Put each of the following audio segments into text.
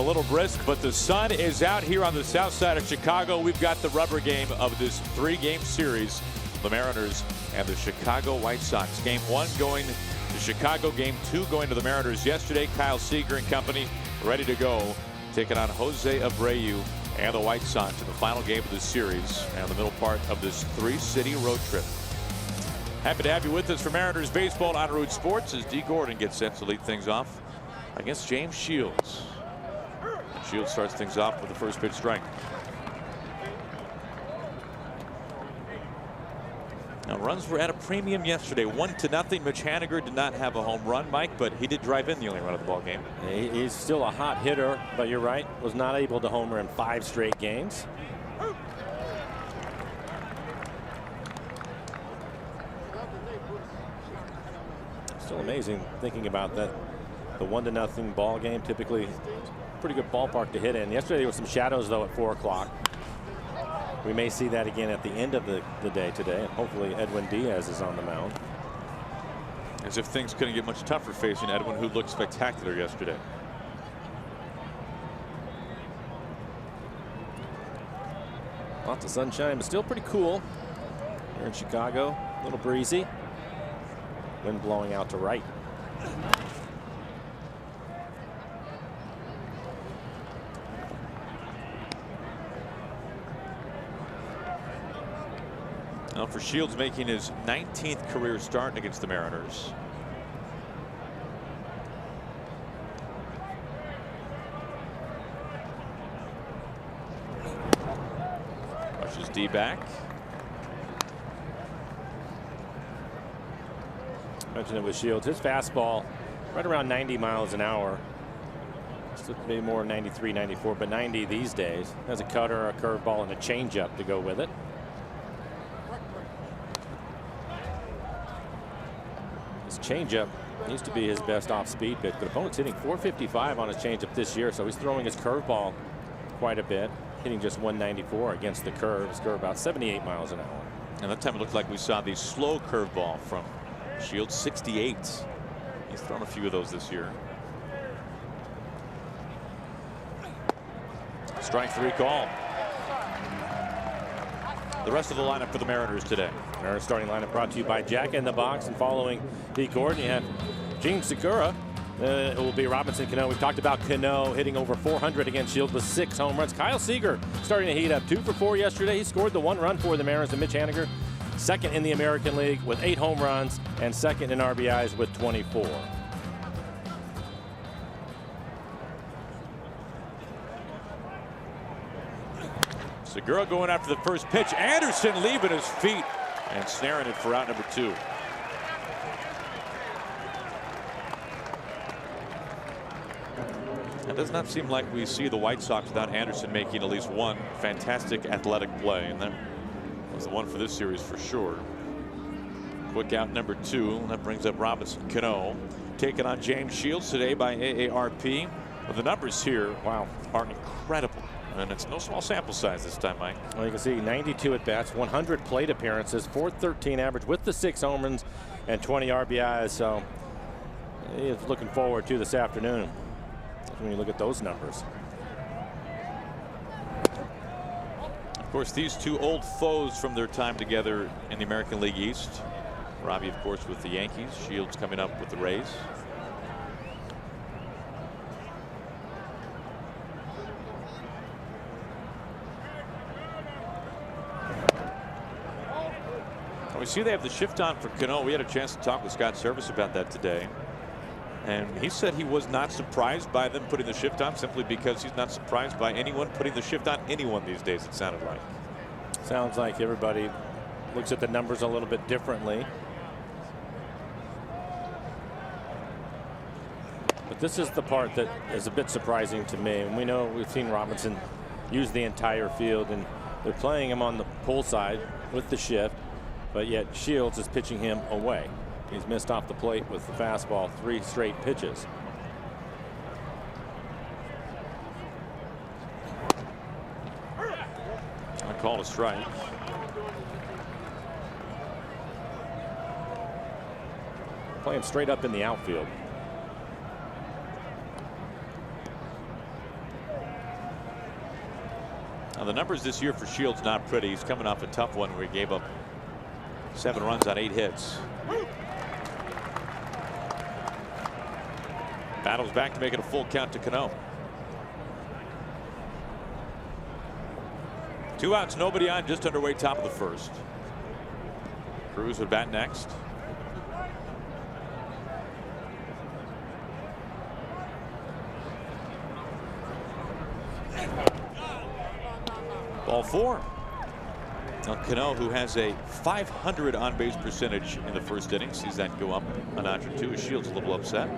a little brisk, but the sun is out here on the south side of Chicago. We've got the rubber game of this 3-game series. The Mariners and the Chicago White Sox. Game 1 going to Chicago. Game 2 going to the Mariners yesterday. Kyle Seager and company ready to go, taking on Jose Abreu and the White Sox in the final game of this series and the middle part of this 3-city road trip. Happy to have you with us for Mariners baseball on Root Sports as D. Gordon gets set to lead things off against James Shields. Shields starts things off with the first pitch strike. Now, runs were at a premium yesterday, 1-0. Mitch Haniger did not have a home run, Mike, but he did drive in the only run of the ball game. He's still a hot hitter, but you're right, was not able to homer in 5 straight games. Still amazing thinking about that. The 1-0 ball game, typically pretty good ballpark to hit in. Yesterday there were some shadows though at 4 o'clock. We may see that again at the end of the day today, and hopefully Edwin Diaz is on the mound. As if things couldn't get much tougher facing Edwin, who looked spectacular yesterday. Lots of sunshine, but still pretty cool here in Chicago. A little breezy. Wind blowing out to right. Now for Shields, making his 19th career start against the Mariners. Rushes D back. Mentioned it with Shields. His fastball right around 90 miles an hour. Still maybe more 93, 94, but 90 these days. Has a cutter, a curveball, and a changeup to go with it. His changeup used to be his best off-speed pitch, but opponent's hitting 455 on his changeup this year, so he's throwing his curveball quite a bit, hitting just 194 against the curve. His curve about 78 miles an hour. And that time it looked like we saw the slow curveball from Shields, 68. He's thrown a few of those this year. Strike 3 call. The rest of the lineup for the Mariners today. Mariners starting lineup brought to you by Jack in the Box, and following D. Gordon, you have Gene Segura. It will be Robinson Cano. We've talked about Cano hitting over 400 against Shields with 6 home runs. Kyle Seager starting to heat up, 2 for 4 yesterday. He scored the 1 run for the Mariners, and Mitch Haniger second in the American League with 8 home runs and second in RBIs with 24. Segura going after the first pitch. Anderson leaving his feet and snaring it for out number 2. It does not seem like we see the White Sox without Anderson making at least one fantastic athletic play, and that was the one for this series for sure. Quick out number 2. That brings up Robinson Cano, taking on James Shields today by AARP. Well, the numbers here, wow, are incredible. And it's no small sample size this time, Mike. Well, you can see 92 at bats, 100 plate appearances, .413 average with the 6 home runs and 20 RBIs. So he is looking forward to this afternoon when you look at those numbers. Of course, these two old foes from their time together in the American League East. Robbie, of course, with the Yankees. Shields coming up with the Rays. We see they have the shift on for Cano. We had a chance to talk with Scott Service about that today, and he said he was not surprised by them putting the shift on, simply because he's not surprised by anyone putting the shift on anyone these days, it sounded like. Sounds like everybody looks at the numbers a little bit differently. But this is the part that is a bit surprising to me. And we know we've seen Robinson use the entire field, and they're playing him on the pull side with the shift. But yet Shields is pitching him away. He's missed off the plate with the fastball 3 straight pitches. I call a strike. Playing straight up in the outfield. Now, the numbers this year for Shields not pretty. He's coming off a tough one where he gave up 7 runs on 8 hits. Battles back to make it a full count to Cano. 2 outs, nobody on, just underway, top of the first. Cruz would bat next. Ball 4. Now Cano, who has a .500 on-base percentage in the first inning, sees that go up a notch or 2. Shields a little upset.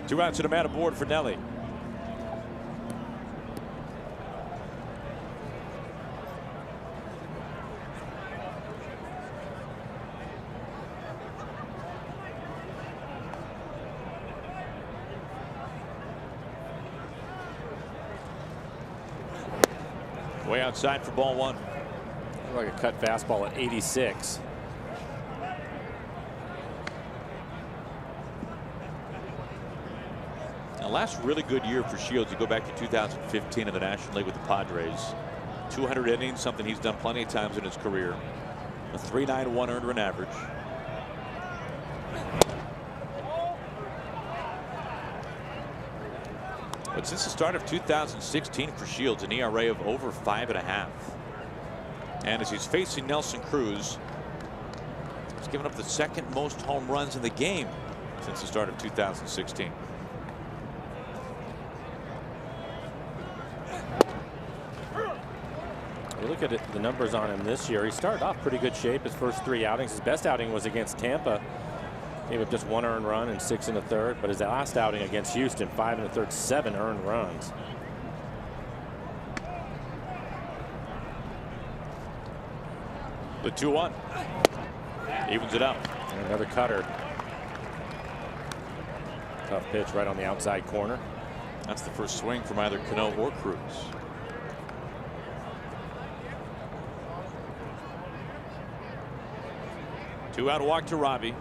Two outs and a man aboard for Nelly. Way outside for ball 1. Like a cut fastball at 86. Now, last really good year for Shields, you go back to 2015 in the National League with the Padres. 200 innings, something he's done plenty of times in his career. A .391 earned run average. But since the start of 2016 for Shields, an ERA of over 5.5. And as he's facing Nelson Cruz, he's given up the 2nd most home runs in the game since the start of 2016. You look at it, the numbers on him this year. He started off pretty good shape his first 3 outings. His best outing was against Tampa. Gave up just 1 earned run and 6 1/3. But his last outing against Houston, 5 1/3, 7 earned runs. The 2-1 evens it up. And another cutter. Tough pitch right on the outside corner. That's the first swing from either Cano or Cruz. Two-out walk to Robbie.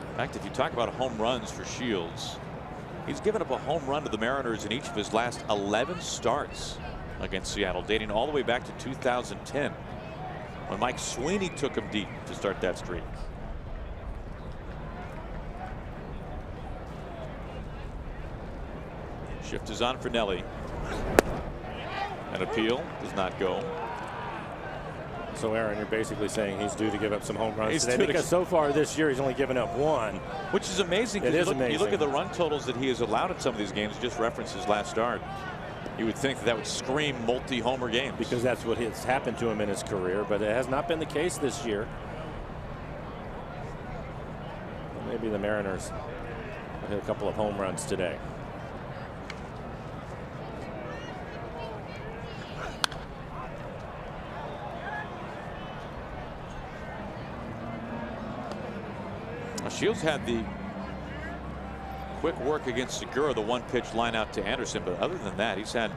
In fact, if you talk about home runs for Shields, he's given up a home run to the Mariners in each of his last 11 starts against Seattle, dating all the way back to 2010 when Mike Sweeney took him deep to start that streak. Shift is on for Nelly. An appeal does not go. So, Aaron, you're basically saying he's due to give up some home runs today, due because so far this year he's only given up 1. Which is amazing. It is amazing. You look at the run totals that he has allowed in some of these games, just reference his last start. You would think that would scream multi-homer games. Because that's what has happened to him in his career, but it has not been the case this year. Maybe the Mariners will hit a couple of home runs today. Shields had the quick work against Segura, the 1-pitch line out to Anderson, but other than that, he's had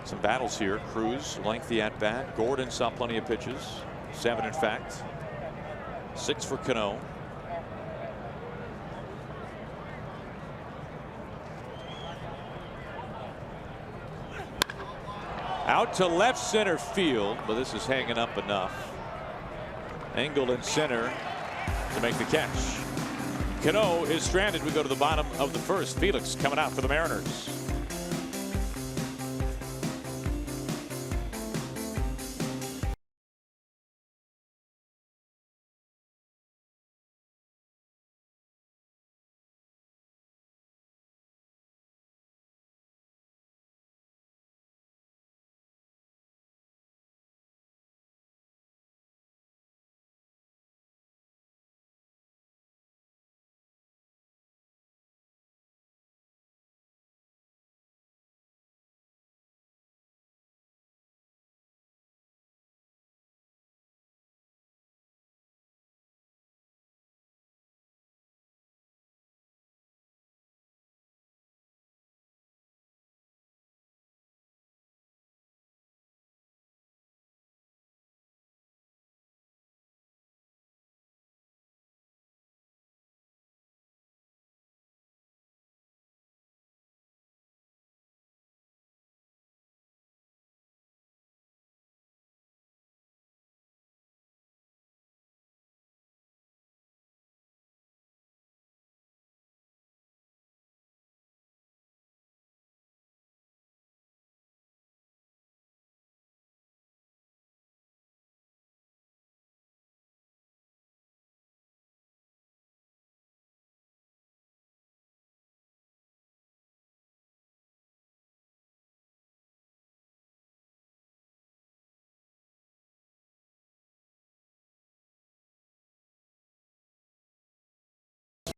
some battles here. Cruz, lengthy at bat. Gordon saw plenty of pitches, 7 in fact, 6 for Cano. Out to left center field, but this is hanging up enough. Angled in center to make the catch. Cano is stranded. We go to the bottom of the first. Felix coming out for the Mariners.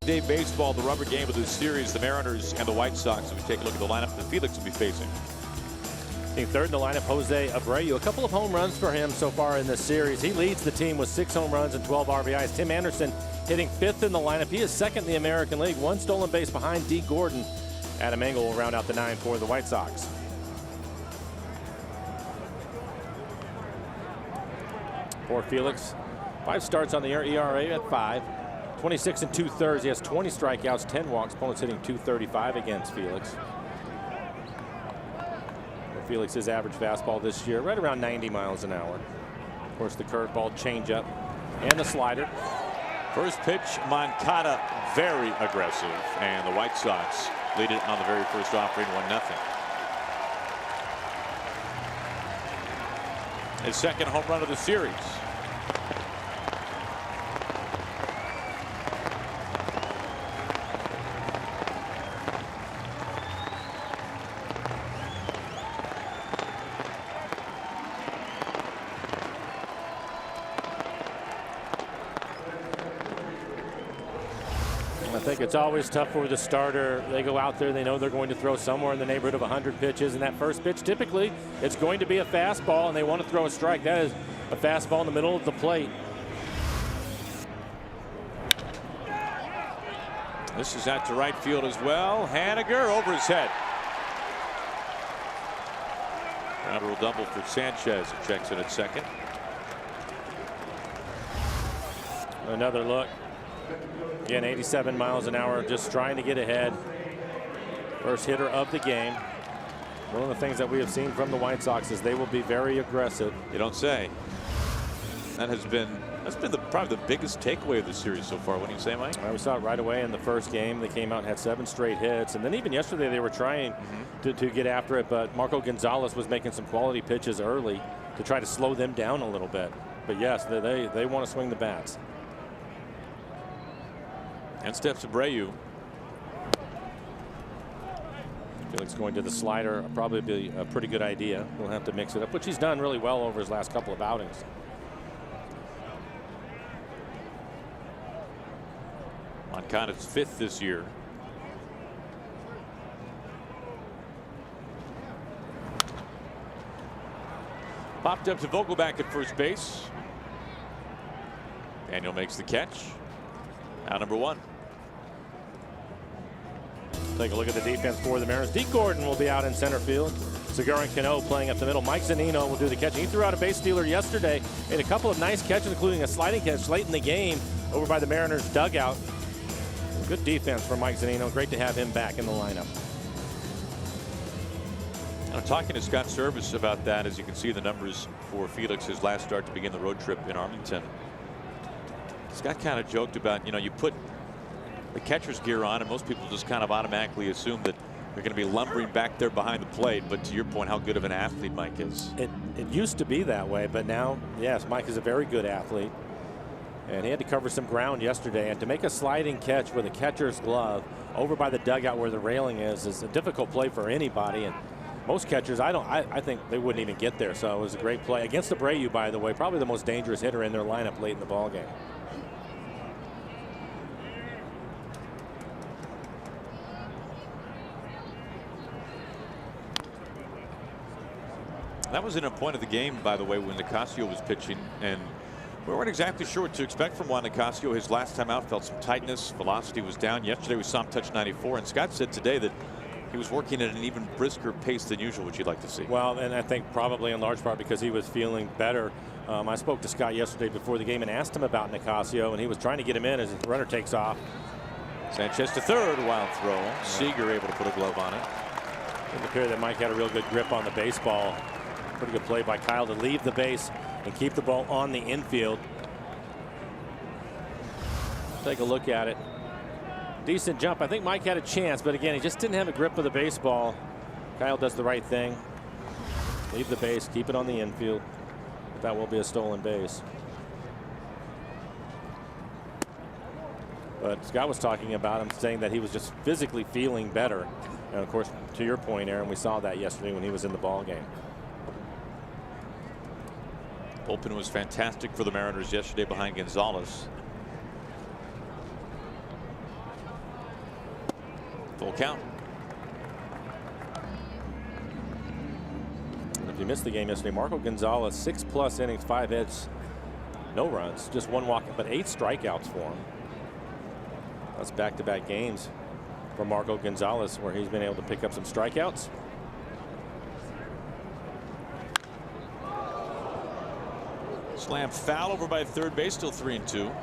Day baseball, the rubber game of this series, the Mariners and the White Sox. As we take a look at the lineup that Felix will be facing. Hitting third in the lineup, Jose Abreu. A couple of home runs for him so far in this series. He leads the team with 6 home runs and 12 RBIs. Tim Anderson hitting 5th in the lineup. He is 2nd in the American League. 1 stolen base behind D. Gordon. Adam Engel will round out the 9 for the White Sox. For Felix, 5 starts on the year, ERA at 5. 26 2/3. He has 20 strikeouts, 10 walks. Opponents hitting .235 against Felix. Felix's average fastball this year right around 90 miles an hour. Of course, the curveball, changeup, and the slider. First pitch, Moncada, very aggressive, and the White Sox lead it on the very first offering, 1-0. His second home run of the series. I think it's always tough for the starter. They go out there, they know they're going to throw somewhere in the neighborhood of 100 pitches, and that first pitch, typically, it's going to be a fastball, and they want to throw a strike. That is a fastball in the middle of the plate. This is out to right field as well. Haniger over his head. Lateral double for Sanchez. He checks in at second. Another look. Again, 87 miles an hour, just trying to get ahead. First hitter of the game. One of the things that we have seen from the White Sox is they will be very aggressive. You don't say. That's been probably the biggest takeaway of the series so far. What do you say, Mike? We saw it right away in the first game. They came out and had 7 straight hits, and then even yesterday they were trying to get after it, but Marco Gonzalez was making some quality pitches early to try to slow them down a little bit. But yes, they want to swing the bats. And steps Abreu. Felix going to the slider, probably be a pretty good idea. He'll have to mix it up, which he's done really well over his last couple of outings. Moncada's 5th this year. Popped up to Vogelback at first base. Daniel makes the catch. Out number 1. Take a look at the defense for the Mariners. D. Gordon will be out in center field. Segura and Cano playing up the middle. Mike Zunino will do the catching. He threw out a base stealer yesterday. Made a couple of nice catches, including a sliding catch late in the game over by the Mariners dugout. Good defense for Mike Zunino. Great to have him back in the lineup. I'm talking to Scott Service about that. As you can see, the numbers for Felix, his last start to begin the road trip in Arlington. Scott kind of joked about, you put the catcher's gear on and most people just kind of automatically assume that they're going to be lumbering back there behind the plate. But to your point, how good of an athlete Mike is. It used to be that way, but now, yes, Mike is a very good athlete. And he had to cover some ground yesterday. And to make a sliding catch with a catcher's glove over by the dugout where the railing is a difficult play for anybody. And most catchers, I think they wouldn't even get there. So it was a great play against Abreu, by the way, probably the most dangerous hitter in their lineup late in the ball game. That was in a point of the game, by the way, when Nicasio was pitching, and we weren't exactly sure what to expect from Juan Nicasio. His last time out felt some tightness. Velocity was down. Yesterday we saw him touch 94, and Scott said today that he was working at an even brisker pace than usual, which you'd like to see. Well, and I think probably in large part because he was feeling better. I spoke to Scott yesterday before the game and asked him about Nicasio, and he was trying to get him in as the runner takes off. Sanchez to third, wild throw. Yeah. Seager able to put a glove on it. It appeared that Mike had a real good grip on the baseball. Pretty good play by Kyle to leave the base and keep the ball on the infield. Take a look at it. Decent jump. I think Mike had a chance, but again, he just didn't have a grip of the baseball. Kyle does the right thing. Leave the base, keep it on the infield. That will be a stolen base. But Scott was talking about him, saying that he was just physically feeling better. And of course, to your point, Aaron, we saw that yesterday when he was in the ball game. Bullpen was fantastic for the Mariners yesterday behind Gonzalez. Full count. And if you missed the game yesterday, Marco Gonzalez, 6+ innings, 5 hits, no runs, just 1 walk, but 8 strikeouts for him. That's back-to-back games for Marco Gonzalez where he's been able to pick up some strikeouts. Slam foul over by third base, still 3-2.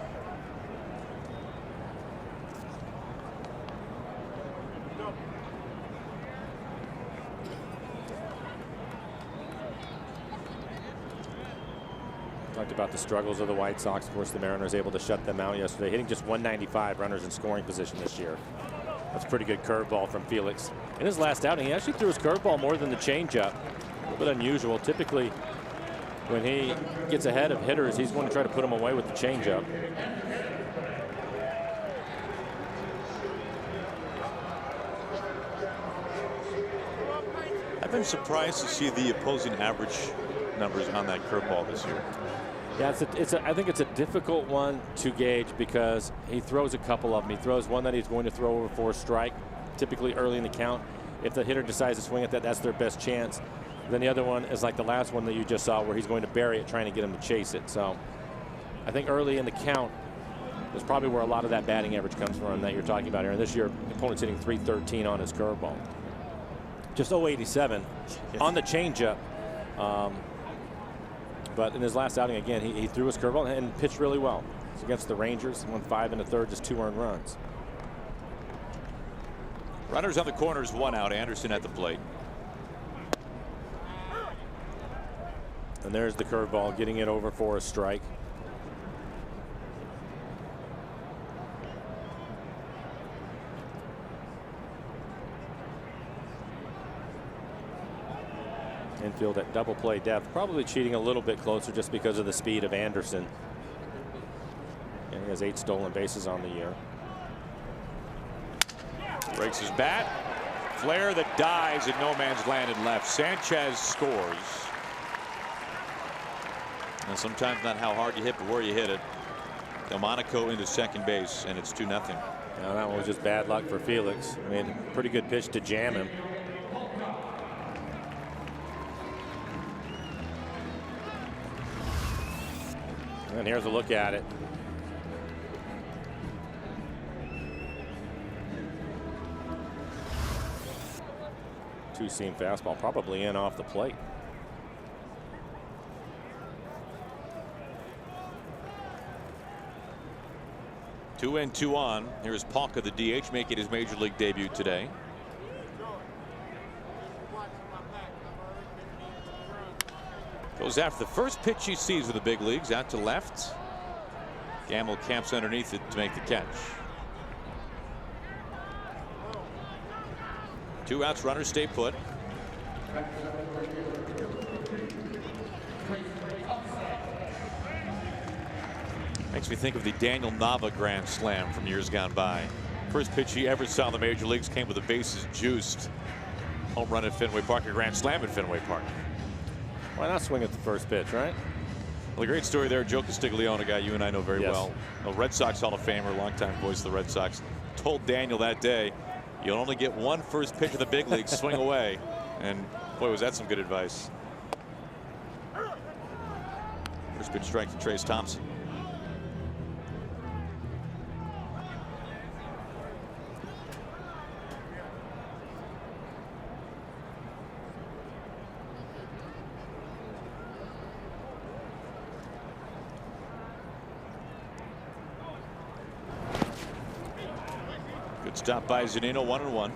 Talked about the struggles of the White Sox. Of course, the Mariners able to shut them out yesterday, hitting just 195 runners in scoring position this year. That's a pretty good curveball from Felix. In his last outing, he actually threw his curveball more than the changeup. A little bit unusual. Typically, when he gets ahead of hitters, he's going to try to put them away with the changeup. I've been surprised to see the opposing average numbers on that curveball this year. Yeah, I think it's a difficult one to gauge because he throws a couple of them. He throws one that he's going to throw over for a strike, typically early in the count. If the hitter decides to swing at that, that's their best chance. Then the other one is like the last one that you just saw where he's going to bury it, trying to get him to chase it. So I think early in the count is probably where a lot of that batting average comes from that you're talking about here. And this year, the opponent's hitting .313 on his curveball. Just 0.87 on the changeup. But in his last outing, again, he threw his curveball and pitched really well. It's against the Rangers, won 5 1/3, just 2 earned runs. Runners on the corners, 1 out. Anderson at the plate. And there's the curveball, getting it over for a strike. Infield at double play depth, probably cheating a little bit closer just because of the speed of Anderson. And he has 8 stolen bases on the year. Breaks his bat. Flare that dies in no man's land and left. Sanchez scores. And sometimes not how hard you hit, but where you hit it. Delmonico into second base, and it's 2-0. Now that one was just bad luck for Felix. I mean, pretty good pitch to jam him. And here's a look at it. Two-seam fastball, probably in off the plate. Two in, 2 on. Here's Palka, the DH, making his major league debut today. Goes after the first pitch he sees with the big leagues, out to left. Gamble camps underneath it to make the catch. 2 outs, runners stay put. Makes me think of the Daniel Nava grand slam from years gone by. First pitch he ever saw in the major leagues came with the bases juiced. Home run at Fenway Park, a grand slam at Fenway Park. Why not swing at the first pitch, right? Well, a great story there. Joe Castiglione, a guy you and I know very Yes. well. A Red Sox Hall of Famer, longtime voice of the Red Sox, told Daniel that day, you'll only get 1 first pitch of the big leagues, swing away. And boy, was that some good advice. First pitch strike to Trace Thompson. Good stop by Zunino, 1-1.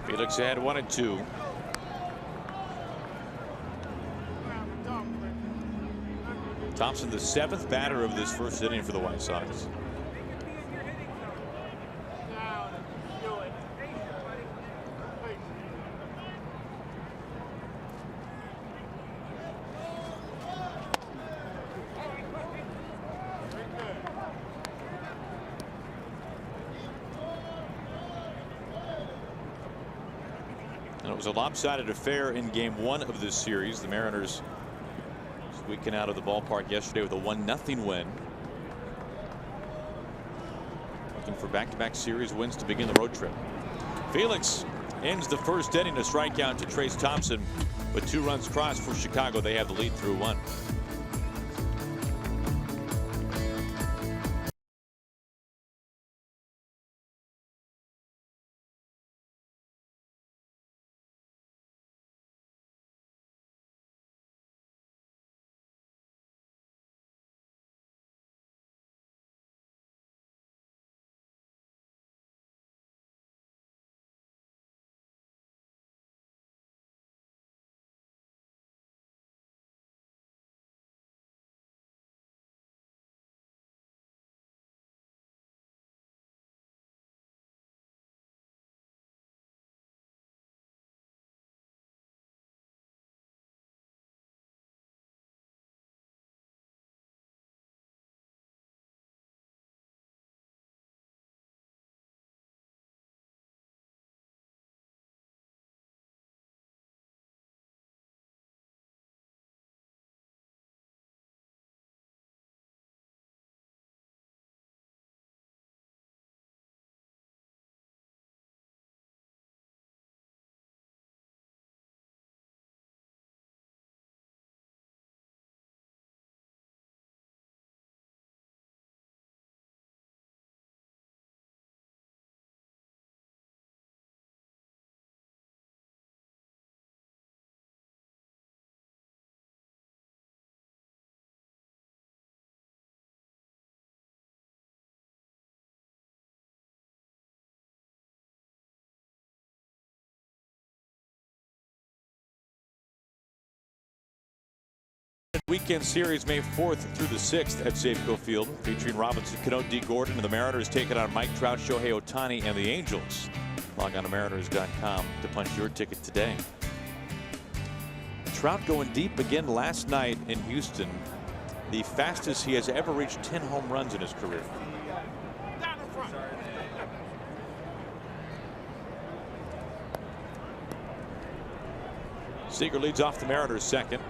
Felix ahead 1-2. Thompson, the 7th batter of this first inning for the White Sox. It was a lopsided affair in game 1 of this series. The Mariners squeaking out of the ballpark yesterday with a 1-0 win. Looking for back-to-back series wins to begin the road trip. Felix ends the first inning, a strikeout to Trace Thompson, with 2 runs crossed for Chicago. They have the lead through 1. Weekend series May 4th through the 6th at Safeco Field, featuring Robinson, Cano, D. Gordon, and the Mariners taking on Mike Trout, Shohei Ohtani, and the Angels. Log on to Mariners.com to punch your ticket today. Trout going deep again last night in Houston, the fastest he has ever reached 10 home runs in his career. Seager leads off the Mariners second.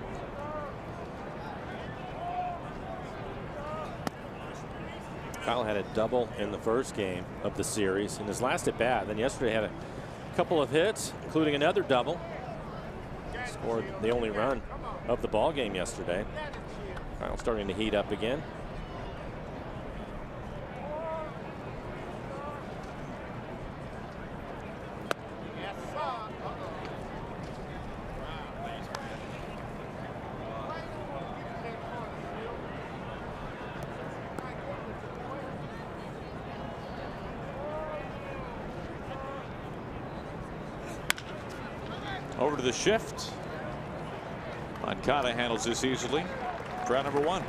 Kyle had a double in the first game of the series in his last at bat. Then yesterday had a couple of hits, including another double. Scored the only run of the ball game yesterday. Kyle starting to heat up again. Over to the shift. Moncada handles this easily. Trout number 1.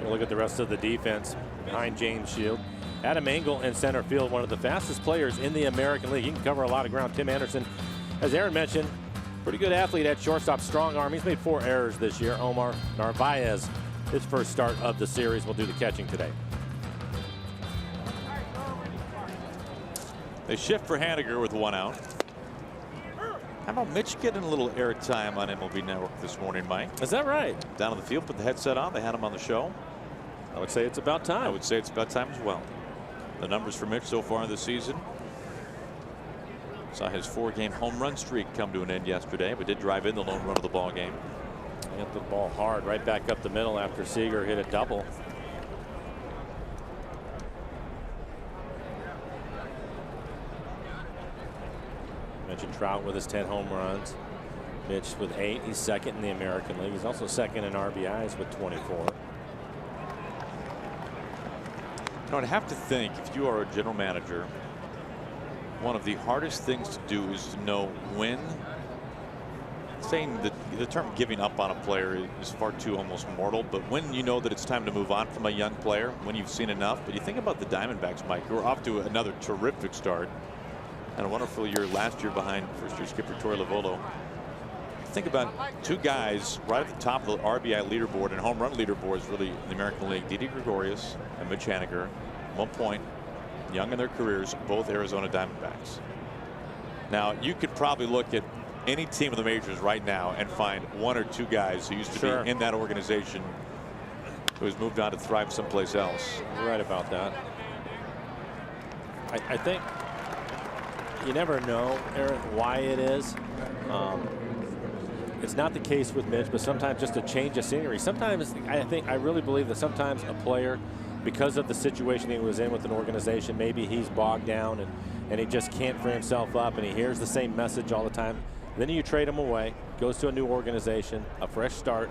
We'll look at the rest of the defense behind James Shield. Adam Engel in center field, one of the fastest players in the American League. He can cover a lot of ground. Tim Anderson, as Aaron mentioned, pretty good athlete at shortstop, strong arm. He's made 4 errors this year. Omar Narvaez, his first start of the series, will do the catching today. They shift for Haniger with 1 out. How about Mitch getting a little airtime on MLB Network this morning, Mike? Is that right? Down on the field, put the headset on. They had him on the show. I would say it's about time. I would say it's about time as well. The numbers for Mitch so far in the season. Saw his 4-game home run streak come to an end yesterday, but did drive in the lone run of the ball game. Hit the ball hard right back up the middle after Seager hit a double. Mentioned Trout with his 10 home runs. Mitch with 8. He's second in the American League. He's also second in RBIs with 24. I'd have to think, if you are a general manager, one of the hardest things to do is to know when. Saying that the term giving up on a player is far too almost mortal, but when you know that it's time to move on from a young player, when you've seen enough. But you think about the Diamondbacks, Mike, who are off to another terrific start and a wonderful year last year behind first-year skipper Torey Lovullo. Think about 2 guys right at the top of the RBI leaderboard and home run leaderboards really in the American League. Didi Gregorius and Mitch Haniger. At one point, young in their careers, both Arizona Diamondbacks. Now, you could probably look at any team in the majors right now and find one or two guys who used to be in that organization who has moved on to thrive someplace else. You're right about that. I think you never know, Aaron, why it is. It's not the case with Mitch, but sometimes just a change of scenery. Sometimes I really believe that sometimes a player, because of the situation he was in with an organization, maybe he's bogged down and he just can't free himself up, and he hears the same message all the time. Then you trade him away, goes to a new organization, a fresh start.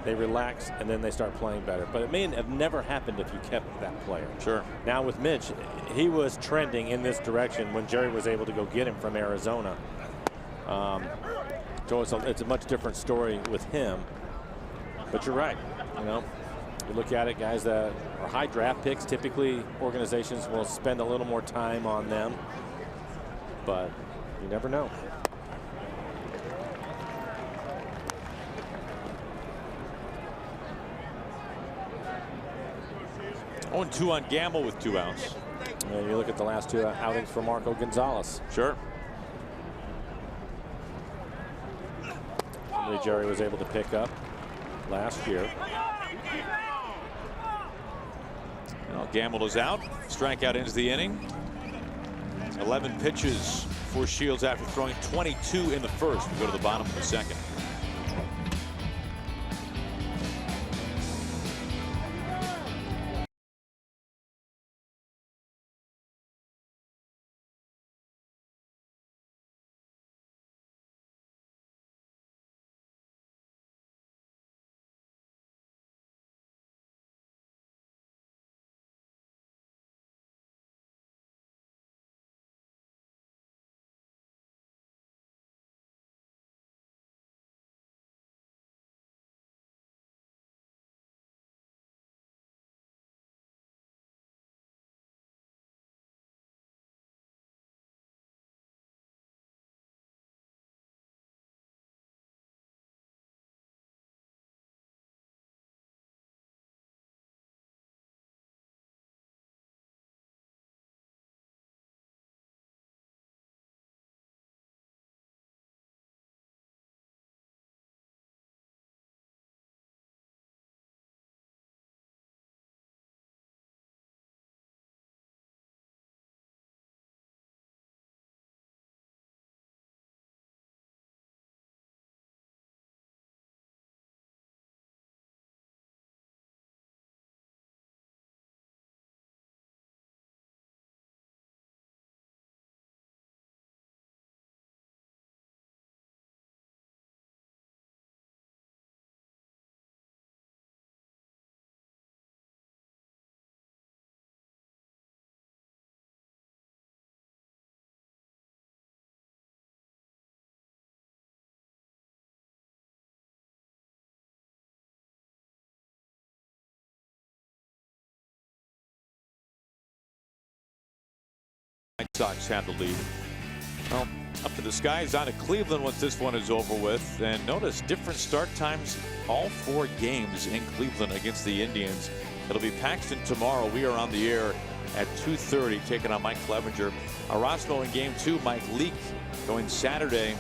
They relax, and then they start playing better. But it may have never happened if you kept that player. Sure. Now with Mitch, he was trending in this direction when Jerry was able to go get him from Arizona. So it's a much different story with him. But you're right. You know, you look at it, guys that are high draft picks, typically organizations will spend a little more time on them. But you never know. 0-2 on Gamble with 2 outs. And you look at the last 2 outings for Marco Gonzalez. Sure. Somebody Jerry was able to pick up last year. Well, Gamble is out. Strikeout ends the inning. 11 pitches for Shields after throwing 22 in the first. We go to the bottom of the second. White Sox have the lead. Well, up to the skies out of Cleveland once this one is over with. And notice different start times all 4 games in Cleveland against the Indians. It'll be Paxton tomorrow. We are on the air at 2:30 taking on Mike Clevenger. Erasmo in game 2. Mike Leake going Saturday.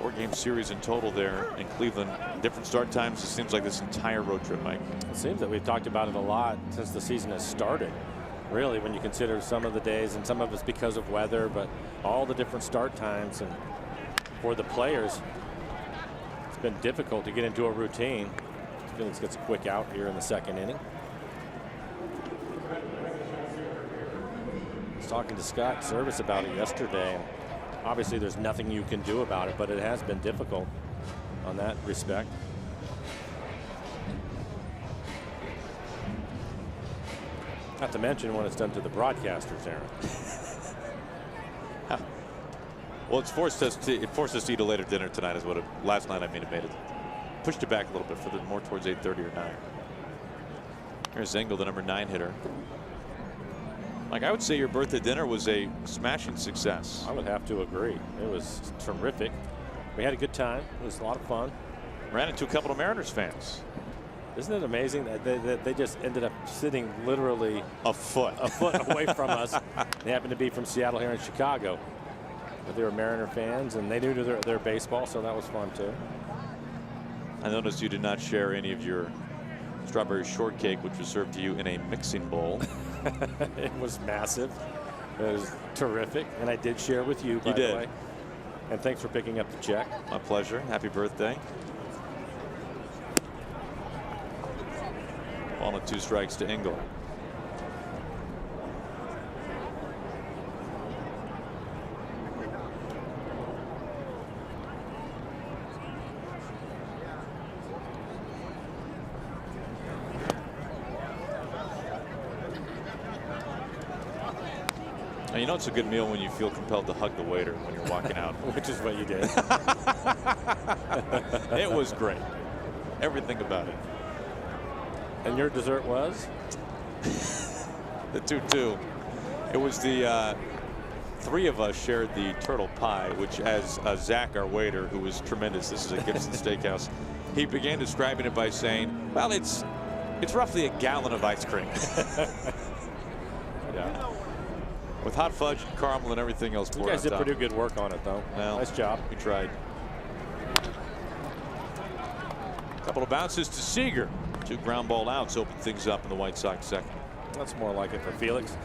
4-game series in total there in Cleveland. Different start times. It seems like this entire road trip, Mike. It seems that we've talked about it a lot since the season has started. Really, when you consider some of the days, and some of it's because of weather, but all the different start times, and for the players, it's been difficult to get into a routine. Felix gets a quick out here in the second inning. I was talking to Scott Service about it yesterday, and obviously there's nothing you can do about it, but it has been difficult on that respect. Not to mention when it's done to the broadcasters, Aaron. Well, it forced us to eat a later dinner tonight, is what last night. I mean, it made it pushed it back a little bit for the more towards 8:30 or 9. Here's Engel, the number 9 hitter. Like, I would say your birthday dinner was a smashing success. I would have to agree. It was terrific. We had a good time. It was a lot of fun. Ran into a couple of Mariners fans. Isn't it amazing that they just ended up sitting literally a foot away from us? They happened to be from Seattle here in Chicago. But they were Mariner fans, and they knew their baseball, so that was fun too. I noticed you did not share any of your strawberry shortcake, which was served to you in a mixing bowl. It was massive. It was terrific, and I did share with you, by the way. And thanks for picking up the check. My pleasure. Happy birthday. Ball and 2 strikes to Engel. You know it's a good meal when you feel compelled to hug the waiter when you're walking out. Which is what you did. It was great. Everything about it. And your dessert was? The 2-2. It was the 3 of us shared the turtle pie, which as Zach, our waiter, who was tremendous, this is a Gibson Steakhouse, he began describing it by saying, well, it's roughly a gallon of ice cream. Yeah. With hot fudge and caramel and everything else. You guys did pretty good work on it, though. Well, nice job. We tried. A couple of bounces to Seager. 2 ground ball outs open things up in the White Sox second. That's more like it for Felix.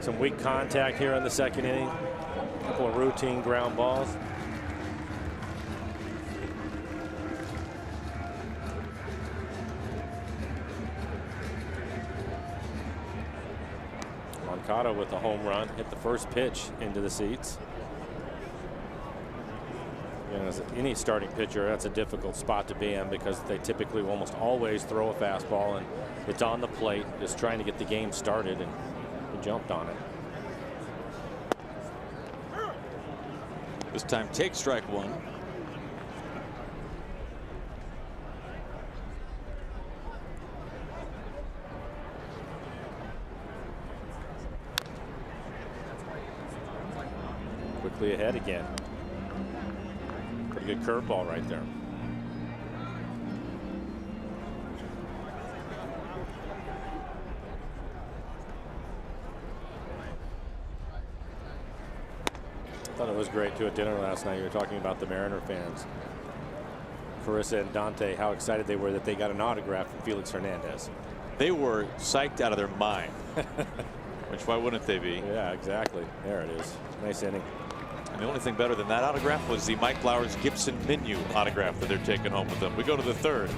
Some weak contact here in the second inning. A couple of routine ground balls. Moncada with the home run, hit the first pitch into the seats. And as any starting pitcher, that's a difficult spot to be in because they typically almost always throw a fastball and it's on the plate, just trying to get the game started, and he jumped on it. This time take strike 1. Quickly ahead again. Pretty good curveball right there. I thought it was great too at dinner last night. You were talking about the Mariner fans. Carissa and Dante, how excited they were that they got an autograph from Felix Hernandez. They were psyched out of their mind. Which, why wouldn't they be? Yeah, exactly. There it is. Nice inning. And the only thing better than that autograph was the Mike Flowers Gibson menu autograph that they're taking home with them. We go to the 3rd.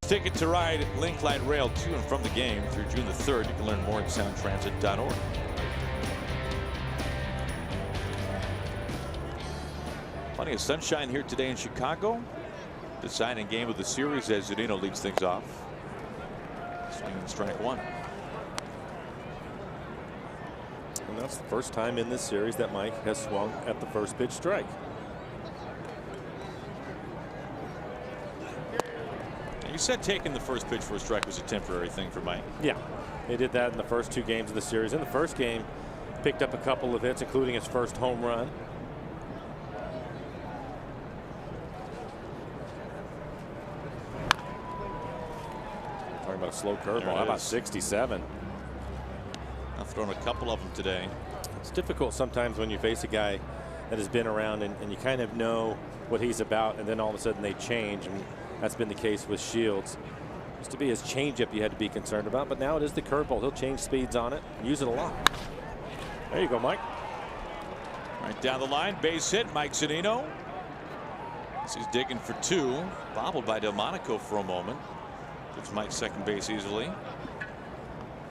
Ticket to ride Link Light Rail to and from the game through June the 3rd. You can learn more at soundtransit.org. Plenty of sunshine here today in Chicago. Deciding game of the series as Zunino leads things off. Swinging strike one. And that's the first time in this series that Mike has swung at the first pitch strike. You said taking the first pitch for a strike was a temporary thing for Mike. Yeah, he did that in the first 2 games of the series. In the first game, picked up a couple of hits, including his first home run. Talking about a slow curveball. How about 67? I've thrown a couple of them today. It's difficult sometimes when you face a guy that has been around and you kind of know what he's about, and then all of a sudden they change. And that's been the case with Shields. Used to be his changeup you had to be concerned about, but now it is the curveball. He'll change speeds on it and use it a lot. There you go, Mike. Right down the line, base hit, Mike Zunino. He's digging for 2. Bobbled by Delmonico for a moment. Gives Mike second base easily.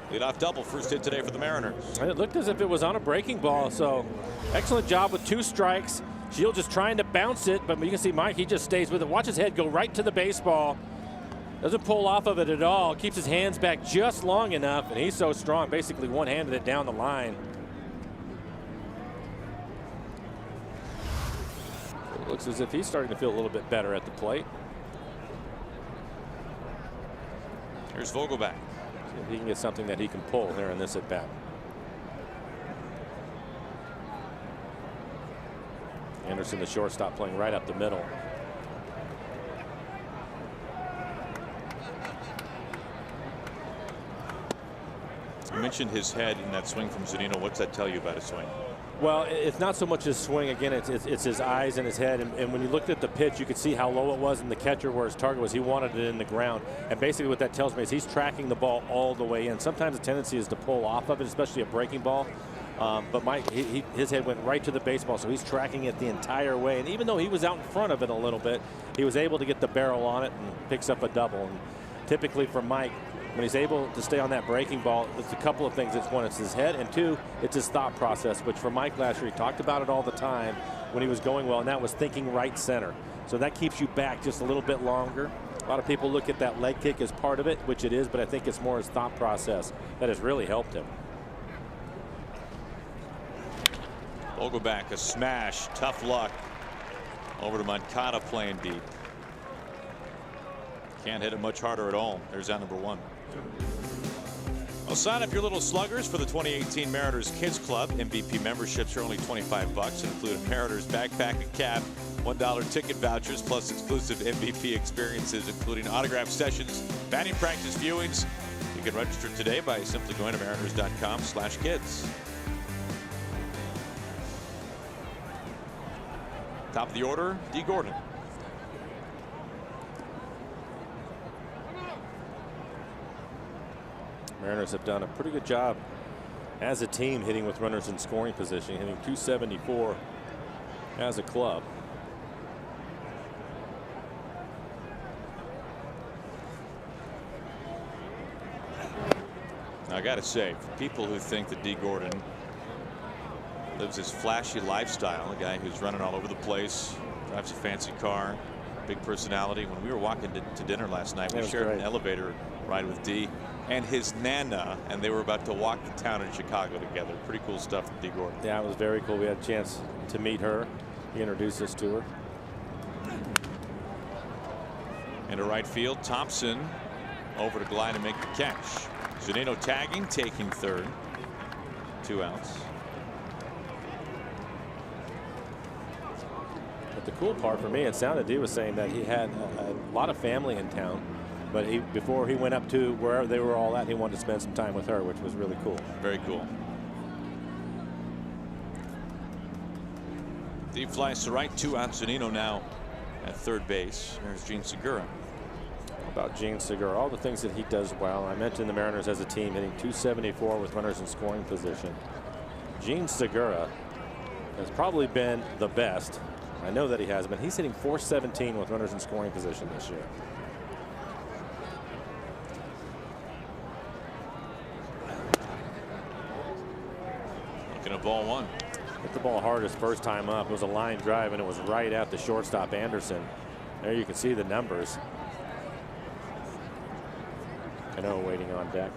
Leadoff double, first hit today for the Mariners. And it looked as if it was on a breaking ball, so excellent job with 2 strikes. Shields just trying to bounce it, but you can see Mike, he just stays with it. Watch his head go right to the baseball. Doesn't pull off of it at all. Keeps his hands back just long enough, and he's so strong, basically one-handed it down the line. It looks as if he's starting to feel a little bit better at the plate. Here's Vogelback. See if he can get something that he can pull here in this at-bat. Anderson, the shortstop, playing right up the middle. You mentioned his head in that swing from Zunino. What's that tell you about his swing? Well, it's not so much his swing. Again, it's his eyes and his head. And when you looked at the pitch, you could see how low it was in the catcher where his target was. He wanted it in the ground. And basically what that tells me is he's tracking the ball all the way in. Sometimes the tendency is to pull off of it, especially a breaking ball. But Mike, his head went right to the baseball, so he's tracking it the entire way. And even though he was out in front of it a little bit, he was able to get the barrel on it and picks up a double. And typically for Mike, when he's able to stay on that breaking ball, it's a couple of things. It's one, it's his head, and 2, it's his thought process, which for Mike last year, he talked about it all the time when he was going well, and that was thinking right center. So that keeps you back just a little bit longer. A lot of people look at that leg kick as part of it, which it is, but I think it's more his thought process that has really helped him. Vogelback, a smash, tough luck. Over to Moncada playing deep. Can't hit it much harder at all. There's out number 1. Well, sign up your little sluggers for the 2018 Mariners Kids Club. MVP memberships are only $25 and include a Mariners backpack and cap, $1 ticket vouchers, plus exclusive MVP experiences, including autograph sessions, batting practice viewings. You can register today by simply going to mariners.com/kids. Top of the order, D. Gordon. Mariners have done a pretty good job as a team hitting with runners in scoring position, hitting .274 as a club. Now, I got to say, for people who think that D. Gordon lives his flashy lifestyle, a guy who's running all over the place, drives a fancy car, big personality. When we were walking to dinner last night, we shared an elevator ride with D and his Nana, and they were about to walk the town in Chicago together. Pretty cool stuff from D. Gordon. Yeah, it was very cool. We had a chance to meet her. He introduced us to her. Into right field, Thompson over to Glide and make the catch. Zunino tagging, taking third. 2 outs. But the cool part for me, it sounded D was saying that he had a lot of family in town, but before he went up to wherever they were all at, he wanted to spend some time with her, which was really cool. Very cool. Deep flies to right, 2 out. Zunino now at third base. There's Gene Segura. About Gene Segura, all the things that he does well. I mentioned the Mariners as a team hitting .274 with runners in scoring position. Gene Segura has probably been the best. I know that he has been. He's hitting .417 with runners in scoring position this year. Looking at ball 1. Hit the ball hard his first time up. It was a line drive, and it was right at the shortstop, Anderson. There you can see the numbers. Cano waiting on deck.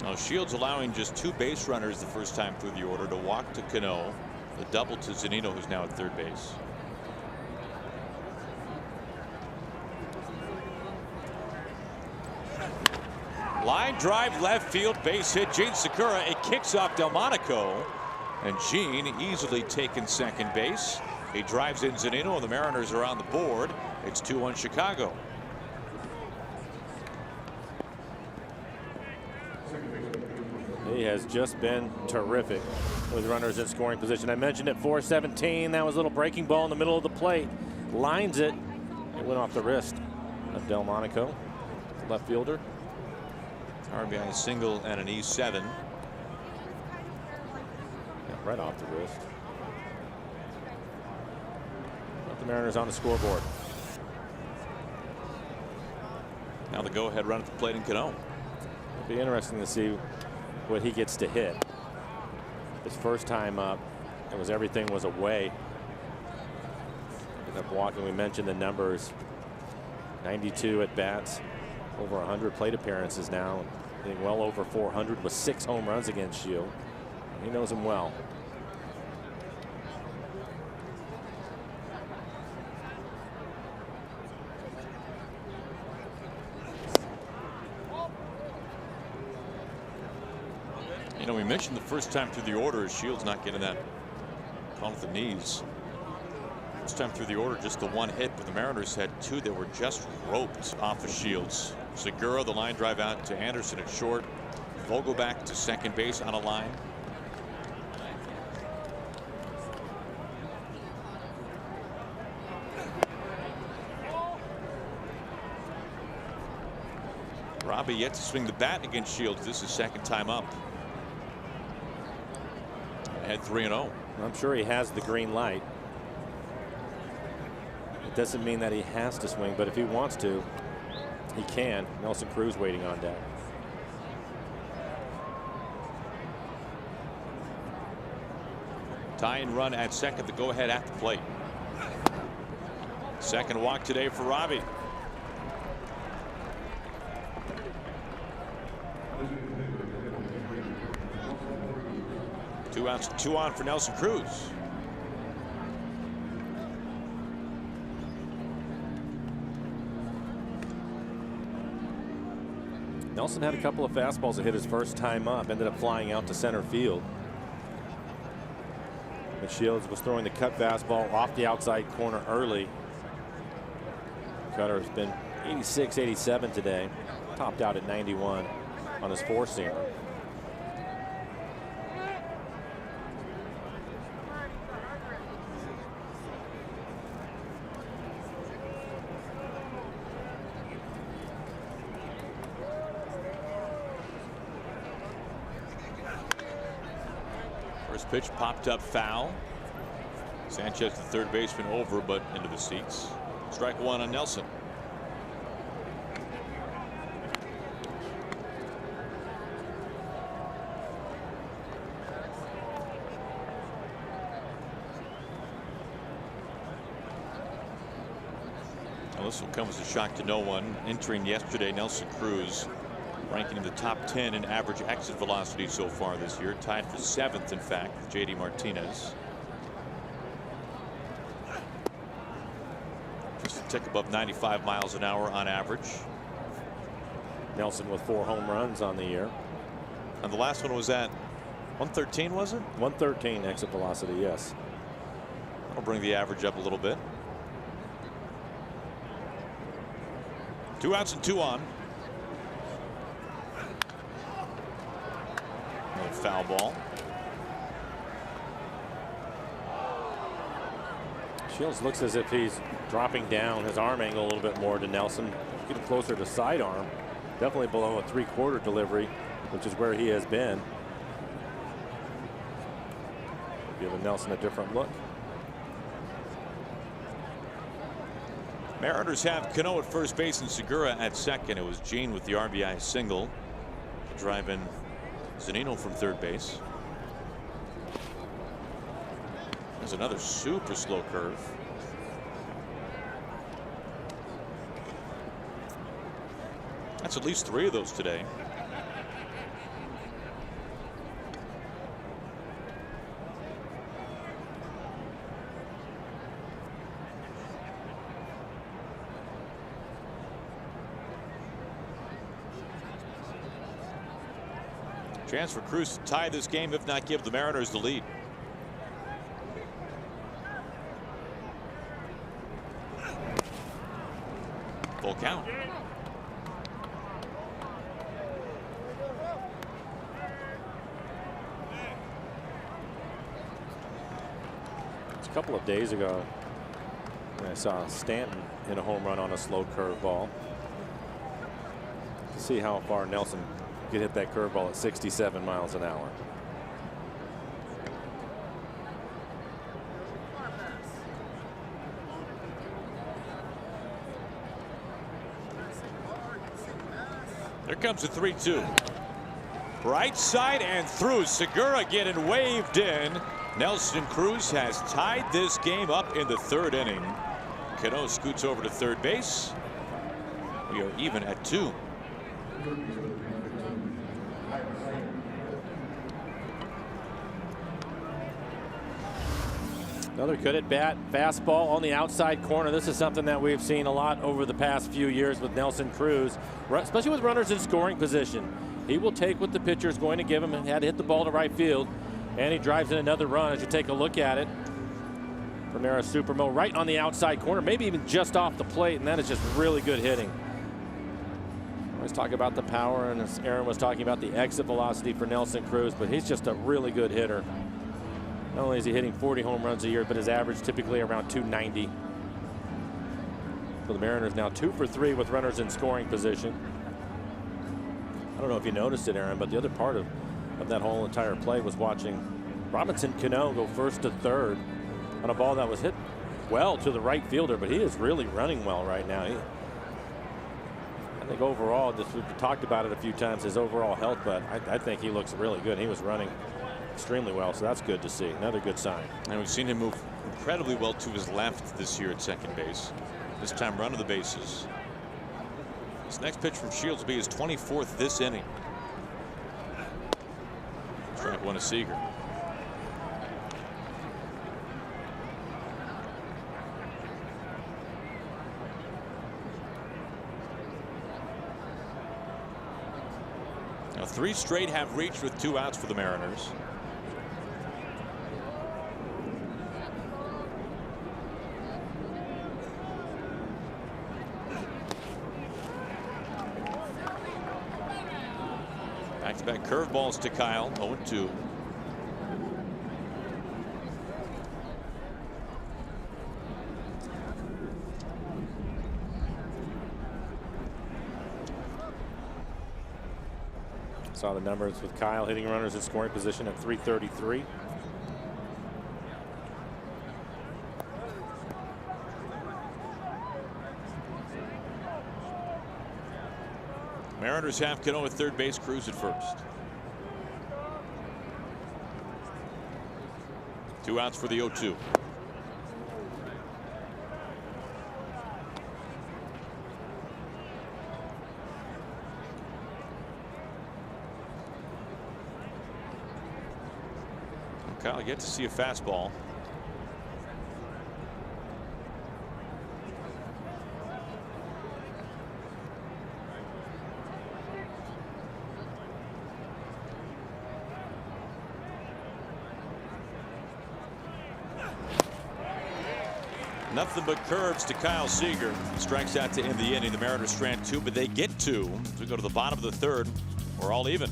Now Shields allowing just 2 base runners the first time through the order, to walk to Cano, the double to Zunino, who's now at third base. Line drive left field, base hit, Gene Segura. It kicks off Delmonico, and Gene easily taken second base. He drives in Zunino, and the Mariners are on the board. It's 2-1 Chicago. He has just been terrific with runners in scoring position. I mentioned at 417, that was a little breaking ball in the middle of the plate. Lines it. It went off the wrist of Delmonico, left fielder. RBI single and an E7. Yeah, right off the wrist. Got the Mariners on the scoreboard. Now the go-ahead run at the plate in Cano. It'll be interesting to see what he gets to hit. His first time up, everything was away. Ended up walking. We mentioned the numbers. 92 at bats, over 100 plate appearances now, hitting well over 400 with 6 home runs against Shield. He knows him well. You know, we mentioned the first time through the order, Shields not getting that on with the knees. First time through the order, just the 1 hit, but the Mariners had 2 that were just roped off of Shields. Segura, the line drive out to Anderson at short. Vogelback to second base on a line. Robbie yet to swing the bat against Shields. This is second time up. Had 3-0. I'm sure he has the green light. It doesn't mean that he has to swing, but if he wants to, he can. Nelson Cruz waiting on deck. Tying run at second, the go ahead at the plate. Second walk today for Robbie. Two outs, 2 on for Nelson Cruz. Nelson had a couple of fastballs that hit his first time up, ended up flying out to center field. But Shields was throwing the cut fastball off the outside corner early. Cutter has been 86, 87 today. Topped out at 91 on his 4-seamer. First pitch popped up foul. Sanchez, the third baseman, over but into the seats. Strike 1 on Nelson. Well, this will come as a shock to no one. Entering yesterday, Nelson Cruz ranking in the top 10 in average exit velocity so far this year, tied for 7th in fact with JD Martinez. Just a tick above 95 miles an hour on average. Nelson with 4 home runs on the year. And the last one was at 113, was it? 113 exit velocity, yes. That'll bring the average up a little bit. 2 outs and 2 on. Foul ball. Shields looks as if he's dropping down his arm angle a little bit more to Nelson, getting closer to sidearm. Definitely below a 3/4 delivery, which is where he has been. giving Nelson a different look. Mariners have Cano at first base and Segura at second. It was Gene with the RBI single to drive in Zunino from third base. There's another super slow curve. That's at least 3 of those today. Chance for Cruz to tie this game, if not give the Mariners the lead. Full count. It's a couple of days ago I saw Stanton hit a home run on a slow curveball. See how far Nelson could hit that curveball at 67 miles an hour. There comes a 3-2. Right side and through. Segura getting waved in. Nelson Cruz has tied this game up in the 3rd inning. Cano scoots over to third base. We are even at 2. Another good at bat fastball on the outside corner. This is something that we've seen a lot over the past few years with Nelson Cruz, especially with runners in scoring position. He will take what the pitcher is going to give him and had to hit the ball to right field, and he drives in another run. As you take a look at it, Primera Supermo right on the outside corner, maybe even just off the plate, and that is just really good hitting. Always talk about the power, and as Aaron was talking about the exit velocity for Nelson Cruz, but he's just a really good hitter. Not only is he hitting 40 home runs a year, but his average typically around 290. So the Mariners now 2 for 3 with runners in scoring position. I don't know if you noticed it, Aaron, but the other part of that whole entire play was watching Robinson Cano go first to third on a ball that was hit well to the right fielder, but he is really running well right now. I think overall, we've talked about it a few times, his overall health, but I think he looks really good. He was running extremely well, so that's good to see. Another good sign. And we've seen him move incredibly well to his left this year at second base. This time running the bases. This next pitch from Shields will be his 24th this inning. Strike 1 to Seager. Now 3 straight have reached with 2 outs for the Mariners. Back-to-back curveballs to Kyle. 0-2. Saw the numbers with Kyle hitting runners in scoring position at 333. Mariners have Cano at third base, Cruz at first. 2 outs for the 0-2. Kyle get to see a fastball. Nothing but curves to Kyle Seager. Strikes out to end the inning. The Mariners strand 2, but they get 2 to go to the bottom of the 3rd. We're all even.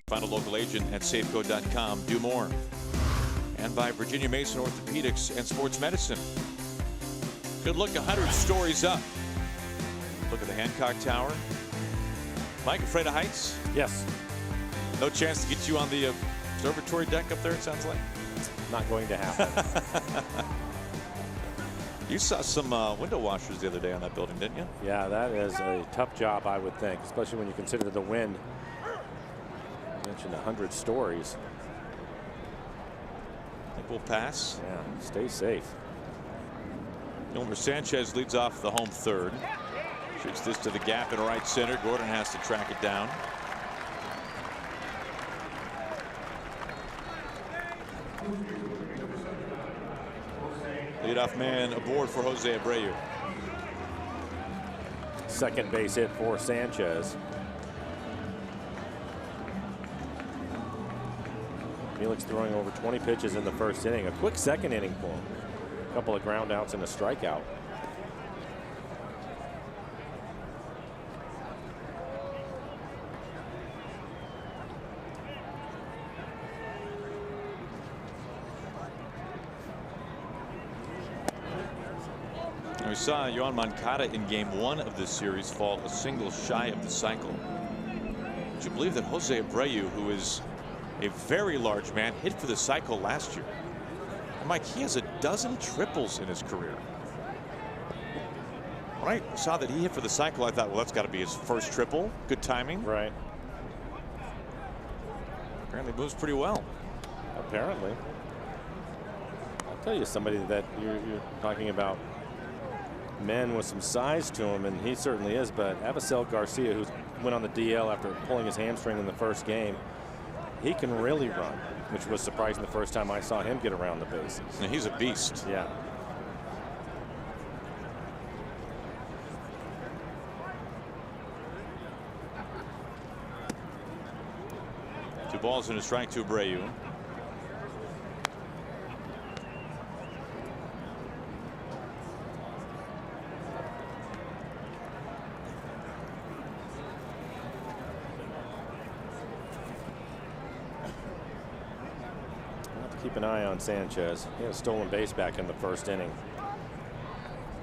Find a local agent at safeco.com. Do more. And by Virginia Mason Orthopedics and Sports Medicine. Good look 100 stories up. Look at the Hancock Tower. Mike, afraid of heights? Yes. No chance to get you on the observatory deck up there, it sounds like? Not going to happen. You saw some window washers the other day on that building, didn't you? Yeah, that is a tough job, I would think, especially when you consider the wind. You mentioned 100 stories. I think we'll pass. Yeah, stay safe. Yolmer Sanchez leads off the home third. Shoots this to the gap in right center. Gordon has to track it down. Leadoff man aboard for Jose Abreu. Second base hit for Sanchez. Felix throwing over 20 pitches in the first inning. A quick second inning for him. A couple of ground outs and a strikeout. We saw Yohan Moncada in game 1 of this series fall a single shy of the cycle. Would you believe that Jose Abreu, who is a very large man, hit for the cycle last year? And Mike, he has a dozen triples in his career. When I saw that he hit for the cycle, I thought, well, that's got to be his first triple. Good timing. Right. Apparently moves pretty well. Apparently. I'll tell you somebody that you're talking about. Men with some size to him, and he certainly is, but Avisel Garcia, who went on the DL after pulling his hamstring in the first game, he can really run, which was surprising the first time I saw him get around the bases. And he's a beast. Yeah. Two balls and a strike to Abreu. Keep an eye on Sanchez. He had a stolen base back in the first inning.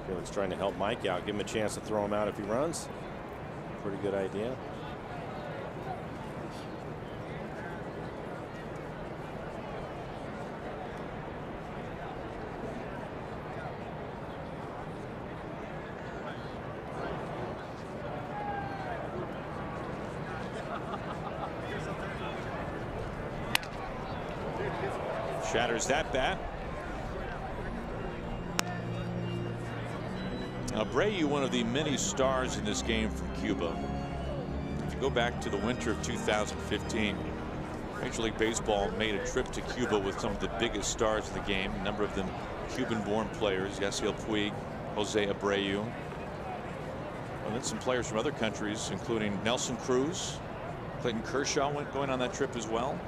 Felix trying to help Mike out, give him a chance to throw him out if he runs. Pretty good idea. Shatters that bat. Abreu, one of the many stars in this game from Cuba. If you go back to the winter of 2015, Major League Baseball made a trip to Cuba with some of the biggest stars in the game. A number of them Cuban-born players: Yasiel Puig, Jose Abreu, and then some players from other countries, including Nelson Cruz, Clayton Kershaw going on that trip as well.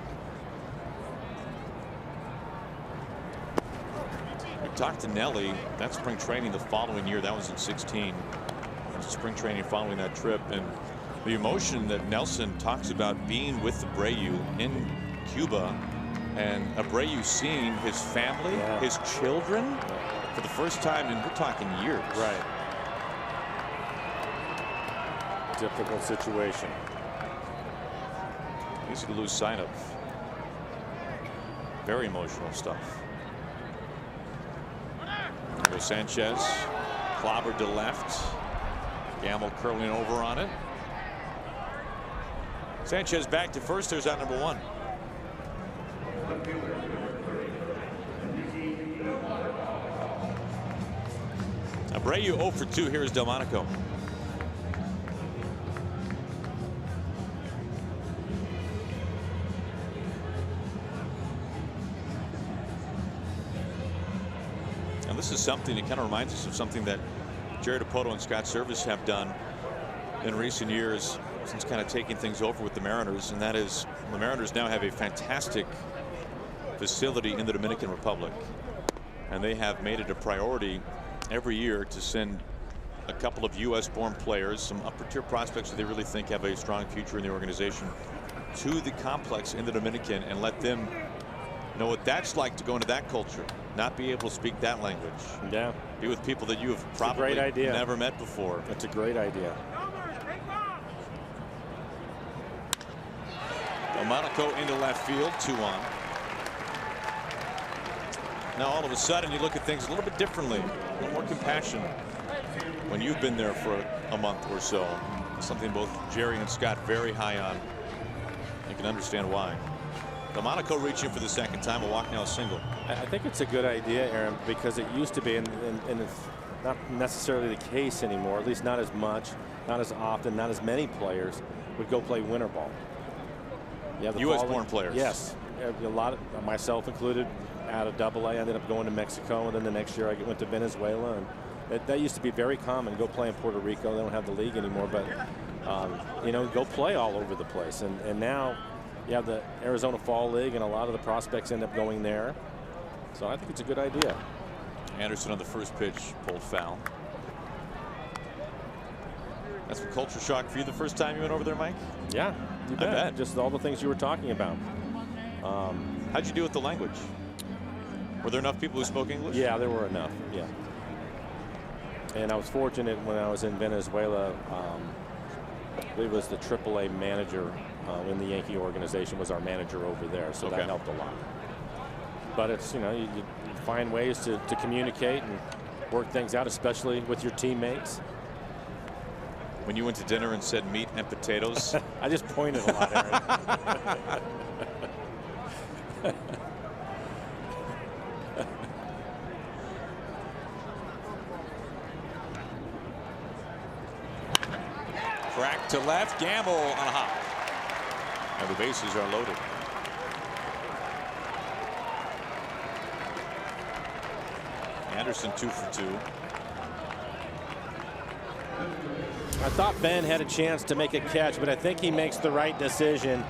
Talked to Nelly. That's spring training the following year. That was in 16. Spring training following that trip, and the emotion that Nelson talks about being with Abreu in Cuba, and Abreu seeing his family, his children, for the first time, and we're talking years. Right. Difficult situation. Easy to lose sight of. Very emotional stuff. Sanchez clobbered to left. Gamble curling over on it. Sanchez back to first. There's out number 1. Abreu 0 for 2. Here is Delmonico. This is something that kind of reminds us of something that Jared Dipoto and Scott Service have done in recent years since kind of taking things over with the Mariners, and that is the Mariners now have a fantastic facility in the Dominican Republic, and they have made it a priority every year to send a couple of U.S. born players, some upper tier prospects that they really think have a strong future in the organization, to the complex in the Dominican and let them know what that's like to go into that culture, not be able to speak that language. Yeah. Be with people that you have probably great idea. never met before. That's a great idea. Monaco into left field, 2-on. Now all of a sudden you look at things a little bit differently, a little more compassion when you've been there for a month or so. Something both Jerry and Scott very high on. You can understand why. Monaco reaching for the second time, a walk, now a single. I think it's a good idea, Aaron, because it used to be, and it's not necessarily the case anymore, at least not as much, not as often, not as many players would go play winter ball. U.S.-born players. Yes. A lot of, myself included, out of AA, I ended up going to Mexico, and then the next year I went to Venezuela. And that used to be very common. Go play in Puerto Rico. They don't have the league anymore, but you know, go play all over the place. And now you have the Arizona Fall League, and a lot of the prospects end up going there. So I think it's a good idea. Anderson on the first pitch, pulled foul. That's a culture shock for you the first time you went over there, Mike? Yeah, you bet. I bet. Just all the things you were talking about. How'd you do with the language? Were there enough people who spoke English? Yeah, there were enough. Yeah. And I was fortunate when I was in Venezuela. I believe it was the AAA manager in the Yankee organization was our manager over there, so that helped a lot. But it's, you know, you find ways to communicate and work things out, especially with your teammates. When you went to dinner and said meat and potatoes? I just pointed a lot, Aaron. Crack to left, Gamble on a hop. And the bases are loaded. Anderson 2 for 2. I thought Ben had a chance to make a catch, but I think he makes the right decision.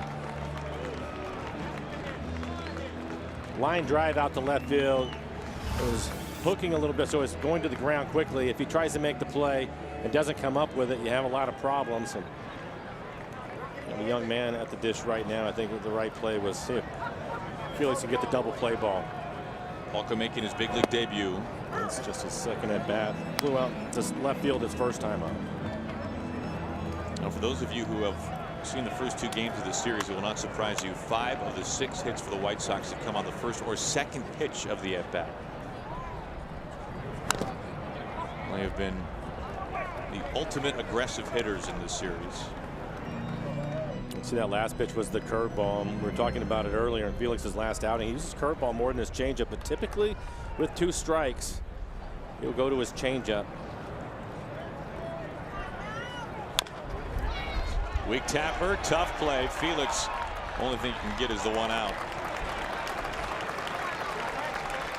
Line drive out to left field. It was hooking a little bit, so it's going to the ground quickly. If he tries to make the play and doesn't come up with it, you have a lot of problems. And the young man at the dish right now, I think the right play was see if Felix can get the double play ball. Palka making his big league debut. It's just his second at bat. Flew out to left field his first time up. Now, for those of you who have seen the first 2 games of this series, it will not surprise you. 5 of the 6 hits for the White Sox have come on the first or second pitch of the at-bat. They have been the ultimate aggressive hitters in this series. See, that last pitch was the curveball. We were talking about it earlier in Felix's last outing. He uses curveball more than his changeup, but typically with 2 strikes, he'll go to his changeup. Weak tapper, tough play. Felix, only thing you can get is the 1 out.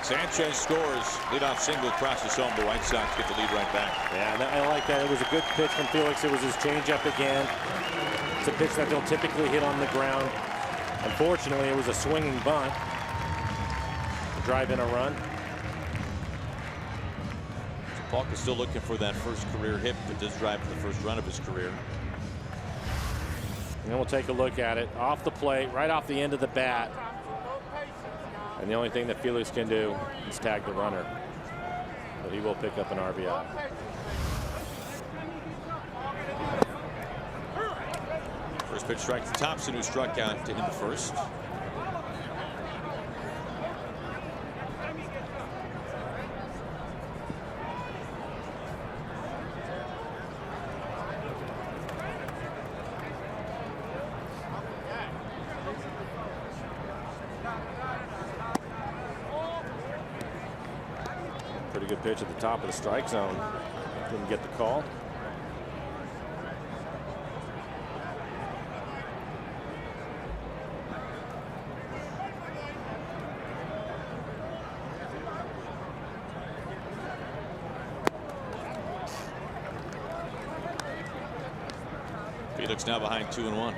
Sanchez scores. Leadoff single crosses home. The White Sox get the lead right back. Yeah, I like that. It was a good pitch from Felix. It was his changeup again. It's a pitch that they'll typically hit on the ground. Unfortunately, it was a swinging bunt to drive in a run. Palka still looking for that first career hit, but does drive for the first run of his career. And then we'll take a look at it. Off the plate, right off the end of the bat. And the only thing that Felix can do is tag the runner. But he will pick up an RBI. First pitch strike to Thompson, who struck out to him the first. Pretty good pitch at the top of the strike zone. Didn't get the call. Felix now behind 2-1.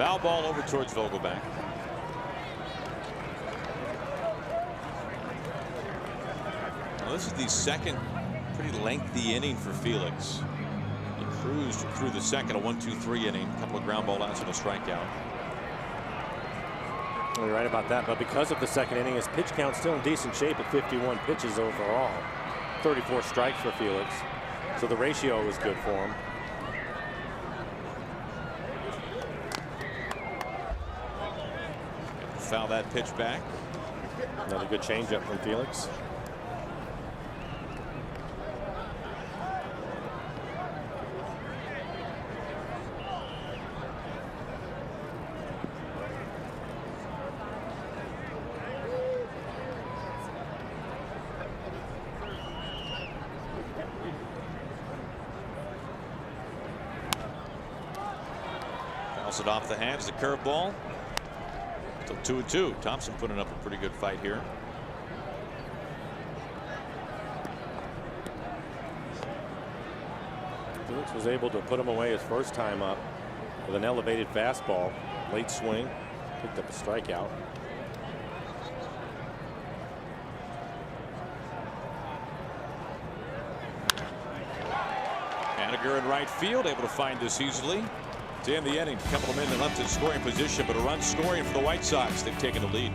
Foul ball over towards Vogelback. Well, this is the second pretty lengthy inning for Felix. He cruised through the second, a 1-2-3 inning, a couple of ground ball outs and a strikeout. Well, you're right about that, but because of the second inning, his pitch count still in decent shape at 51 pitches overall. 34 strikes for Felix, so the ratio was good for him. Foul that pitch back. Another good changeup from Felix. Fouls it off the hands, the curveball. So 2-2. Thompson putting up a pretty good fight here. Felix was able to put him away his first time up with an elevated fastball. Late swing. Picked up a strikeout. Haniger in right field, able to find this easily. To end the inning, a couple of men left in scoring position, but a run scoring for the White Sox. They've taken the lead.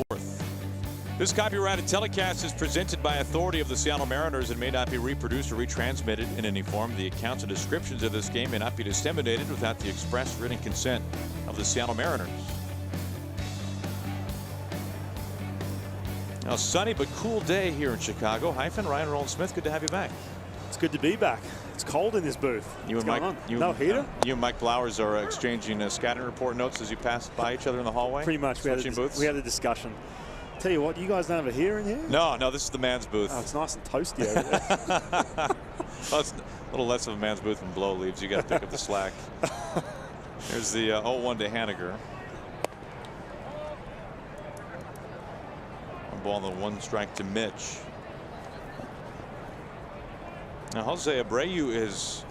Fourth. This copyrighted telecast is presented by authority of the Seattle Mariners and may not be reproduced or retransmitted in any form. The accounts and descriptions of this game may not be disseminated without the express written consent of the Seattle Mariners. Now, sunny but cool day here in Chicago. Hyphen, Ryan Roland-Smith, good to have you back. It's good to be back. It's cold in this booth. You and Mike, no heater? You and Mike Blowers are exchanging scouting report notes as you pass by each other in the hallway? Pretty much. We had a discussion. Tell you what, you guys don't have a heater in here? No, this is the man's booth. Oh, it's nice and toasty over there. Well, it's a little less of a man's booth than Blow leaves. You got to pick up the slack. There's the 0-1 to Haniger. One ball and the 1 strike to Mitch. Now Jose Abreu has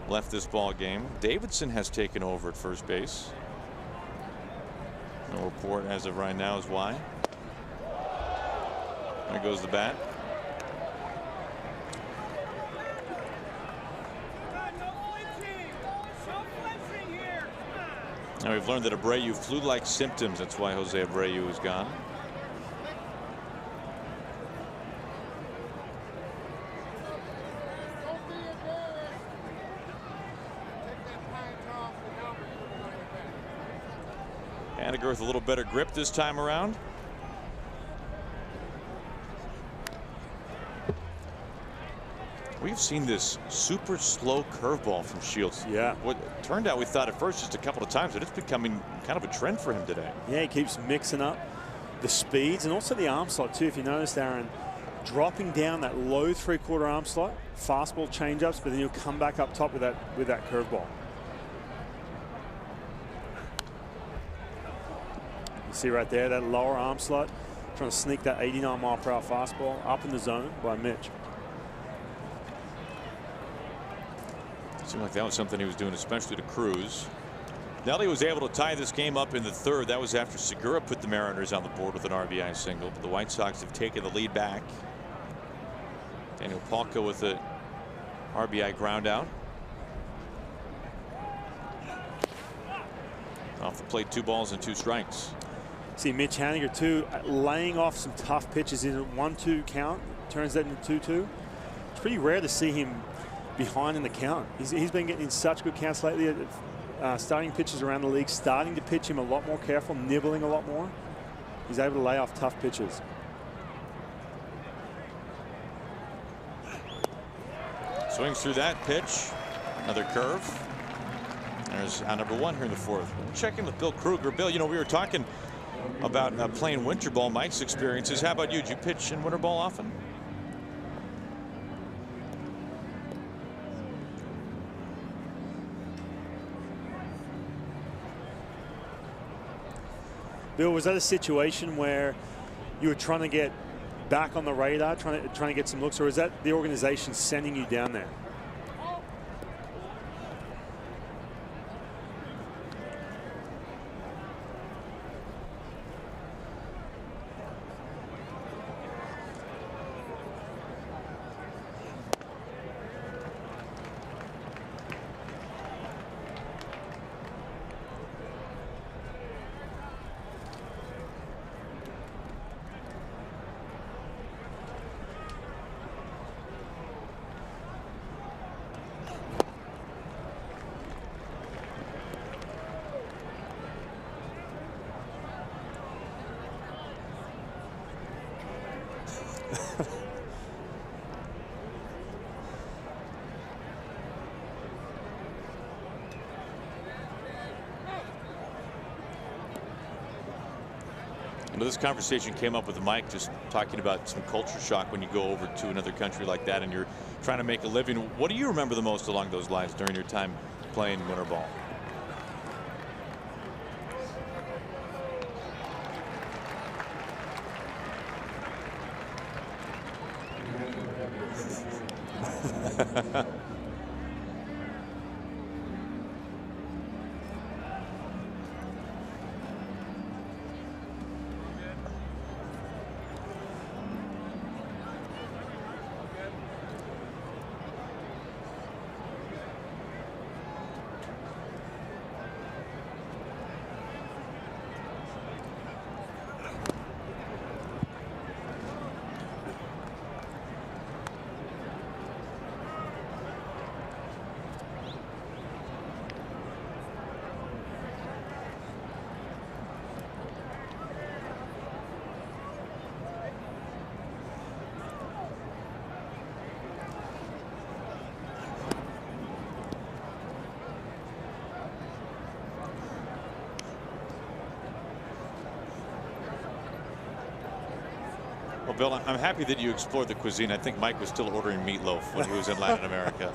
left this ball game. Davidson has taken over at first base. No report as of right now as why. There goes the bat. Now we've learned that Abreu flu-like symptoms. That's why Jose Abreu is gone. Haniger with a little better grip this time around. We've seen this super slow curveball from Shields. Yeah. What turned out, we thought at first just a couple of times, but it's becoming kind of a trend for him today. Yeah, he keeps mixing up the speeds and also the arm slot too. If you noticed, Aaron, dropping down that low 3/4 arm slot, fastball changeups, but then he'll come back up top with that curveball. You see right there that lower arm slot, trying to sneak that 89-mile-per-hour fastball up in the zone by Mitch. Seemed like that was something he was doing, especially to Cruz. Nelly was able to tie this game up in the third. That was after Segura put the Mariners on the board with an RBI single. But the White Sox have taken the lead back. Daniel Palka with a RBI ground out. Off the plate, 2 balls and 2 strikes. See Mitch Haniger too, laying off some tough pitches in a 1-2 count. Turns that into 2-2. It's pretty rare to see him behind in the count. He's been getting in such good counts lately. Starting pitchers around the league starting to pitch him a lot more careful, nibbling a lot more. He's able to lay off tough pitches. Swings through that pitch. Another curve. There's out number 1 here in the 4th. We'll check in with Bill Kruger. Bill, you know, we were talking about playing winter ball, Mike's experiences. How about you? Did you pitch in winter ball often? Bill, was that a situation where you were trying to get back on the radar, trying to get some looks, or is that the organization sending you down there? This conversation came up with Mike, just talking about some culture shock when you go over to another country like that and you're trying to make a living. What do you remember the most along those lines during your time playing winter ball? Well, Bill, I'm happy that you explored the cuisine. I think Mike was still ordering meatloaf when he was in Latin America.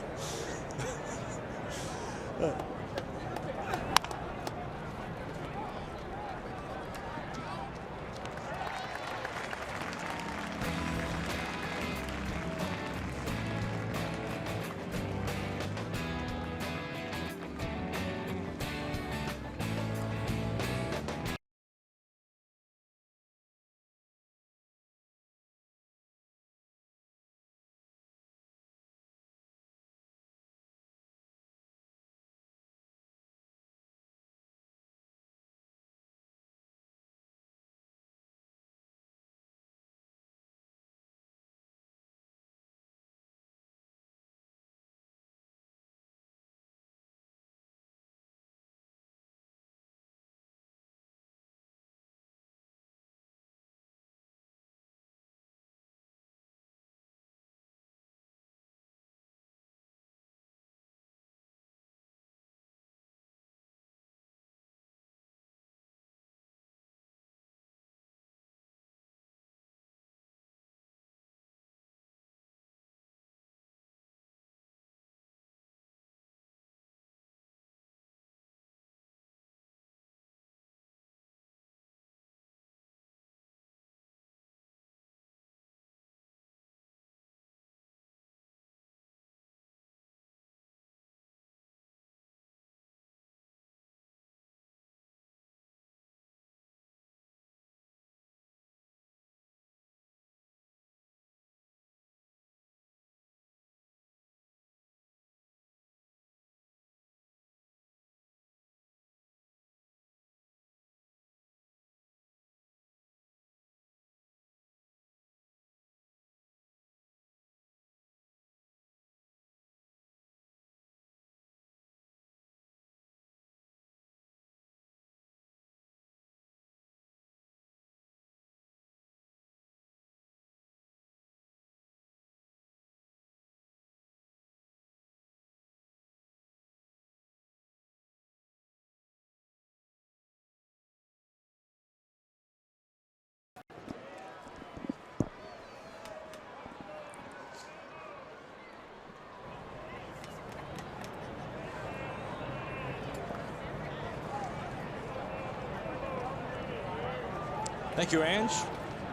Thank you, Ange.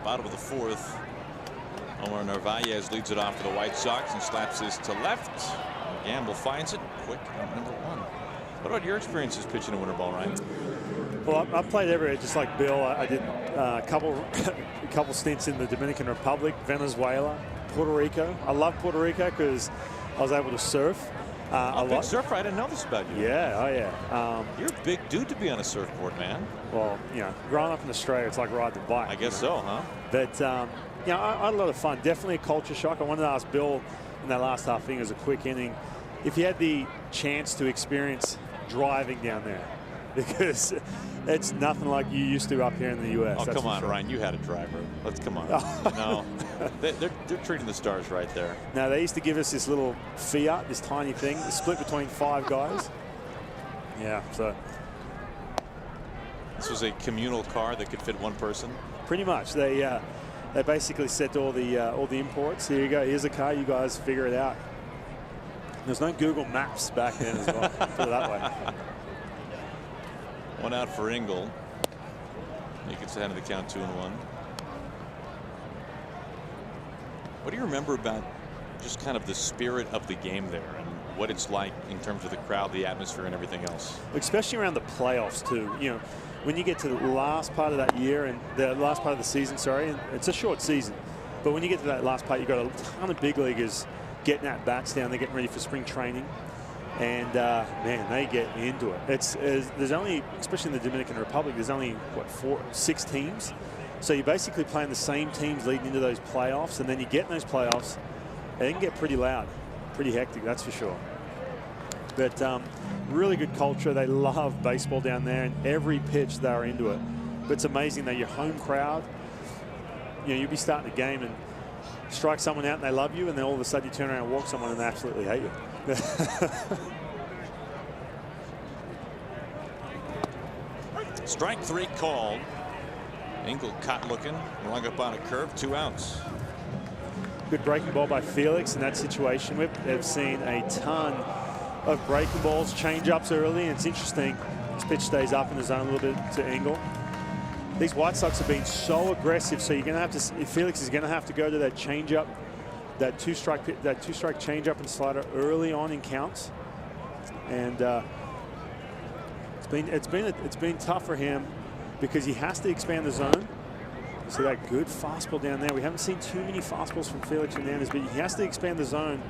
Bottom of the fourth. Omar Narvaez leads it off for the White Sox and slaps this to left. Gamble finds it quick at number one. What about your experiences pitching a winter ball, Ryan? Well, I played everywhere, just like Bill. I did a couple stints in the Dominican Republic, Venezuela, Puerto Rico. I love Puerto Rico because I was able to surf. A big surfer. I didn't know this about you. Yeah, oh yeah. You're a big dude to be on a surfboard, man. Well, you know, growing up in Australia, it's like riding a bike. I guess so, huh? But you know, I had a lot of fun. Definitely a culture shock. I wanted to ask Bill in that last half inning, as a quick inning, if you had the chance to experience driving down there, because it's nothing like you used to up here in the U.S. Oh, come on, sure. Ryan. You had a driver. Let's come on. No, they're treating the stars right there. Now, they used to give us this little Fiat, this tiny thing, split between 5 guys. Yeah, so. This was a communal car that could fit one person? Pretty much. They basically set all the imports. Here you go. Here's a car. You guys figure it out. There's no Google Maps back then as well. Put it that way. One out for Engel. He gets ahead of the count 2-1. What do you remember about just kind of the spirit of the game there and what it's like in terms of the crowd, the atmosphere, and everything else? Especially around the playoffs too. You know, when you get to the last part of that year and the last part of the season, sorry, and it's a short season, but when you get to that last part, you've got a ton of big leaguers getting at bats down. They're getting ready for spring training. And man, they get into it. There's only, especially in the Dominican Republic, there's only what, 6 teams. So you're basically playing the same teams leading into those playoffs, and then you get in those playoffs, and it can get pretty loud, pretty hectic, that's for sure. But really good culture. They love baseball down there, and every pitch they're into it. But it's amazing that your home crowd, you know, you'll be starting a game and strike someone out and they love you, and then all of a sudden you turn around and walk someone and they absolutely hate you. Strike 3 called. Engel caught looking, rung up on a curve, 2 outs. Good breaking ball by Felix in that situation. We've seen a ton of breaking balls, change-ups early, and it's interesting. This pitch stays up in the zone a little bit to Engel. These White Sox have been so aggressive, so you're going to have to. Felix is going to have to go to that change-up, that two-strike change-up and slider early on in counts, and it's been tough for him because he has to expand the zone. So that good fastball down there. We haven't seen too many fastballs from Felix Hernandez, but he has to expand the zone.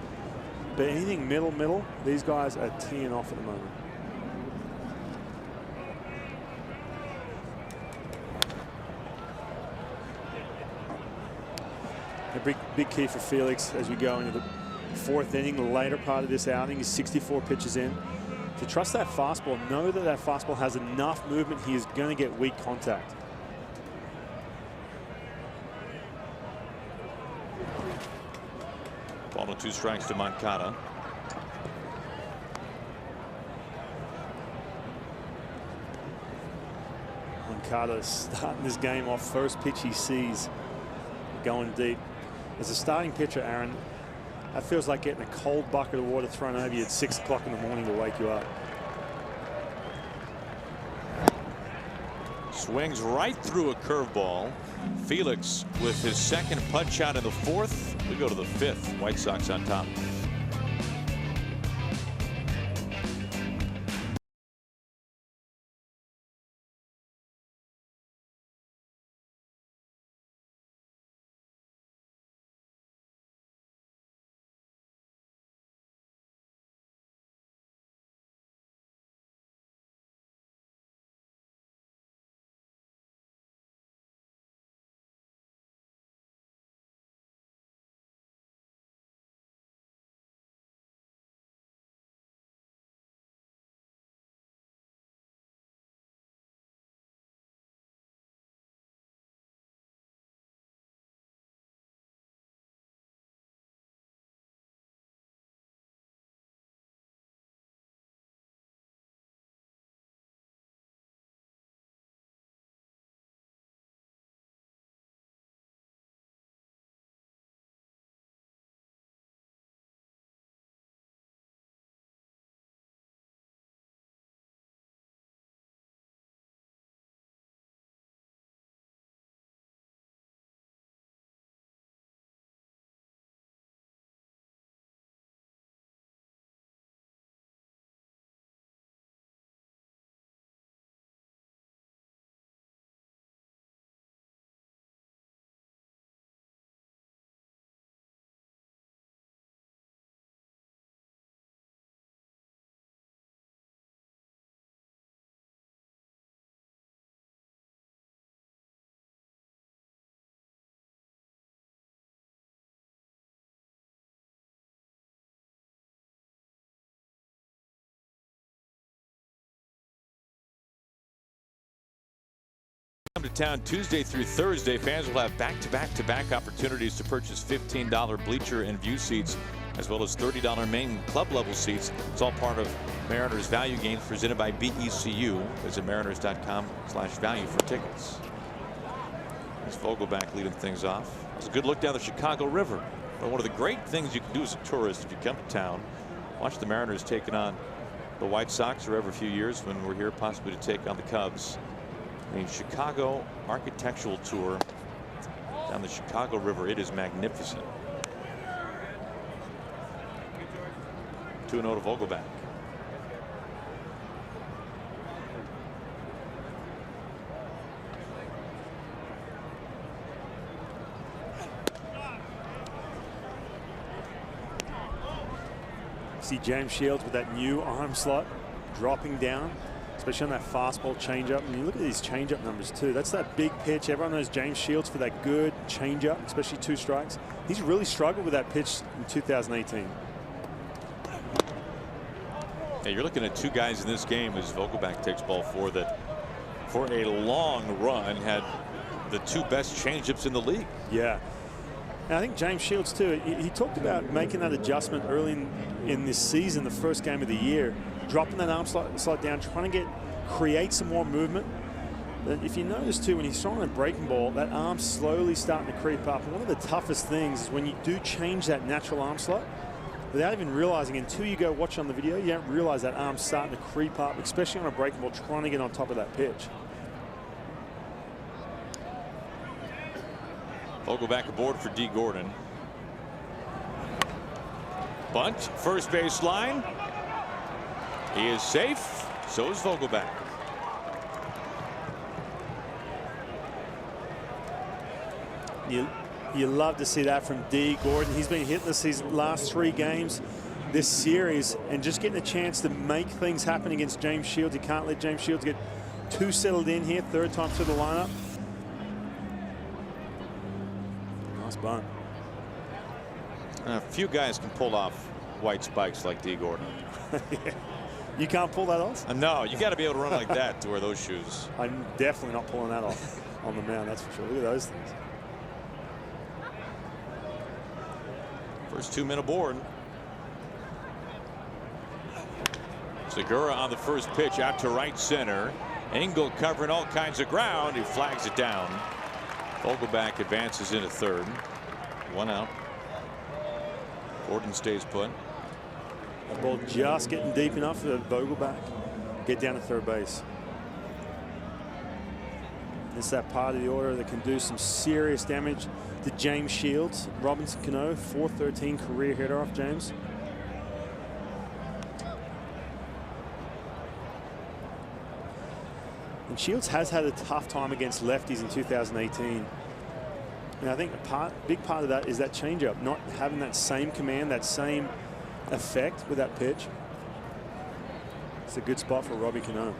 But anything middle, these guys are teeing off at the moment. A big key for Felix as we go into the 4th inning, the later part of this outing. He's 64 pitches in. To trust that fastball, know that that fastball has enough movement. He is going to get weak contact. Ball to 2 strikes to Moncada. Moncada starting this game off. First pitch he sees going deep. As a starting pitcher, Aaron, that feels like getting a cold bucket of water thrown over you at 6 o'clock in the morning to wake you up. Swings right through a curveball. Felix with his 2nd punch out in the 4th. We go to the 5th. White Sox on top. Come to town Tuesday through Thursday. Fans will have back-to-back opportunities to purchase $15 bleacher and view seats, as well as $30 main club level seats. It's all part of Mariners Value Games presented by BECU. Visit mariners.com/value for tickets. It's Vogelback leading things off. It's a good look down the Chicago River. But one of the great things you can do as a tourist if you come to town, watch the Mariners taking on the White Sox or every few years when we're here possibly to take on the Cubs. The Chicago architectural tour down the Chicago River. It is magnificent. 2-0 to Vogelback. See James Shields with that new arm slot dropping down, especially on that fastball changeup. And you look at these changeup numbers too. That's that big pitch. Everyone knows James Shields for that good changeup, especially 2 strikes. He's really struggled with that pitch in 2018. Yeah, you're looking at 2 guys in this game as Vogelback takes ball 4 that for a long run had the 2 best changeups in the league. Yeah. And I think James Shields too, he talked about making that adjustment early in this season, the first game of the year, dropping that arm slot down, trying to create some more movement. But if you notice too, when he's throwing a breaking ball, that arm's slowly starting to creep up. And one of the toughest things is when you do change that natural arm slot, without even realizing, until you go watch on the video, you don't realize that arm's starting to creep up, especially on a breaking ball, trying to get on top of that pitch. Vogelback aboard for D. Gordon. Bunt, first base line. He is safe. So is Vogelback. You love to see that from D. Gordon. He's been hitting this these last 3 games this series and just getting a chance to make things happen against James Shields. You can't let James Shields get too settled in here. 3rd time to the lineup. Nice bunt. A few guys can pull off white spikes like D. Gordon. Yeah. You can't pull that off? No, you got to be able to run like that to wear those shoes. I'm definitely not pulling that off on the mound, that's for sure. Look at those things. First 2 men aboard. Segura on the first pitch out to right center. Engel covering all kinds of ground. He flags it down. Vogelback advances into 3rd. 1 out. Gordon stays put. That ball just getting deep enough for Vogelback. Get down to 3rd base. It's that part of the order that can do some serious damage to James Shields. Robinson Cano, .413 career hitter off James. And Shields has had a tough time against lefties in 2018. And I think a big part of that is that changeup, not having that same command, that same effect with that pitch. It's a good spot for Robbie Cano.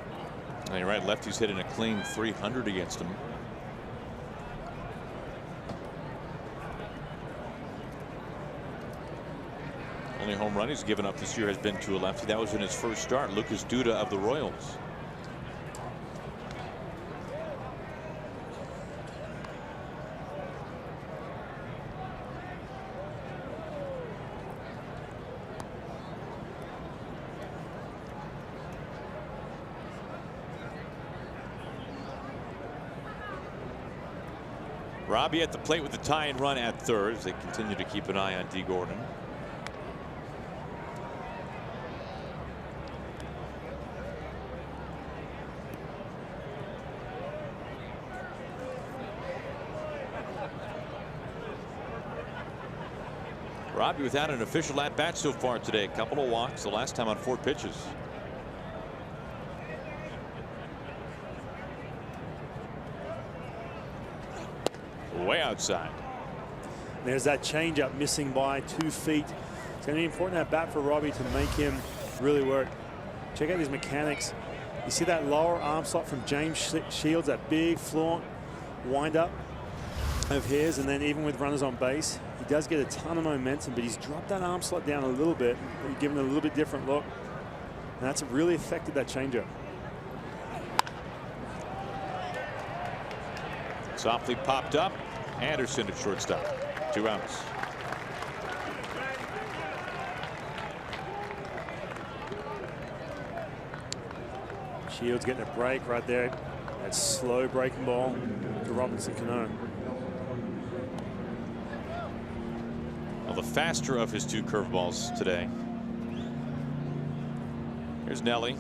And you're right, lefty's hitting a clean 300 against him. Only home run he's given up this year has been to a lefty. That was in his first start. Lucas Duda of the Royals. Robbie at the plate with the tie-in run at 3rd as they continue to keep an eye on D. Gordon. Robbie without an official at-bat so far today. A couple of walks, the last time on 4 pitches. Way outside. There's that changeup missing by 2 feet. It's going to be important at bat for Robbie to make him really work. Check out his mechanics. You see that lower arm slot from James Shields, that big flaunt wind-up of his, and then even with runners on base, he does get a ton of momentum, but he's dropped that arm slot down a little bit, giving it a little bit different look, and that's really affected that changeup. Softly popped up. Anderson at shortstop. 2 outs. Shields getting a break right there. That slow breaking ball to Robinson Cano. Well, the faster of his 2 curveballs today. Here's Nelly.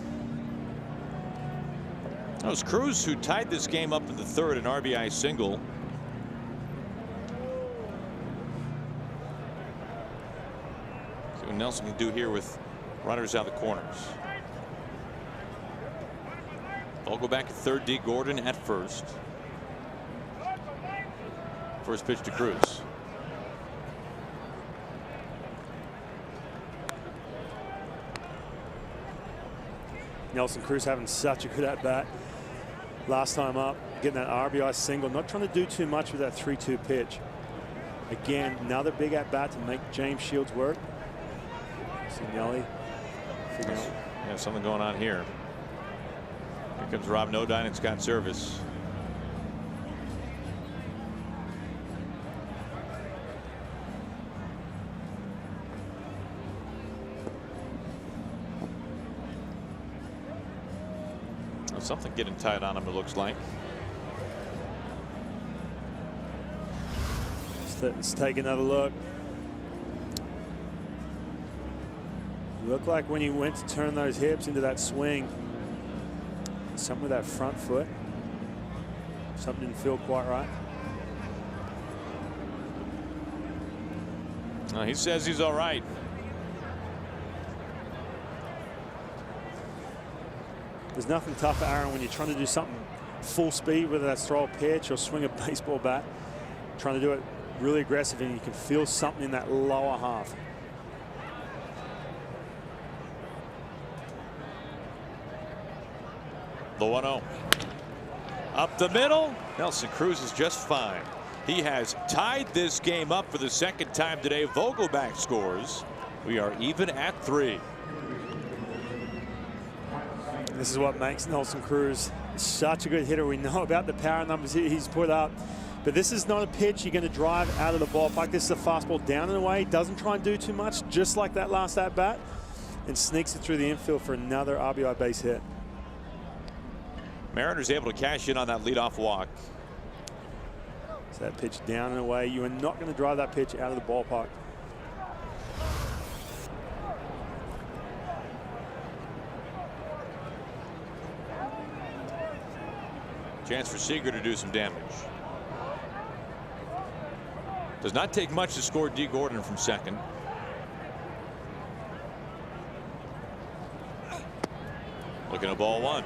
That was Cruz who tied this game up in the 3rd, an RBI single. See what Nelson can do here with runners out of the corners. I'll go back to 3rd. D. Gordon at 1st. First pitch to Cruz. Nelson Cruz having such a good at bat last time up, getting that RBI single, not trying to do too much with that 3-2 pitch. Again, another big at bat to make James Shields work. See Nelly figuring out. Yeah, something going on here. Here comes Rob Nodine and Scott Service. Something getting tight on him, it looks like. Let's take another look. Looked like when he went to turn those hips into that swing, something with that front foot, something didn't feel quite right. He says he's all right. There's nothing tougher, Aaron, when you're trying to do something full speed, whether that's throw a pitch or swing a baseball bat, trying to do it really aggressive, and you can feel something in that lower half. The 1-0. Up the middle. Nelson Cruz is just fine. He has tied this game up for the 2nd time today. Vogelbach scores. We are even at 3. This is what makes Nelson Cruz such a good hitter. We know about the power numbers he's put up, but this is not a pitch you're going to drive out of the ballpark. This is a fastball down and away. Doesn't try and do too much, just like that last at bat, and sneaks it through the infield for another RBI base hit. Mariners able to cash in on that leadoff walk. So that pitch down and away. You are not going to drive that pitch out of the ballpark. Chance for Seager to do some damage. Does not take much to score D. Gordon from 2nd. Looking at ball 1.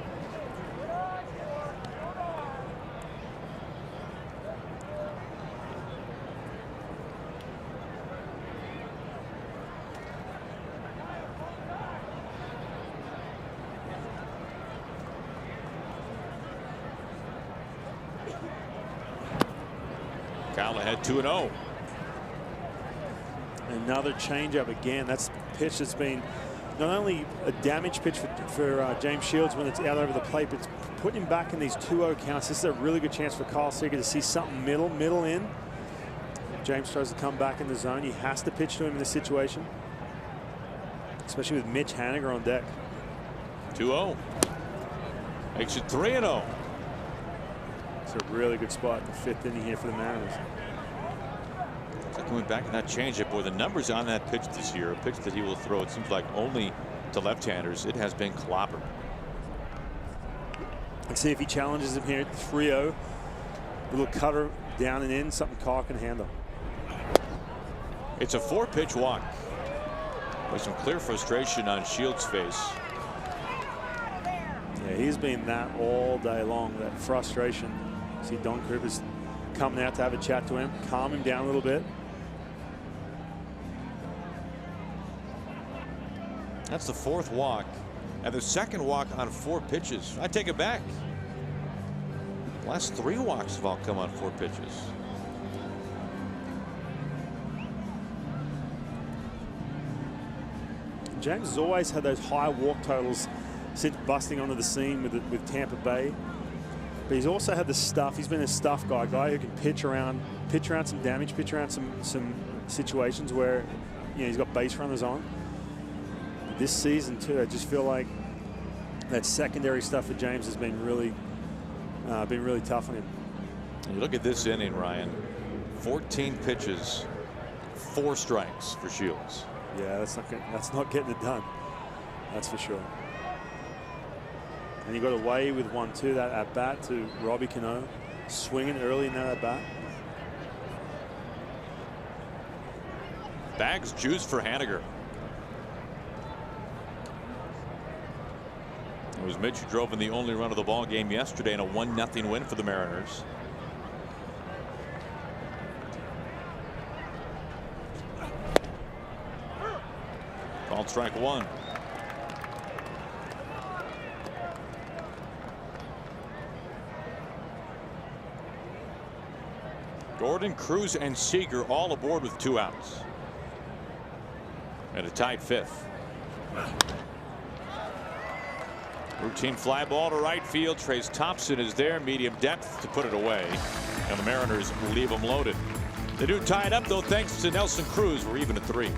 Kyle ahead 2-0. Another changeup again. That's a pitch that's been not only a damage pitch for James Shields when it's out over the plate, but it's putting him back in these 2-0 counts. This is a really good chance for Kyle Seager to see something middle in. If James tries to come back in the zone, he has to pitch to him in this situation, especially with Mitch Haniger on deck. 2-0. Makes it 3-0. It's a really good spot in the 5th inning here for the Mariners. Coming back in that changeup, boy, the numbers on that pitch this year, a pitch that he will throw, it seems like only to left-handers, it has been clobbered. Let's see if he challenges him here at 3-0. A little cutter down and in, something Kyle can handle. It's a 4-pitch walk with some clear frustration on Shields' face. Yeah, he's been that all day long, that frustration. See Don Cooper's coming out to have a chat to him, calm him down a little bit. That's the 4th walk and the 2nd walk on 4 pitches. I take it back. The last 3 walks have all come on 4 pitches. James has always had those high walk totals since busting onto the scene with Tampa Bay. But he's also had the stuff. He's been a stuff guy who can pitch around some damage, pitch around some situations where he's got base runners on. This season too, I just feel like that secondary stuff for James has been really tough on him. And you look at this inning, Ryan. 14 pitches, 4 strikes for Shields. Yeah, that's not getting it done. That's for sure. And he got away with one too, that at bat to Robbie Cano, swinging early in that at bat. Bags juice for Haniger. It was Mitch who drove in the only run of the ball game yesterday in a 1-0 win for the Mariners. Called strike 1. Gordon, Cruz, and Seager all aboard with 2 outs. And a tied 5th. Routine fly ball to right field. Trace Thompson is there, medium depth to put it away. And the Mariners leave them loaded. They do tie it up, though, thanks to Nelson Cruz. We're even at 3.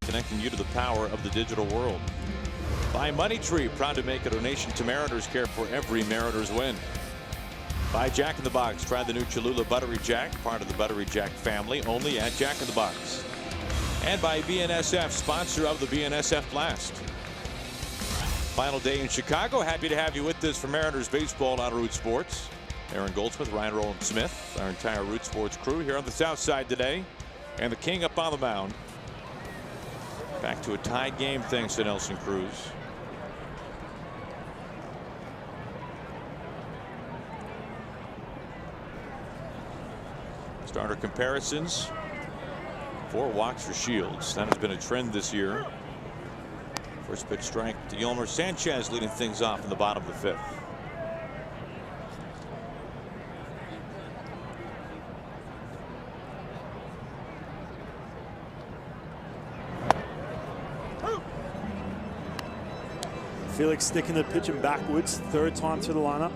Connecting you to the power of the digital world. By Money Tree, proud to make a donation to Mariners Care for every Mariners win. By Jack in the Box, try the new Cholula Buttery Jack, part of the Buttery Jack family, only at Jack in the Box. And by BNSF, sponsor of the BNSF Blast. Final day in Chicago. Happy to have you with us for Mariners baseball on Root Sports. Aaron Goldsmith, Ryan Roland Smith, our entire Root Sports crew here on the South Side today. And the King up on the mound. Back to a tied game thanks to Nelson Cruz. Starter comparisons. 4 walks for Shields. That has been a trend this year. First pitch strike to Yolmer Sanchez, leading things off in the bottom of the 5th. Felix sticking the pitch and backwards, 3rd time through the lineup.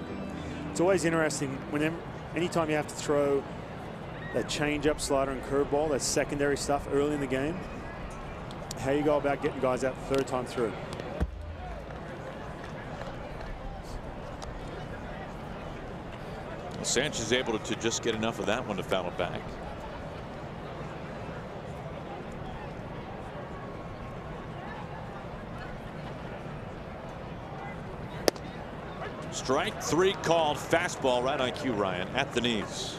It's always interesting anytime you have to throw that change-up, slider, and curveball, that secondary stuff early in the game. How you go about getting guys out 3rd time through. Well, Sanchez is able to just get enough of that one to foul it back. Strike 3 called, fastball right on cue, Ryan, at the knees.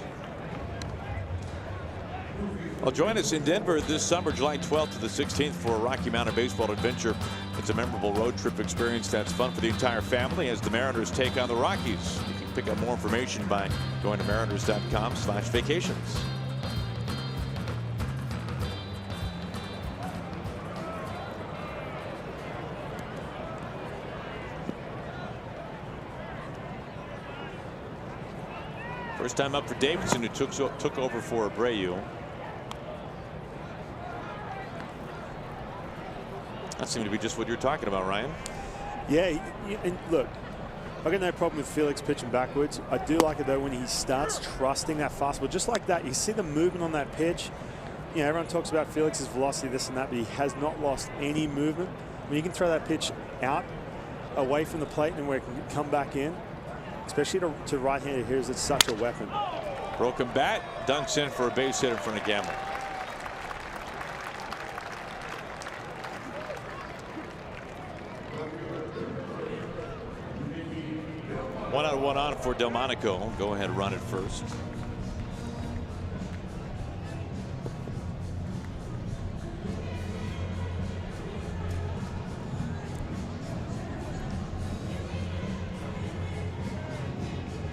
Well, join us in Denver this summer, July 12th to the 16th, for a Rocky Mountain baseball adventure. It's a memorable road trip experience that's fun for the entire family as the Mariners take on the Rockies. You can pick up more information by going to mariners.com/vacations. First time up for Davidson, who took over for Abreu. That seemed to be just what you're talking about, Ryan. Yeah, and look, I got no problem with Felix pitching backwards. I do like it though when he starts trusting that fastball, just like that. You see the movement on that pitch. You know, everyone talks about Felix's velocity, this and that, but he has not lost any movement. When you can throw that pitch out, away from the plate, and where it can come back in, especially to right-handed hitters, it's such a weapon. Broken bat, dunks in for a base hit in front of Gamble. One out, one on for Delmonico. Go ahead, run it first.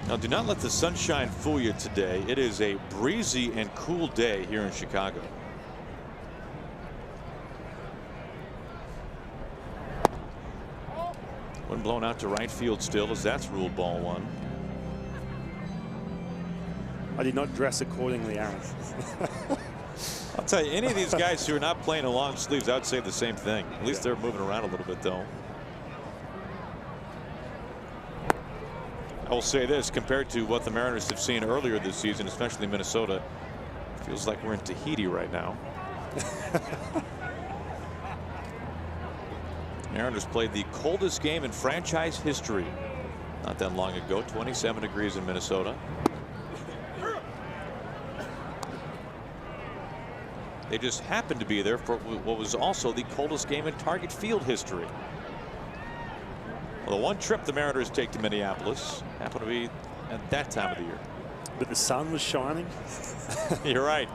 Now, do not let the sunshine fool you today. It is a breezy and cool day here in Chicago. One blown out to right field still, as that's ruled ball one. I did not dress accordingly, Aaron. I'll tell you, any of these guys who are not playing in long sleeves, I would say the same thing. At least they're moving around a little bit, though. I will say this, compared to what the Mariners have seen earlier this season, especially Minnesota, it feels like we're in Tahiti right now. Mariners played the coldest game in franchise history not that long ago, 27 degrees in Minnesota. They just happened to be there for what was also the coldest game in Target Field history. Well, the one trip the Mariners take to Minneapolis happened to be at that time of the year. But the sun was shining. You're right.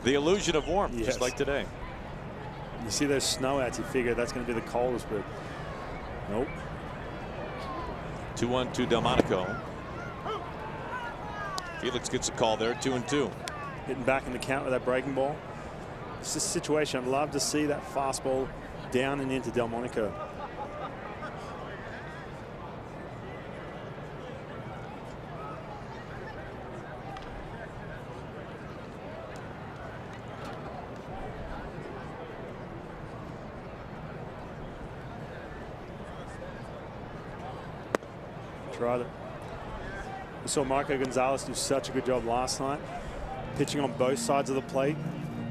The illusion of warmth, yes. Just like today. You see those snow outs, you figure that's going to be the coldest, but nope. 2-1 to Delmonico. Felix gets a call there, 2-2. Hitting back in the count with that breaking ball. It's a situation I'd love to see, that fastball down and into Delmonico. Tried it. We saw Marco Gonzalez do such a good job last night, pitching on both sides of the plate,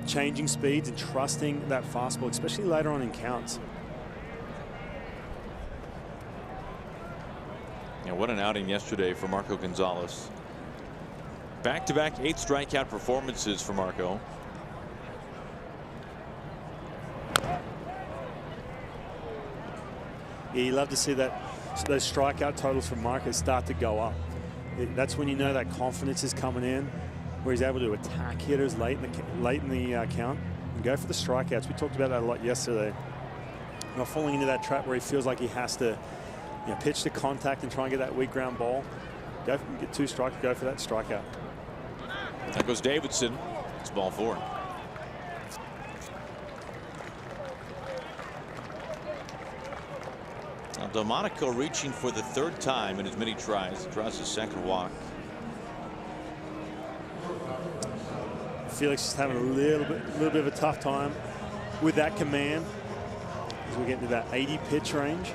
changing speeds and trusting that fastball, especially later on in counts. Yeah, what an outing yesterday for Marco Gonzalez. Back-to-back 8 strikeout performances for Marco. Yeah, you love to see that. Those strikeout totals from Marco start to go up. That's when you know that confidence is coming in, where he's able to attack hitters late in the count and go for the strikeouts. We talked about that a lot yesterday. Not falling into that trap where he feels like he has to, pitch to contact and try and get that weak ground ball. Get 2 strikes, go for that strikeout. There goes Davidson. It's ball 4. Now Delmonico reaching for the 3rd time in as many tries. Draws his 2nd walk. Felix is having a little bit of a tough time with that command as we get into that 80 pitch range.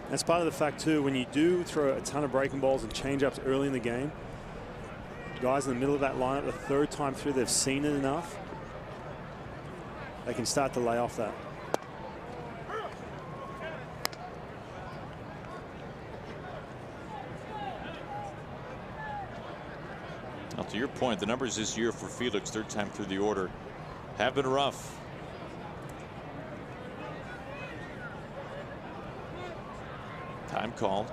That's part of the fact too, when you do throw a ton of breaking balls and change-ups early in the game, guys in the middle of that lineup, the 3rd time through, they've seen it enough, they can start to lay off that. Now, to your point, the numbers this year for Felix, 3rd time through the order, have been rough. Time called.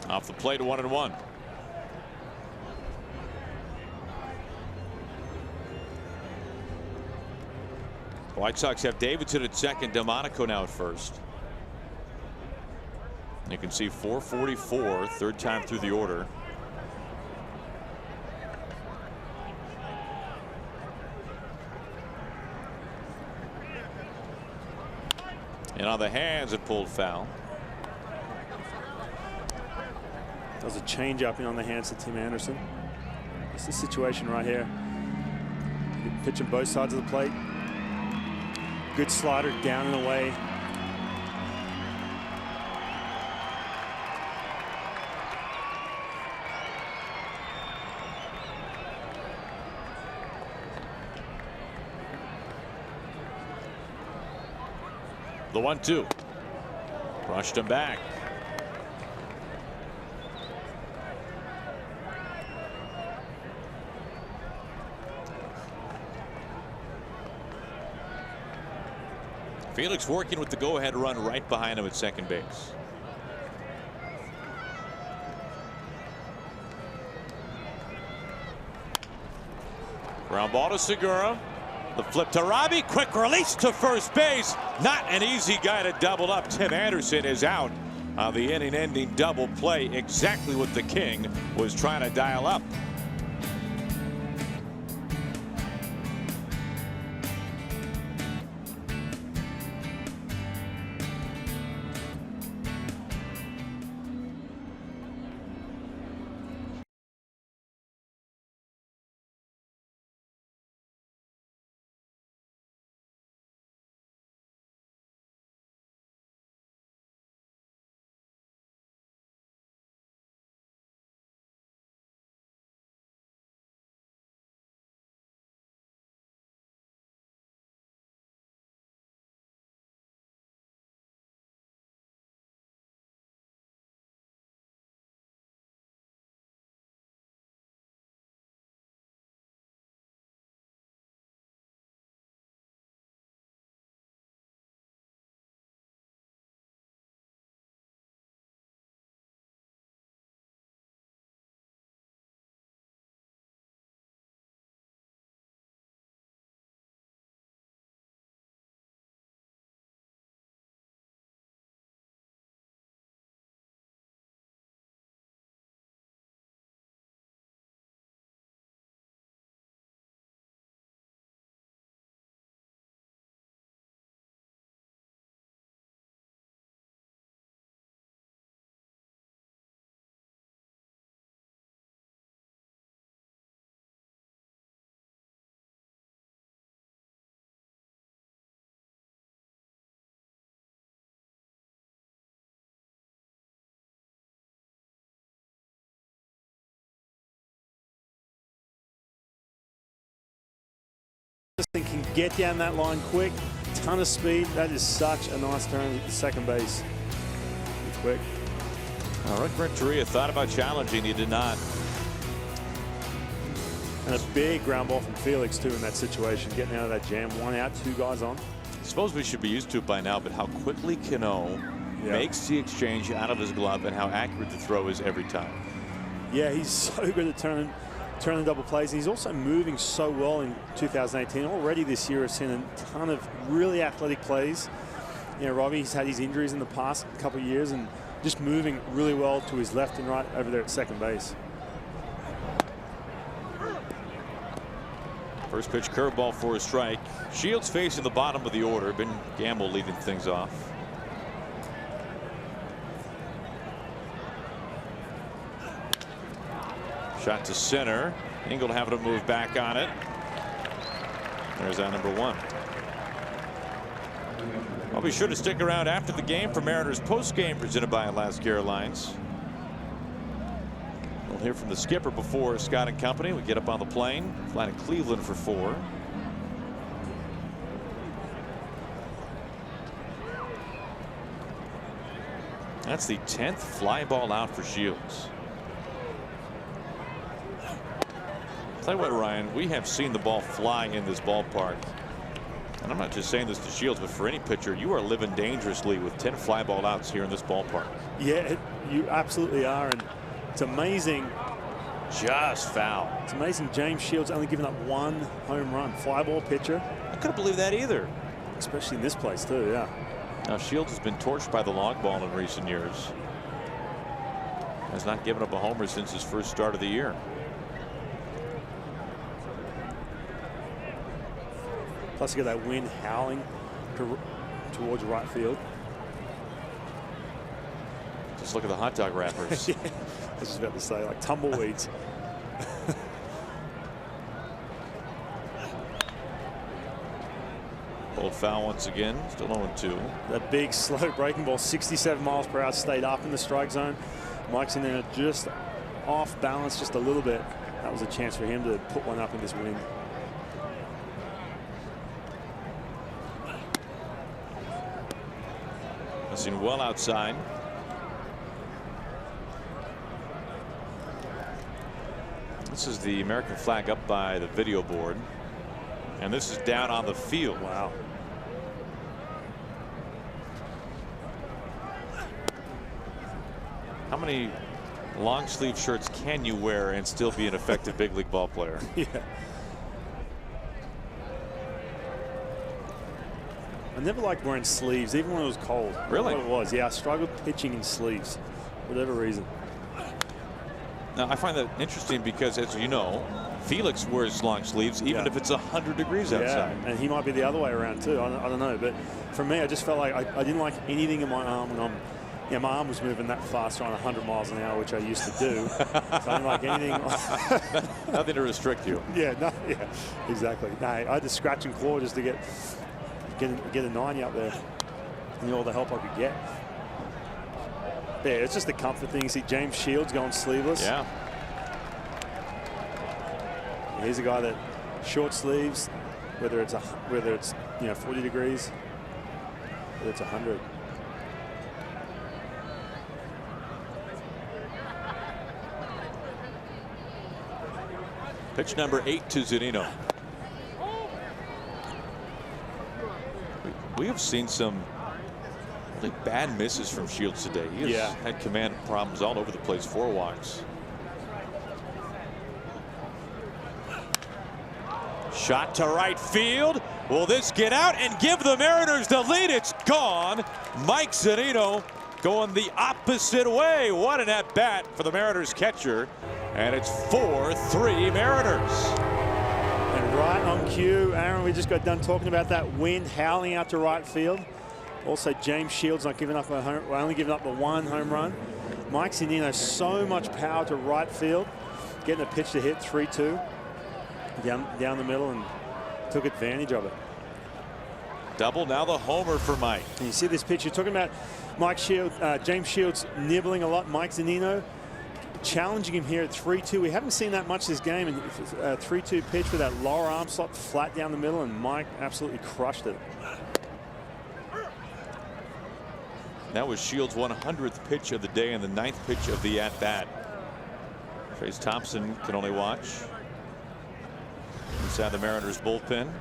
Off the plate, 1-1. White Sox have Davidson at second, Delmonico now at first. You can see 444, third time through the order. And on the hands, it pulled foul. That was a change up in on the hands to Tim Anderson. It's the situation right here. You pitch on both sides of the plate. Good slider down and away. The 1-2. Brushed him back. Felix working with the go-ahead run right behind him at second base. Ground ball to Segura. The flip to Robbie. Quick release to first base. Not an easy guy to double up. Tim Anderson is out on the inning-ending double play. Exactly what the King was trying to dial up. Can get down that line quick. Ton of speed. That is such a nice turn at second base. Quick. Rick Renteria thought about challenging. He did not. And a big ground ball from Felix too in that situation. Getting out of that jam. 1 out, 2 guys on. I suppose we should be used to it by now, but how quickly Cano makes the exchange out of his glove and how accurate the throw is every time. Yeah, he's so good at turning double plays. He's also moving so well in 2018. Already this year, I've seen a ton of really athletic plays. You know, Robbie, he's had his injuries in the past couple of years and just moving really well to his left and right over there at second base. First pitch curveball for a strike. Shields facing the bottom of the order. Ben Gamble leading things off. Shot to center. Ingold having to move back on it. There's that number 1. I'll be sure to stick around after the game for Mariners post-game presented by Alaska Airlines. We'll hear from the skipper before Scott and company. We get up on the plane, fly to Cleveland for 4. That's the 10th fly ball out for Shields. Tell you what, Ryan, we have seen the ball fly in this ballpark. And I'm not just saying this to Shields, but for any pitcher, you are living dangerously with 10 fly ball outs here in this ballpark. Yeah, you absolutely are. And it's amazing. Just foul. It's amazing James Shields only giving up 1 home run. Fly ball pitcher. I couldn't believe that either. especially in this place too. Yeah. Now Shields has been torched by the long ball in recent years. Has not given up a homer since his first start of the year. Plus you got that wind howling towards right field. Just look at the hot dog wrappers. Yeah, I was just about to say, like tumbleweeds. Old foul once again, still 0-2. That big slow breaking ball, 67 miles per hour, stayed up in the strike zone. Mike's in there just off balance just a little bit. That was a chance for him to put one up in this wind. Seen well outside. This is the American flag up by the video board, and this is down on the field. Wow. How many long sleeve shirts can you wear and still be an effective big league ball player? Yeah. I never liked wearing sleeves, even when it was cold. Really? What it was. Yeah, I struggled pitching in sleeves for whatever reason. Now I find that interesting because, as you know, Felix wears long sleeves even if it's 100 degrees outside. Yeah, and he might be the other way around too. I don't know, but for me, I just felt like I didn't like anything in my arm when my arm was moving that fast on 100 miles an hour, which I used to do. So I didn't like anything. Nothing to restrict you. Yeah, no, yeah, exactly. No, I had to scratch and claw just to get a 90 up there. And all the help I could get. Yeah, it's just the comfort thing. You see James Shields going sleeveless. Yeah. He's a guy that short sleeves, whether it's 40 degrees, whether it's 100. Pitch number 8 to Zunino. We have seen some really bad misses from Shields today. He has had command problems all over the place. 4 walks. Shot to right field. Will this get out and give the Mariners the lead? It's gone. Mike Zunino going the opposite way. What an at-bat for the Mariners catcher. And it's 4-3 Mariners. And right on cue, Aaron, we just got done talking about that wind howling out to right field. Also, James Shields not giving up a home, only giving up the 1 home run. Mike Zunino, so much power to right field, getting a pitch to hit 3-2 down the middle, and took advantage of it. Double, now the homer for Mike. And you see this pitch, you're talking about James Shields nibbling a lot. Mike Zunino challenging him here at 3-2. We haven't seen that much this game, and a 3-2 pitch with that lower arm slot flat down the middle, and Mike absolutely crushed it. That was Shields' 100th pitch of the day and the 9th pitch of the at-bat. Trace Thompson can only watch inside the Mariners bullpen.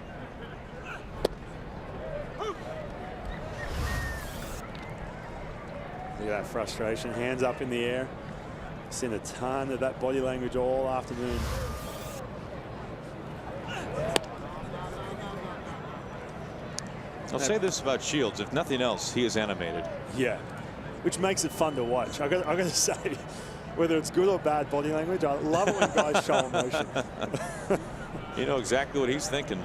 Look at that frustration, hands up in the air. Seen a ton of that body language all afternoon. I'll say this about Shields, if nothing else, he is animated. Yeah, which makes it fun to watch. I got to say, whether it's good or bad body language, I love it when guys show emotion. You know exactly what he's thinking.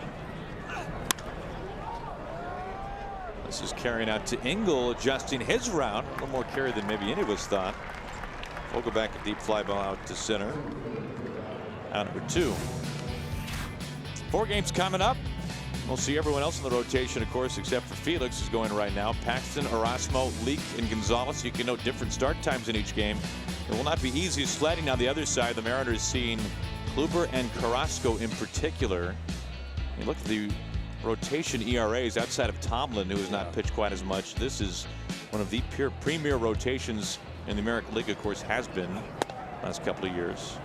This is carrying out to Engel, adjusting his round. A little more carry than maybe any of us thought. We'll go back, a deep fly ball out to center. Out number 2. 4 games coming up. We'll see everyone else in the rotation, of course, except for Felix, who's going right now. Paxton, Erasmo, Leak, and Gonzalez. You can note different start times in each game. It will not be easy sledding on the other side. The Mariners seeing Kluber and Carrasco in particular. You look at the rotation ERAs outside of Tomlin, who has not pitched quite as much. This is one of the premier rotations in the American League, of course, has been last couple of years.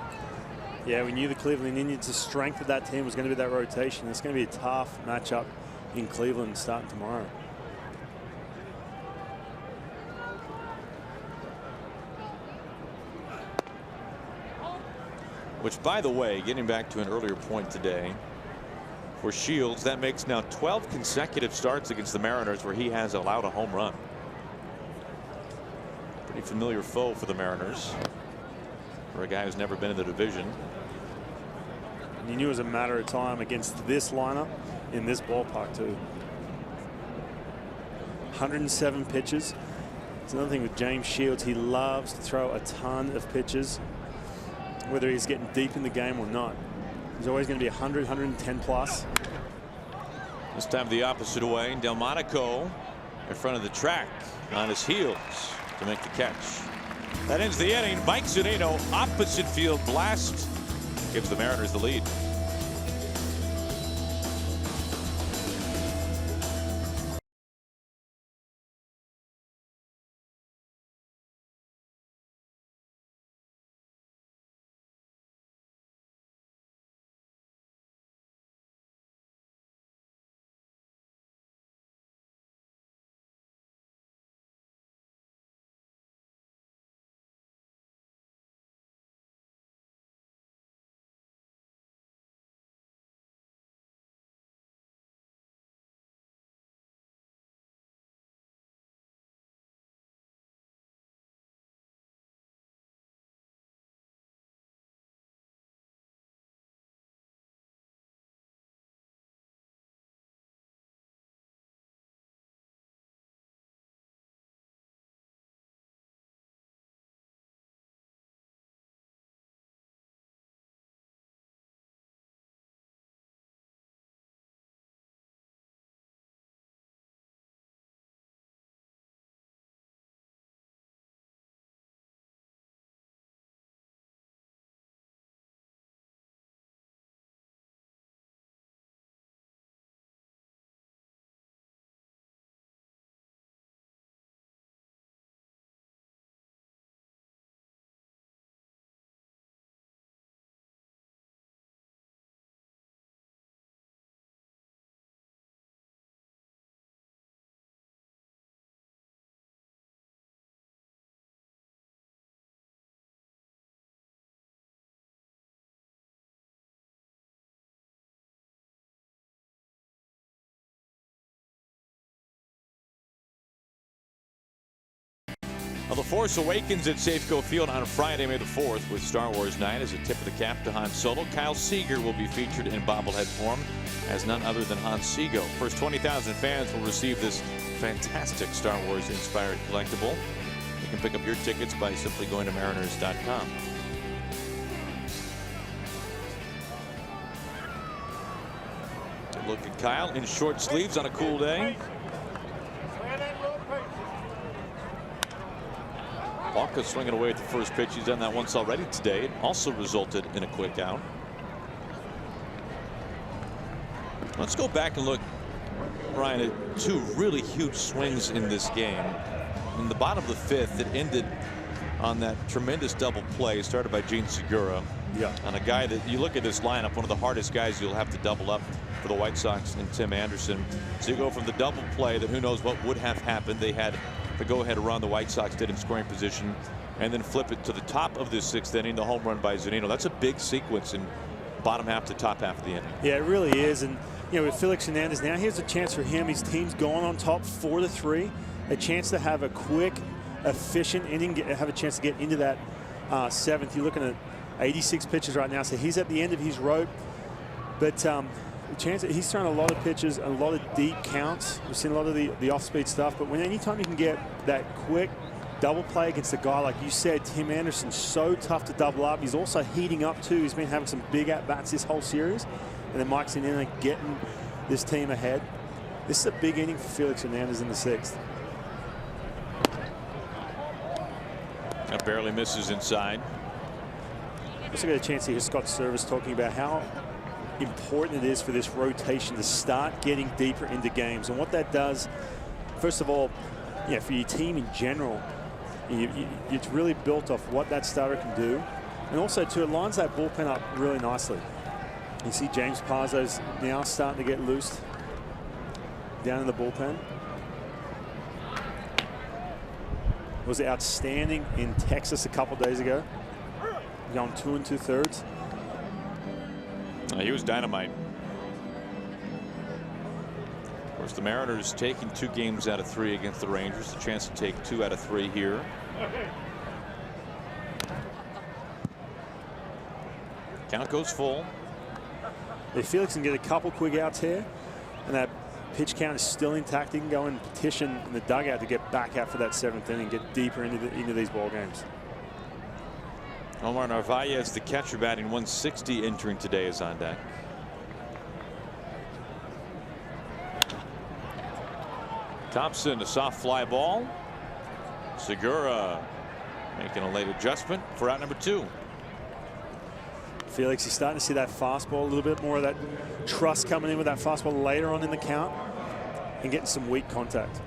Yeah, we knew the Cleveland Indians, the strength of that team was going to be that rotation. It's going to be a tough matchup in Cleveland starting tomorrow. Which, by the way, getting back to an earlier point today, for Shields. That makes now 12 consecutive starts against the Mariners where he has allowed a home run. Pretty familiar foe for the Mariners, for a guy who's never been in the division. And you knew it was a matter of time against this lineup in this ballpark too. 107 pitches. It's another thing with James Shields. He loves to throw a ton of pitches, whether he's getting deep in the game or not. He's always going to be 100, 110 plus. This time the opposite way. Delmonico in front of the track on his heels to make the catch. That ends the inning. Mike Zunino, opposite field blast, gives the Mariners the lead. Well, the Force awakens at Safeco Field on Friday, May the 4th, with Star Wars Night as a tip of the cap to Han Solo. Kyle Seager will be featured in bobblehead form as none other than Han Solo. First 20,000 fans will receive this fantastic Star Wars inspired collectible. You can pick up your tickets by simply going to mariners.com. Look at Kyle in short sleeves on a cool day. Walker swinging away at the first pitch. He's done that once already today. It also resulted in a quick out. Let's go back and look, Ryan, at two really huge swings in this game. In the bottom of the fifth, it ended on that tremendous double play started by Gene Segura. Yeah. On a guy that you look at this lineup, one of the hardest guys you'll have to double up for the White Sox and Tim Anderson. So you go from the double play that who knows what would have happened. They had the go-ahead run the White Sox did in scoring position, and then flip it to the top of this sixth inning, the home run by Zunino. That's a big sequence in bottom half to top half of the inning. Yeah, it really is. And you know, with Felix Hernandez now, here's a chance for him. His team's going on top 4-3. A chance to have a quick, efficient inning, have a chance to get into that seventh. You're looking at 86 pitches right now, so he's at the end of his rope. But the chance that he's throwing a lot of pitches, a lot of deep counts. We've seen a lot of the off-speed stuff, but anytime you can get that quick double play against a guy like you said, Tim Anderson, so tough to double up. He's also heating up too. He's been having some big at-bats this whole series, and then Mike's in there getting this team ahead. This is a big inning for Felix Hernandez in the sixth. That barely misses inside. Also got a chance to hear Scott Service talking about how important it is for this rotation to start getting deeper into games, and what that does, first of all, for your team in general, it's really built off what that starter can do, and also too, it lines that bullpen up really nicely. You see James Pazos now starting to get loosed down in the bullpen. Was outstanding in Texas a couple days ago, going 2 2/3. He was dynamite. course, the Mariners taking 2 games out of 3 against the Rangers. A chance to take 2 out of 3 here. Count goes full. If Felix can get a couple quick outs here, and that pitch count is still intact, he can go and petition in the dugout to get back out for that 7th inning and get deeper into these ball games. Omar Narvaez, the catcher, batting 160, entering today, is on deck. Thompson, a soft fly ball. Segura making a late adjustment for out number 2. Felix, he's starting to see that fastball, a little bit more of that trust coming in with that fastball later on in the count and getting some weak contact.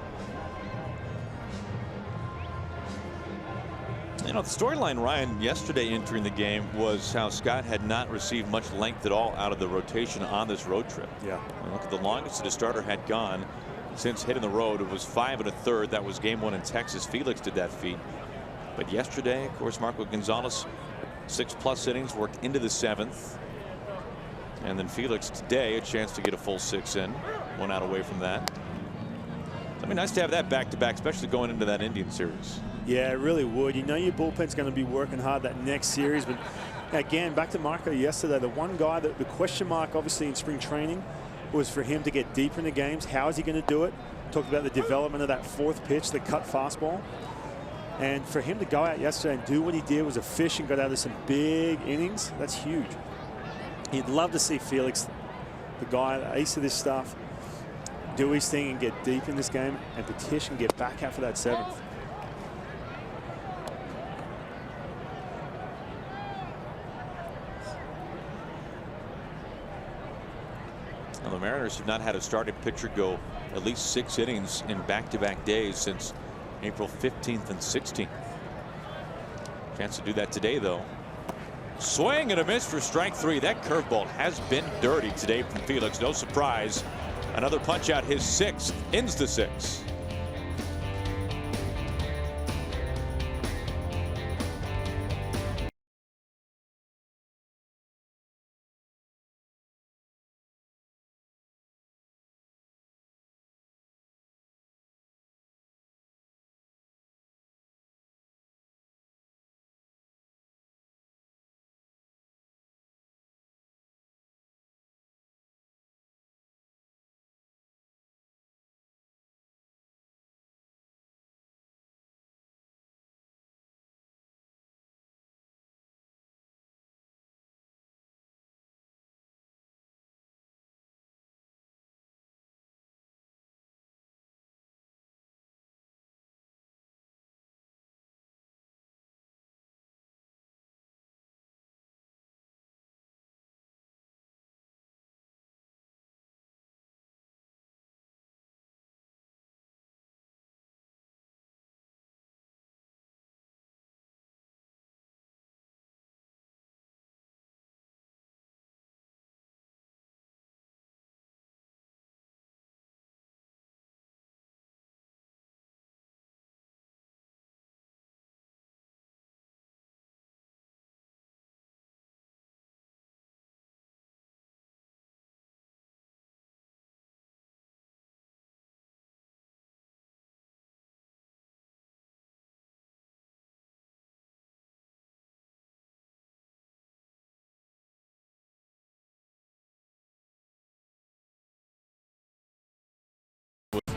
You know, the storyline, Ryan, yesterday entering the game was how Scott had not received much length at all out of the rotation on this road trip. Yeah. And look at the longest that a starter had gone since hitting the road. It was 5 1/3. That was game 1 in Texas. Felix did that feat. But yesterday, of course, Marco Gonzalez, 6+ innings, worked into the 7th. And then Felix today, a chance to get a full 6 in. 1 out away from that. I mean, nice to have that back-to-back, especially going into that Indian series. Yeah, it really would. You know your bullpen's going to be working hard that next series. But again, back to Marco yesterday, the one guy that the question mark, obviously, in spring training was for him to get deeper in the games. How is he going to do it? Talked about the development of that 4th pitch, the cut fastball. And for him to go out yesterday and do what he did, was efficient, got out of some big innings. That's huge. You'd love to see Felix, the guy, the ace of this stuff, do his thing and get deep in this game and petition, get back out for that 7th. Now, the Mariners have not had a starting pitcher go at least 6 innings in back-to-back days since April 15th and 16th. Chance to do that today, though. Swing and a miss for strike 3. That curveball has been dirty today from Felix. No surprise. Another punch out, his 6th, ends the 6.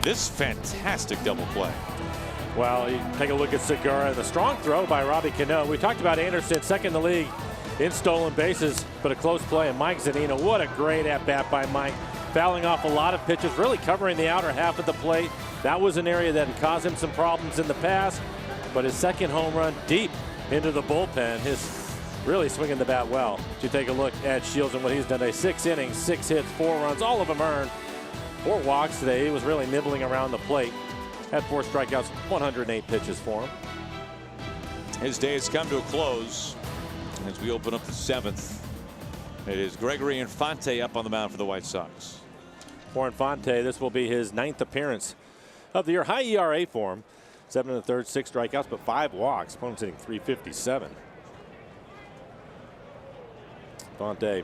This fantastic double play. Well, you take a look at Segura. The strong throw by Robbie Cano. We talked about Anderson, second in the league in stolen bases, but a close play. And Mike Zunino, what a great at-bat by Mike. Fouling off a lot of pitches, really covering the outer half of the plate. That was an area that had caused him some problems in the past. But his 2nd home run deep into the bullpen. His really swinging the bat well. You take a look at Shields and what he's done today. 6 innings, 6 hits, 4 runs, all of them earned. 4 walks today. He was really nibbling around the plate. Had 4 strikeouts, 108 pitches for him. His day has come to a close as we open up the 7th. It is Gregory Infante up on the mound for the White Sox. For Infante, this will be his 9th appearance of the year. High ERA for him. 7 1/3, 6 strikeouts, but 5 walks. Opponent's hitting .357. Infante,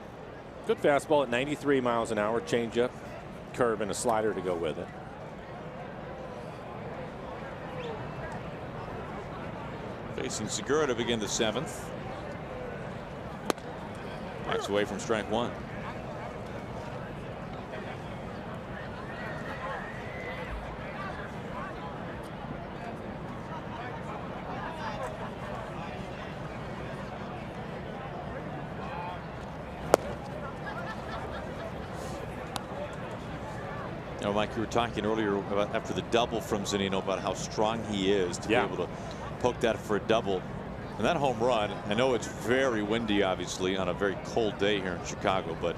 good fastball at 93 miles an hour, changeup. curve and a slider to go with it. Facing Segura to begin the 7th. Backs away from strike one. You know, Mike, you were talking earlier about after the double from Zunino about how strong he is to be able to poke that for a double. And that home run, I know it's very windy, obviously, on a very cold day here in Chicago, but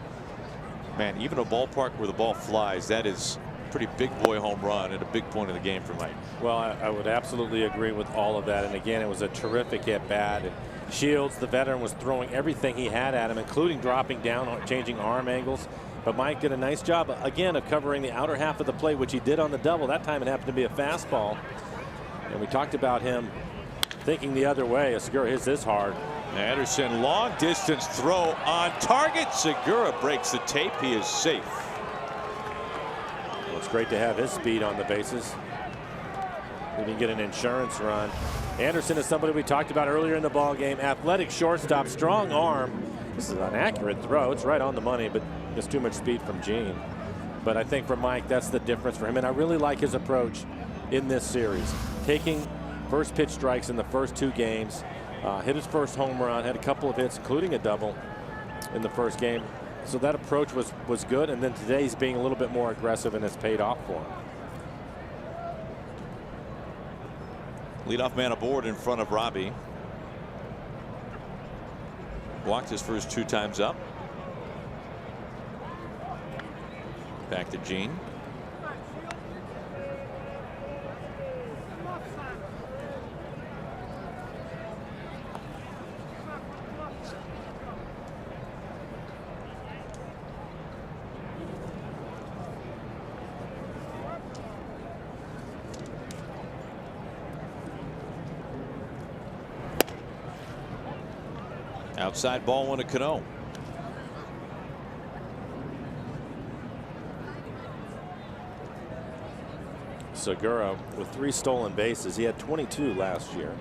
man, even a ballpark where the ball flies, that is a pretty big boy home run and a big point of the game for Mike. Well, I would absolutely agree with all of that. And again, it was a terrific at bat. And Shields, the veteran, was throwing everything he had at him, including dropping down, changing arm angles. But Mike did a nice job, again, of covering the outer half of the plate, which he did on the double. That time it happened to be a fastball. And we talked about him thinking the other way. Segura hits this hard. Anderson, long distance throw on target. Segura breaks the tape. He is safe. Well, it's great to have his speed on the bases. We didn't get an insurance run. Anderson is somebody we talked about earlier in the ball game. Athletic shortstop, strong arm. This is an accurate throw. It's right on the money, but there's too much speed from Gene. But I think for Mike, that's the difference for him. And I really like his approach in this series. Taking first pitch strikes in the first 2 games. Hit his first home run, had a couple of hits, including a double in the first game. So that approach was good. And then today he's being a little bit more aggressive, and it's paid off for him. Leadoff man aboard in front of Robbie. Walked his first 2 times up. Back to Gene. Outside ball one to Cano. Segura with 3 stolen bases. He had 22 last year.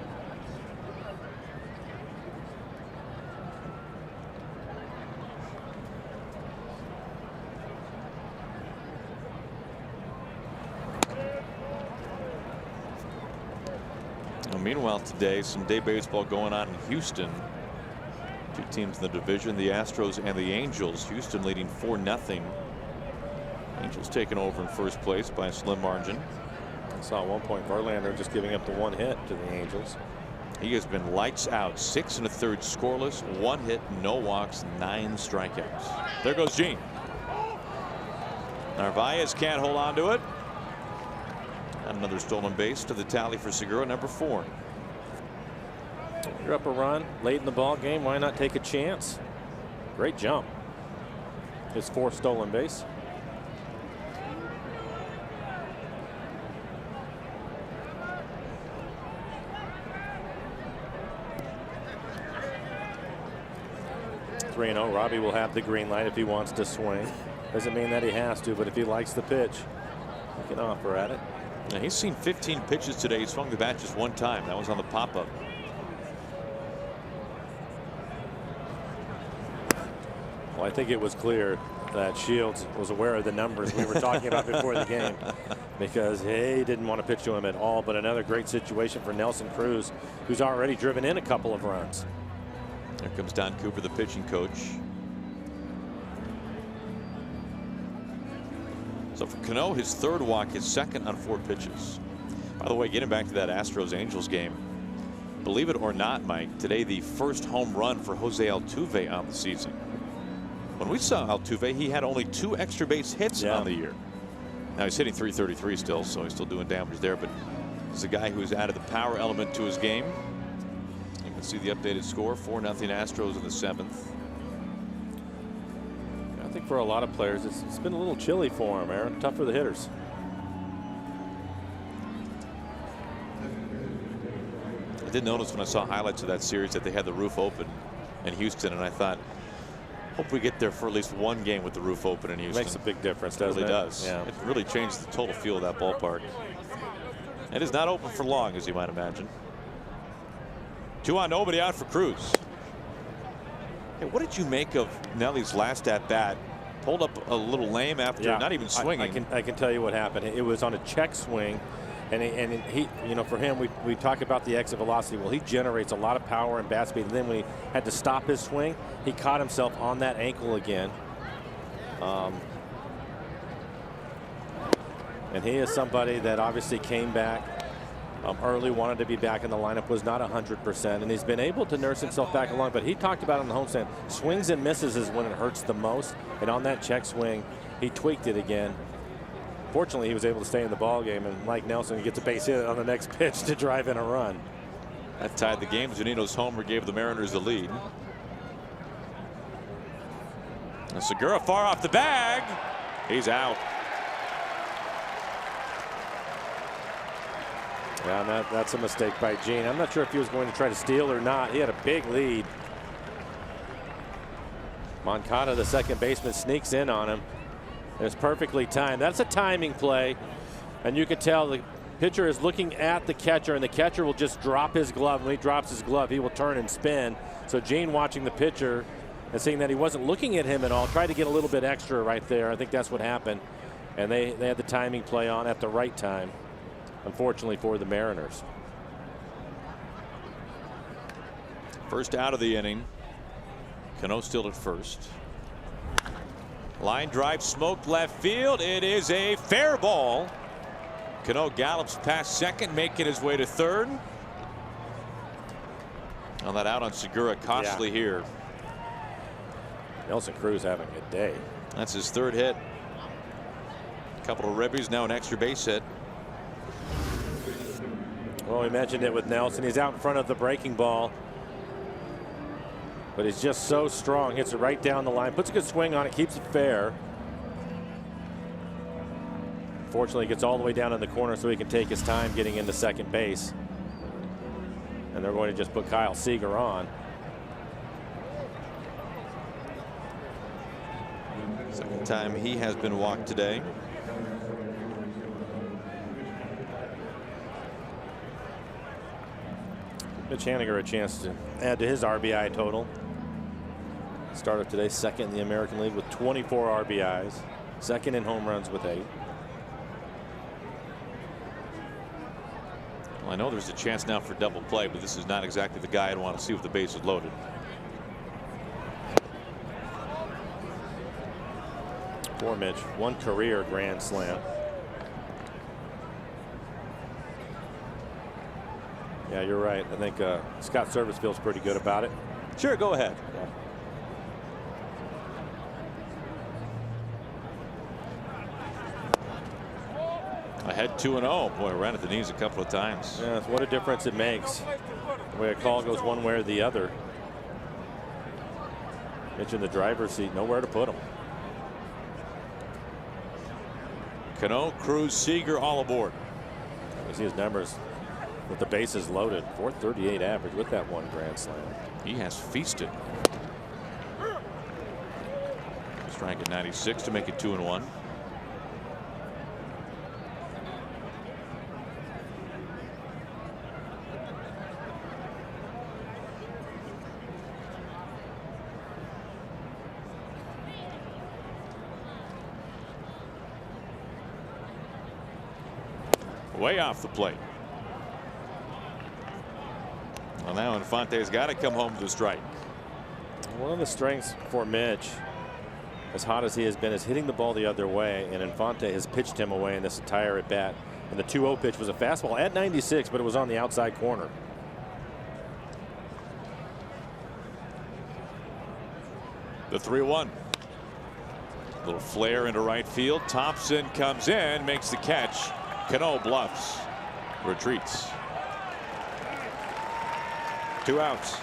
Well, meanwhile, today, some day baseball going on in Houston. 2 teams in the division, the Astros and the Angels. Houston leading 4-0. Angels taken over in first place by a slim margin. I saw at one point Verlander just giving up the 1 hit to the Angels. He has been lights out. 6 1/3 scoreless, 1 hit, no walks, 9 strikeouts. There goes Gene. Narvaez can't hold on to it. And another stolen base to the tally for Segura, number 4. You're up a run late in the ball game. Why not take a chance? Great jump. His 4th stolen base. Three and 0. Robbie will have the green light if he wants to swing. Doesn't mean that he has to, but if he likes the pitch, he can offer at it. Now, he's seen 15 pitches today. He swung the bat just 1 time. That was on the pop-up. Well, I think it was clear that Shields was aware of the numbers we were talking about before the game, because he didn't want to pitch to him at all. But another great situation for Nelson Cruz, who's already driven in a couple of runs. There comes Don Cooper, the pitching coach. So for Cano, his 3rd walk, his 2nd on 4 pitches. By the way, getting back to that Astros-Angels game, believe it or not, Mike, today the first home run for Jose Altuve on the season. When we saw Altuve, he had only 2 extra base hits on the year. Now he's hitting .333 still, so he's still doing damage there, but he's a guy who's added the power element to his game. You can see the updated score, 4-0 Astros in the 7th. I think for a lot of players, it's been a little chilly for him, Aaron. Tough for the hitters. I did notice when I saw highlights of that series that they had the roof open in Houston, and I thought, Hope we get there for at least one game with the roof open in Houston. Makes a big difference, doesn't it? Really does. Yeah. It really changed the total feel of that ballpark. It is not open for long, as you might imagine. 2 on, nobody out for Cruz. Hey, what did you make of Nelly's last at bat? Pulled up a little lame after not even swinging. I can tell you what happened. It was on a check swing, and he you know, for him, we talk about the exit velocity. Well, he generates a lot of power and bat speed, and then when he had to stop his swing, he caught himself on that ankle again. And he is somebody that obviously came back early, wanted to be back in the lineup, was not 100%, and he's been able to nurse himself back along. But he talked about on the homestand, swings and misses is when it hurts the most, and on that check swing, he tweaked it again. Fortunately, he was able to stay in the ball game, and Mike Nelson gets a base hit on the next pitch to drive in a run. That tied the game. Zunino's homer gave the Mariners the lead. And Segura far off the bag. He's out. Yeah, and that's a mistake by Gene. I'm not sure if he was going to try to steal or not. He had a big lead. Moncada, the second baseman, sneaks in on him. And it's perfectly timed. That's a timing play. And you can tell the pitcher is looking at the catcher, and the catcher will just drop his glove. When he drops his glove, he will turn and spin. So Gene, watching the pitcher and seeing that he wasn't looking at him at all, tried to get a little bit extra right there. I think that's what happened. And they had the timing play on at the right time, unfortunately for the Mariners. First out of the inning. Cano still at first. Line drive, smoked left field. It is a fair ball. Cano gallops past second, making his way to third. On that out on Segura, costly here. Nelson Cruz having a day. That's his third hit. A couple of ribbies, now an extra base hit. Well, we mentioned it with Nelson. He's out in front of the breaking ball, but he's just so strong. Hits it right down the line, puts a good swing on it, keeps it fair. Fortunately, gets all the way down in the corner so he can take his time getting into second base. And they're going to just put Kyle Seager on. Second time he has been walked today. Mitch Haniger a chance to add to his RBI total. Started today second in the American League with 24 RBIs, second in home runs with 8. Well, I know there's a chance now for double play, but this is not exactly the guy I'd want to see with the bases loaded. Poor Mitch, one career grand slam. Yeah, you're right. I think Scott Service feels pretty good about it. Sure, go ahead. Yeah. Ahead 2-0. Boy, ran at the knees a couple of times. Yeah, what a difference it makes. The way a call goes one way or the other. Mitch in the driver's seat, nowhere to put him. Cano, Cruz, Seager all aboard. You see his numbers with the bases loaded. 438 average with that one grand slam. He has feasted. Strike at 96 to make it 2-1. Way off the plate. Well, now Infante's got to come home with a strike. One of the strengths for Mitch, as hot as he has been, is hitting the ball the other way, and Infante has pitched him away in this entire at bat. And the 2-0 pitch was a fastball at 96, but it was on the outside corner. The 3-1. Little flare into right field. Thompson comes in, makes the catch. Cano bluffs, retreats. 2 outs.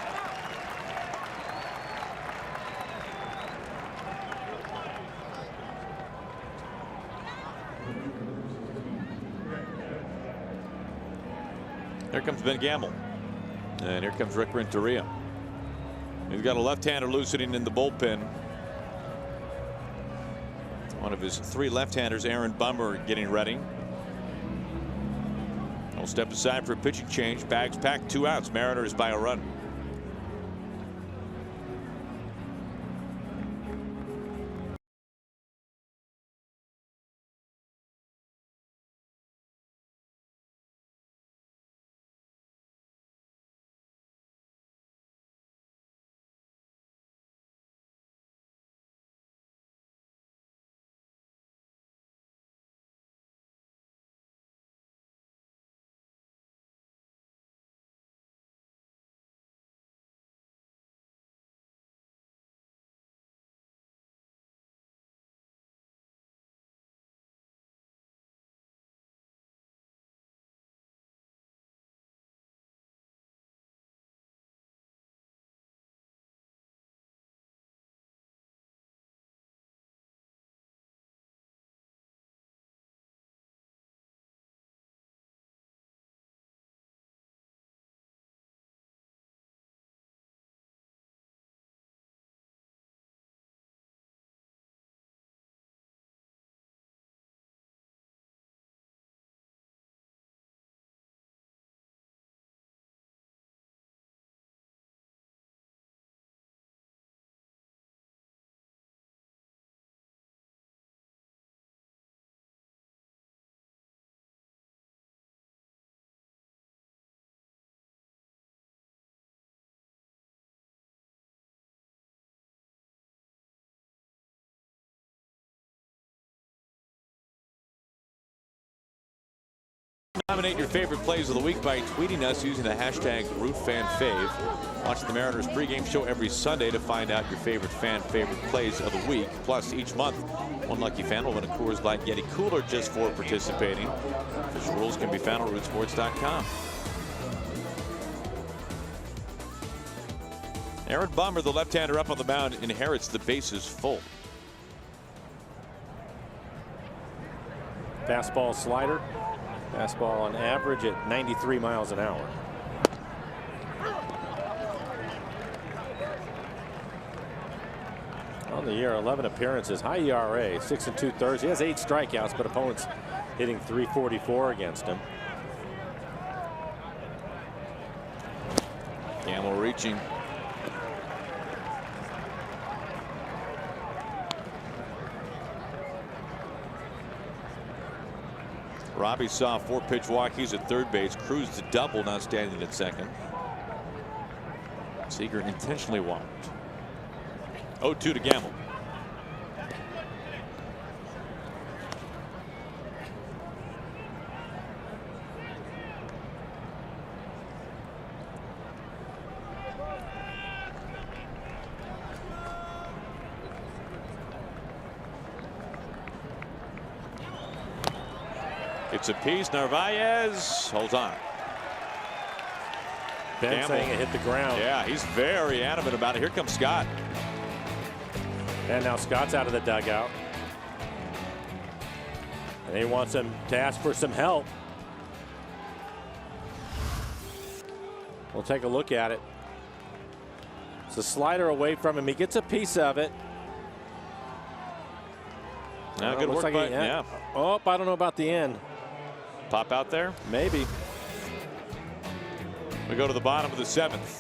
Here comes Ben Gamble. And here comes Rick Renteria. He's got a left-hander loosening in the bullpen. One of his 3 left-handers, Aaron Bummer, getting ready. He'll step aside for a pitching change. Bags packed, 2 outs. Mariners by a run. Nominate your favorite plays of the week by tweeting us using the hashtag RootFanFave. Watch the Mariners pregame show every Sunday to find out your favorite plays of the week. Plus, each month, one lucky fan will win a Coors Light Yeti cooler just for participating. Official rules can be found on rootsports.com. Aaron Bummer, the left-hander up on the mound, inherits the bases full. Fastball slider. Fastball on average at 93 miles an hour. On the year, 11 appearances, high ERA, 6 2/3. He has 8 strikeouts, but opponents hitting .344 against him. Gamble reaching. Robbie saw 4-pitch walk. He's at third base. Cruz to double, now standing at second. Seager intentionally walked. 0-2 to Gamble. It's a piece. Narvaez holds on. Ben saying it hit the ground. Yeah, he's very adamant about it. Here comes Scott. And now Scott's out of the dugout. And he wants him to ask for some help. We'll take a look at it. It's a slider away from him. He gets a piece of it. Now, good work by, yeah. Oh, I don't know about the end. Pop out there? Maybe. We go to the bottom of the 7th.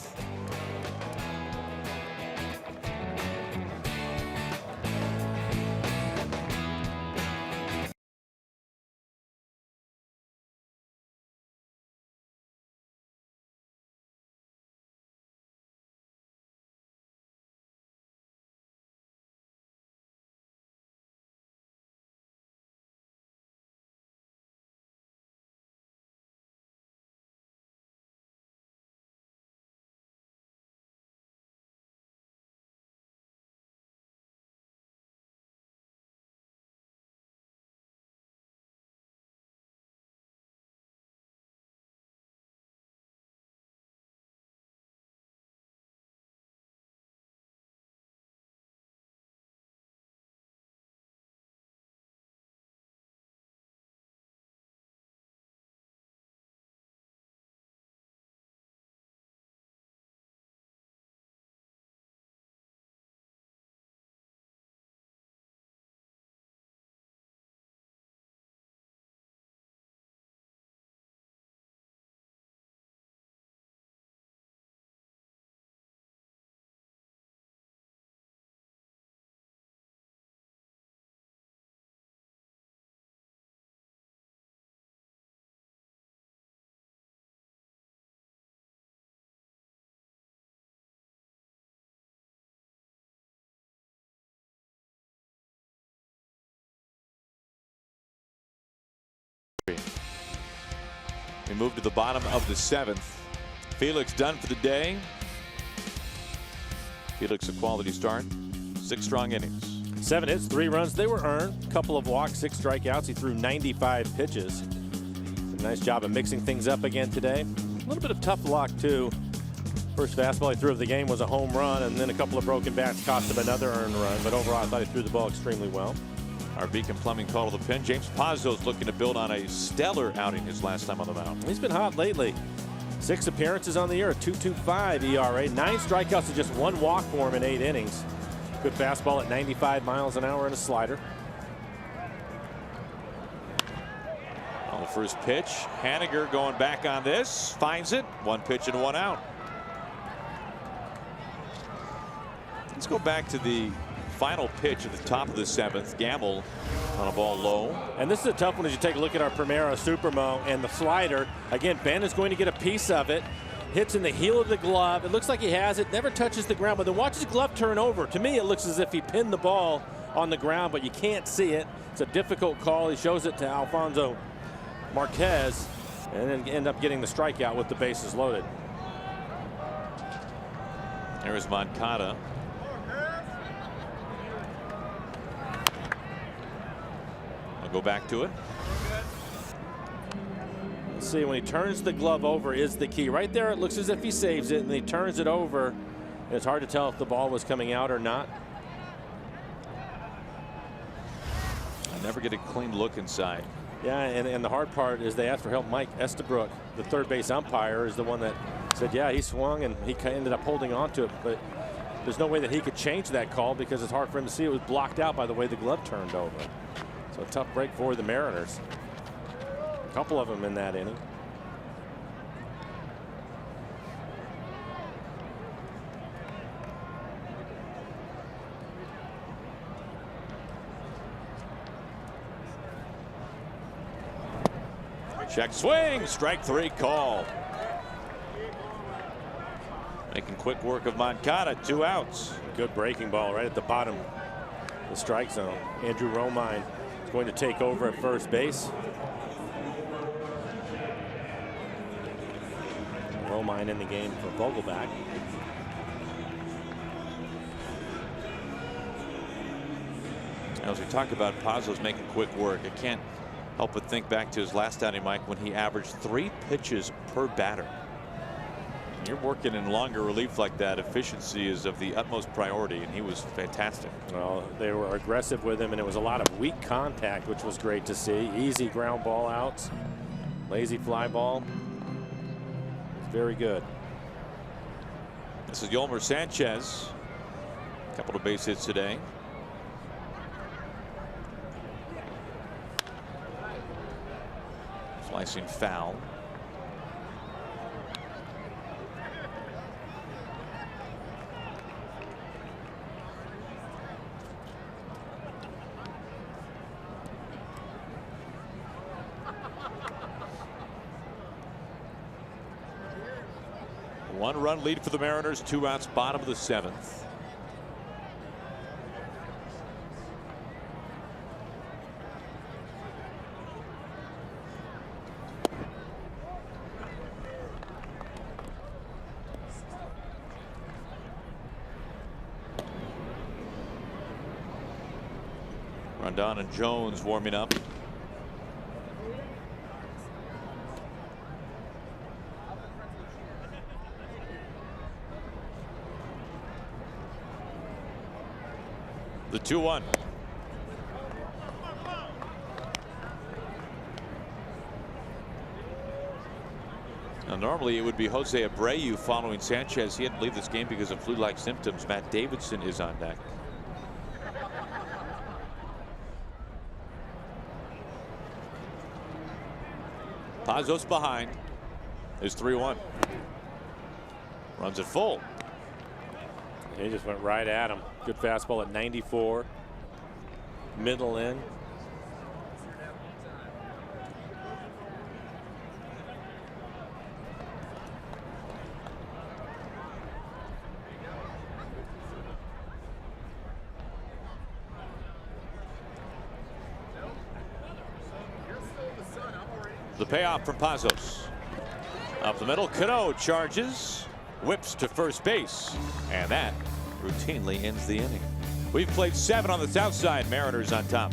We move to the bottom of the 7th. Felix done for the day. Felix a quality start. 6 strong innings. 7 hits, 3 runs. They were earned. Couple of walks, 6 strikeouts. He threw 95 pitches. A nice job of mixing things up again today. A little bit of tough luck too. First fastball he threw of the game was a home run, and then a couple of broken bats cost him another earned run. But overall, I thought he threw the ball extremely well. Our Beacon Plumbing call to the pin. James Pazos looking to build on a stellar outing his last time on the mound. He's been hot lately. 6 appearances on the year, a 2.25 ERA, 9 strikeouts and just 1 walk for him in 8 innings. Good fastball at 95 miles an hour and a slider. On the first pitch, Haniger going back on this, finds it. 1 pitch and 1 out. Let's go back to the final pitch at the top of the 7th. Gamble on a ball low. And this is a tough one as you take a look at our Primera Supermo and the slider. Again, Ben is going to get a piece of it. Hits in the heel of the glove. It looks like he has it. Never touches the ground, but then watch his glove turn over. To me, it looks as if he pinned the ball on the ground, but you can't see it. It's a difficult call. He shows it to Alfonso Marquez and then end up getting the strikeout with the bases loaded. There's Moncada. I'll go back to it. See, when he turns the glove over is the key. Right there, it looks as if he saves it, and he turns it over. And it's hard to tell if the ball was coming out or not. I never get a clean look inside. Yeah, and the hard part is they asked for help. Mike Estabrook, the third base umpire, is the one that said, yeah, he swung, and he ended up holding on to it. But there's no way that he could change that call because it's hard for him to see. It was blocked out by the way the glove turned over. So a tough break for the Mariners. A couple of them in that inning. Check swing, strike 3 call. Making quick work of Moncada, 2 outs. Good breaking ball right at the bottom of the strike zone. Andrew Romine is going to take over at first base. Romine in the game for Vogelback. As we talk about Pazos making quick work, I can't help but think back to his last outing, Mike, when he averaged 3 pitches per batter. You're working in longer relief like that. Efficiency is of the utmost priority, and he was fantastic. Well, they were aggressive with him, and it was a lot of weak contact, which was great to see. Easy ground ball outs, lazy fly ball. Very good. This is Yolmer Sanchez. A couple of base hits today. Slicing foul. One-run lead for the Mariners, 2 outs, bottom of the 7th. Rondon and Jones warming up. The 2-1. Now, normally it would be Jose Abreu following Sanchez. He had to leave this game because of flu-like symptoms. Matt Davidson is on deck. Pazos behind. There's 3-1. Runs it full. He just went right at him. Good fastball at 94. Middle in. The payoff from Pazos. Up the middle, Cano charges, whips to first base, and that routinely ends the inning. We've played 7 on the south side. Mariners on top.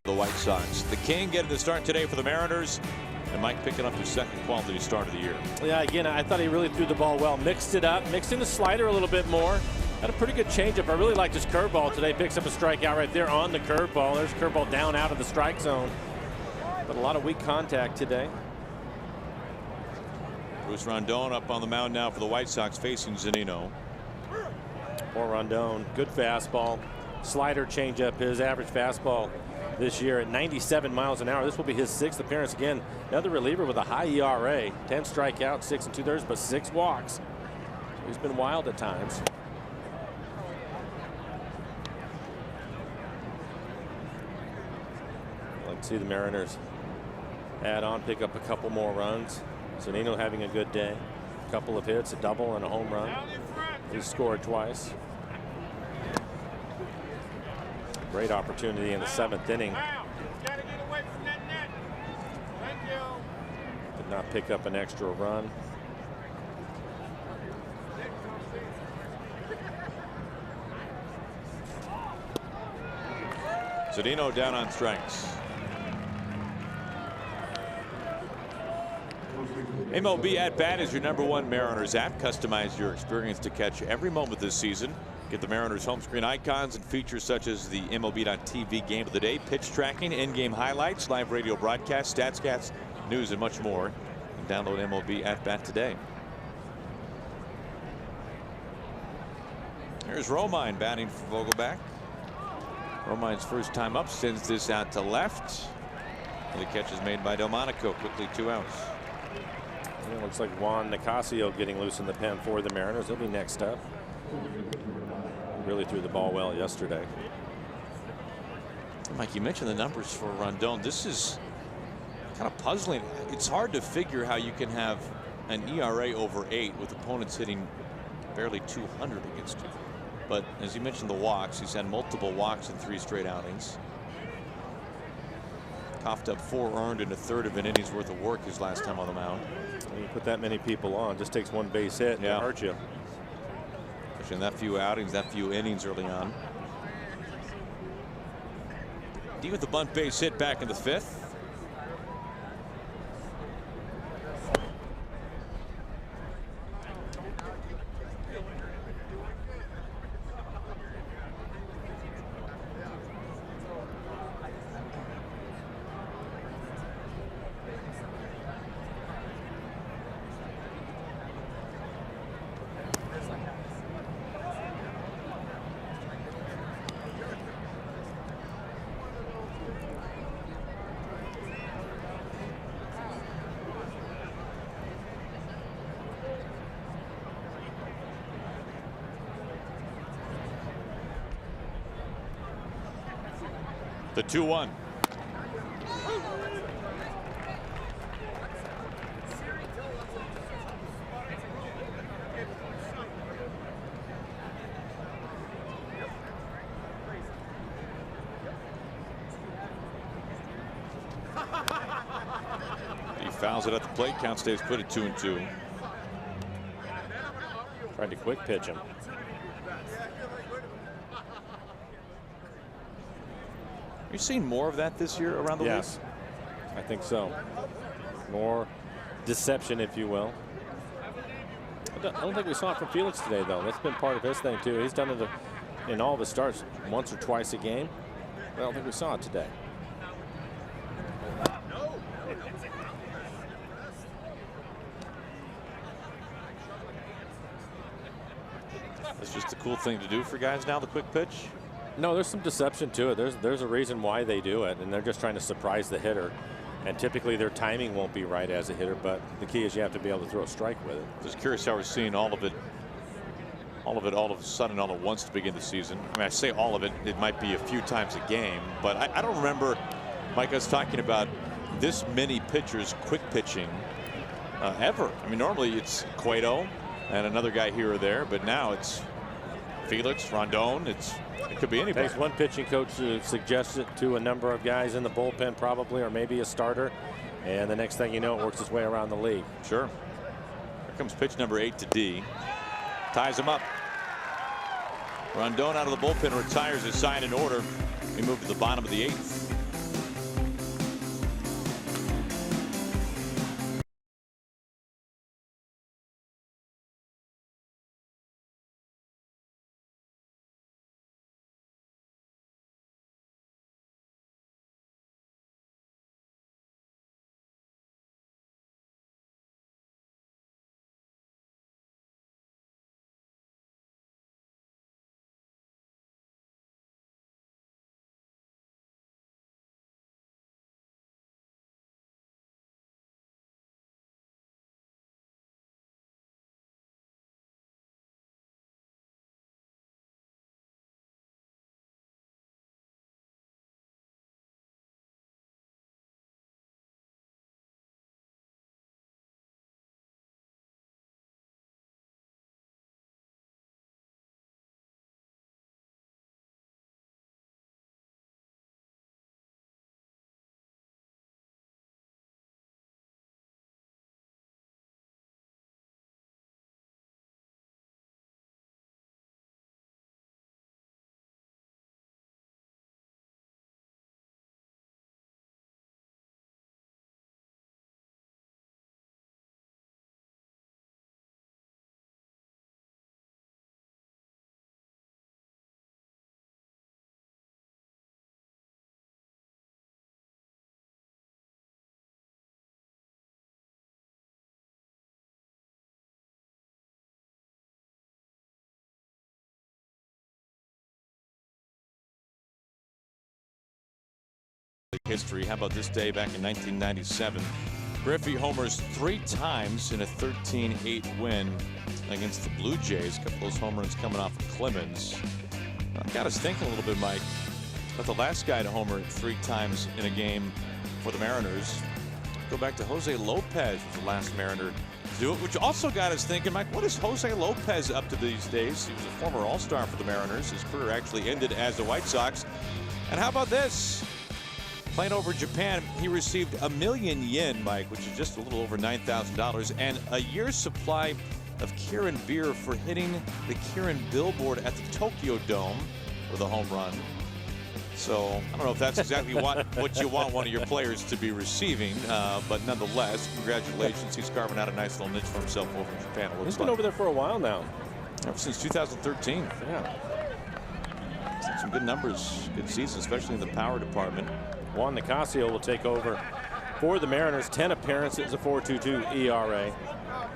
The White Sox. The King getting the start today for the Mariners. And Mike picking up his second quality start of the year. Yeah, again, I thought he really threw the ball well. Mixed it up, mixed in the slider a little bit more. Had a pretty good changeup. I really liked his curveball today. Picks up a strikeout right there on the curveball. There's curveball down out of the strike zone. But a lot of weak contact today. Bruce Rondon up on the mound now for the White Sox facing Zunino. Or Rondon, good fastball. Slider changeup, his average fastball this year at 97 miles an hour. This will be his 6th appearance. Again, another reliever with a high ERA. 10 strikeouts, 6 2/3, but 6 walks. He's been wild at times. I'd like to see the Mariners add on, pick up a couple more runs. Zunino having a good day. A couple of hits, a double and a home run. He scored twice. Great opportunity in the 7th inning. Did not pick up an extra run. Zunino down on strikes. MLB At Bat is your #1 Mariners app. Customize your experience to catch every moment this season. Get the Mariners home screen icons and features such as the MLB.TV game of the day, pitch tracking, in-game highlights, live radio broadcasts, StatsCast, news, and much more. And download MLB At Bat today. There's Romine batting for Vogelback. Romine's first time up, sends this out to left. And the catch is made by Delmonico. Quickly 2 outs. It looks like Juan Nicasio getting loose in the pen for the Mariners. He'll be next up. Really threw the ball well yesterday. Mike, you mentioned the numbers for Rondon. This is kind of puzzling. It's hard to figure how you can have an ERA over 8 with opponents hitting barely 200 against you. But as you mentioned, the walks, he's had multiple walks in 3 straight outings. Coughed up 4 earned in a third of an inning's worth of work his last time on the mound. When you put that many people on, just takes one base hit and it hurts you. In that few outings, that few innings early on. D with the bunt base hit back in the 5th. The 2-1. He fouls it at the plate. Count stays put at 2-2. Tried to quick pitch him. You've seen more of that this year around the league? Yes, I think so. More deception, if you will. I don't think we saw it from Felix today, though. That's been part of his thing, too. He's done it in all of his starts once or twice a game. I don't think we saw it today. It's just a cool thing to do for guys now, the quick pitch. No, there's some deception to it. There's a reason why they do it, and they're just trying to surprise the hitter. And typically their timing won't be right as a hitter, but the key is you have to be able to throw a strike with it. Just curious how we're seeing all of it all of a sudden all at once to begin the season. I mean, I say all of it, it might be a few times a game, but I don't remember Mike us talking about this many pitchers quick pitching ever. I mean, normally it's Cueto and another guy here or there, but now it's Felix, Rondon. It could be anybody. Takes one pitching coach to suggest it to a number of guys in the bullpen, probably, or maybe a starter, and the next thing you know, it works its way around the league. Sure. Here comes pitch number 8 to D. Ties him up. Rondon out of the bullpen, retires his side in order. We move to the bottom of the 8th. History. How about this day back in 1997? Griffey homers 3 times in a 13-8 win against the Blue Jays. A couple of those home runs coming off of Clemens. Got us thinking a little bit, Mike, about the last guy to homer 3 times in a game for the Mariners. Go back to Jose Lopez, was the last Mariner to do it, which also got us thinking, Mike, what is Jose Lopez up to these days? He was a former All-Star for the Mariners. His career actually ended as the White Sox. And how about this? Playing over Japan, he received $1,000,000 yen, Mike, which is just a little over $9,000, and a year's supply of Kirin beer for hitting the Kirin billboard at the Tokyo Dome with a home run. So I don't know if that's exactly what you want one of your players to be receiving, but nonetheless, congratulations. He's carving out a nice little niche for himself over in Japan. He's been over there for a while now. Ever since 2013. Yeah. Some good numbers, good season, especially in the power department. Juan Nicasio will take over for the Mariners. 10 appearances, a 4.22 ERA.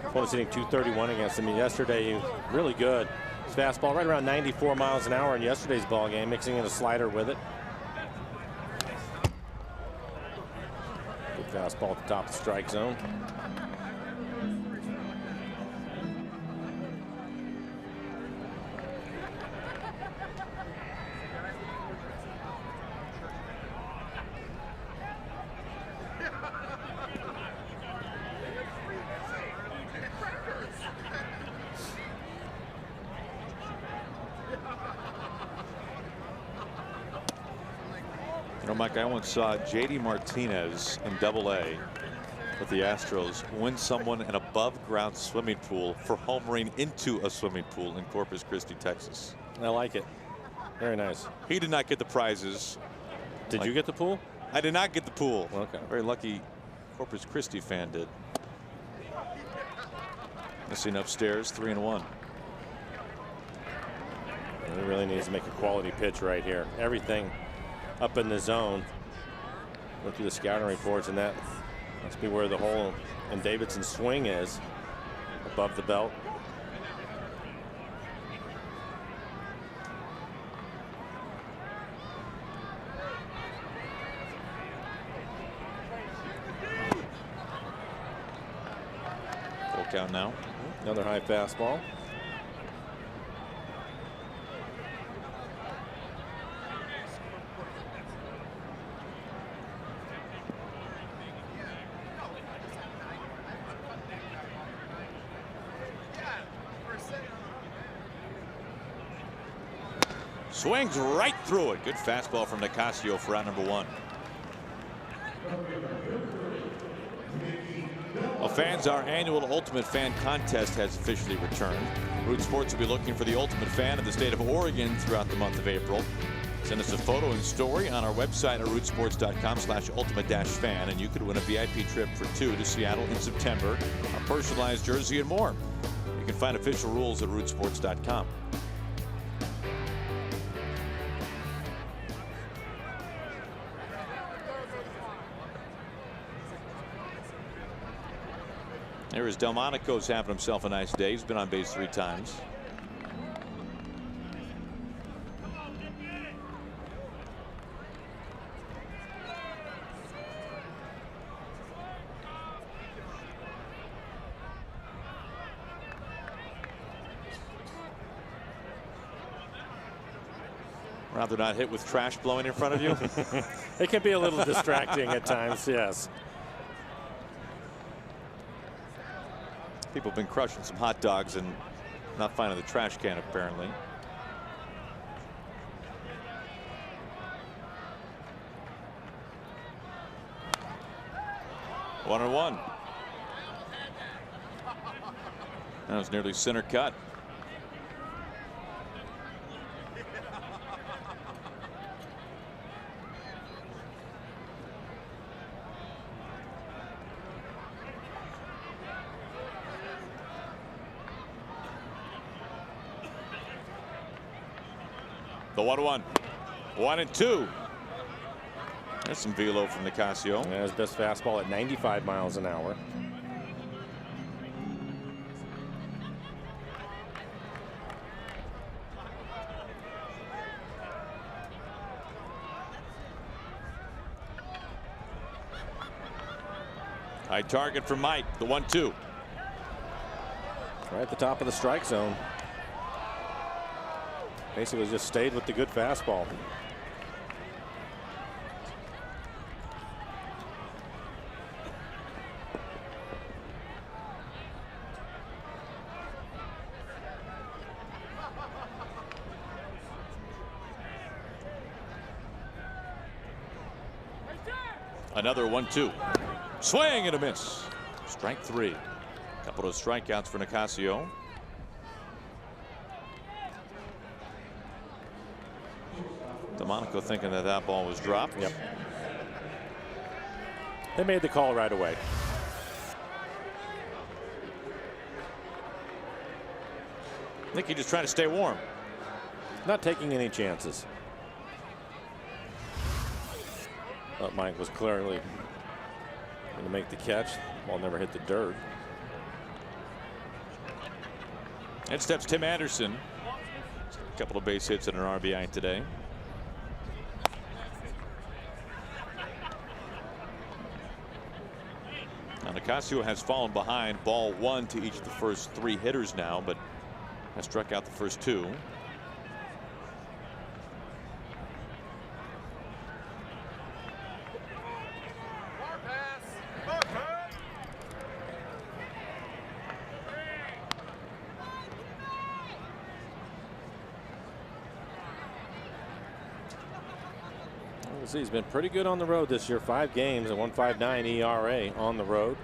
Opponent's hitting .231 against him. Yesterday, he was really good. His fastball right around 94 miles an hour in yesterday's ball game, mixing in a slider with it. Good fastball at the top of the strike zone. You know, Mike, I once saw J.D. Martinez in Double-A with the Astros win someone an above-ground swimming pool for homering into a swimming pool in Corpus Christi, Texas. I like it. Very nice. He did not get the prizes. Did you get the pool? I did not get the pool. Okay. Very lucky Corpus Christi fan did. Missing upstairs, 3-1. He really needs to make a quality pitch right here. Everything up in the zone. Look through the scouting reports, and that must be where the hole in Davidson's swing is, above the belt. Full count now. Another high fastball. Swings right through it. Good fastball from Nicasio for out number 1. Well, fans, our annual Ultimate Fan Contest has officially returned. Root Sports will be looking for the Ultimate Fan of the state of Oregon throughout the month of April. Send us a photo and story on our website at rootsports.com/ultimate-fan, and you could win a VIP trip for 2 to Seattle in September, a personalized jersey, and more. You can find official rules at rootsports.com. There is Delmonico's having himself a nice day. He's been on base 3 times. Rather not hit with trash blowing in front of you. It can be a little distracting at times, yes. People have been crushing some hot dogs and not finding the trash can, apparently. One and one. That was nearly center cut. The 1-1. 1-2. There's some velo from Nicasio. Yeah, his best fastball at 95 miles an hour. High target for Mike. The 1-2. Right at the top of the strike zone. Basically just stayed with the good fastball. Another 1-2. Swing and a miss. Strike 3. Couple of strikeouts for Nicasio. Monaco thinking that that ball was dropped. Yep. They made the call right away. I think he's just trying to stay warm. Not taking any chances. But Mike was clearly going to make the catch. Ball never hit the dirt. And steps Tim Anderson. A couple of base hits and an RBI today. Now Nicasio has fallen behind ball 1 to each of the first 3 hitters now, but has struck out the first 2. You see, he's been pretty good on the road this year. 5 games and 1.59 ERA on the road.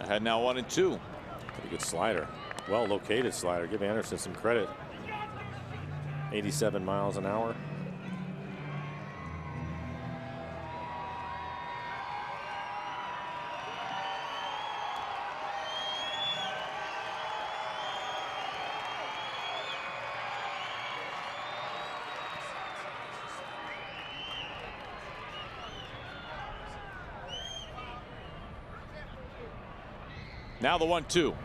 Ahead now 1-2. Pretty good slider. Well located slider. Give Anderson some credit. 87 miles an hour. Now the 1-2.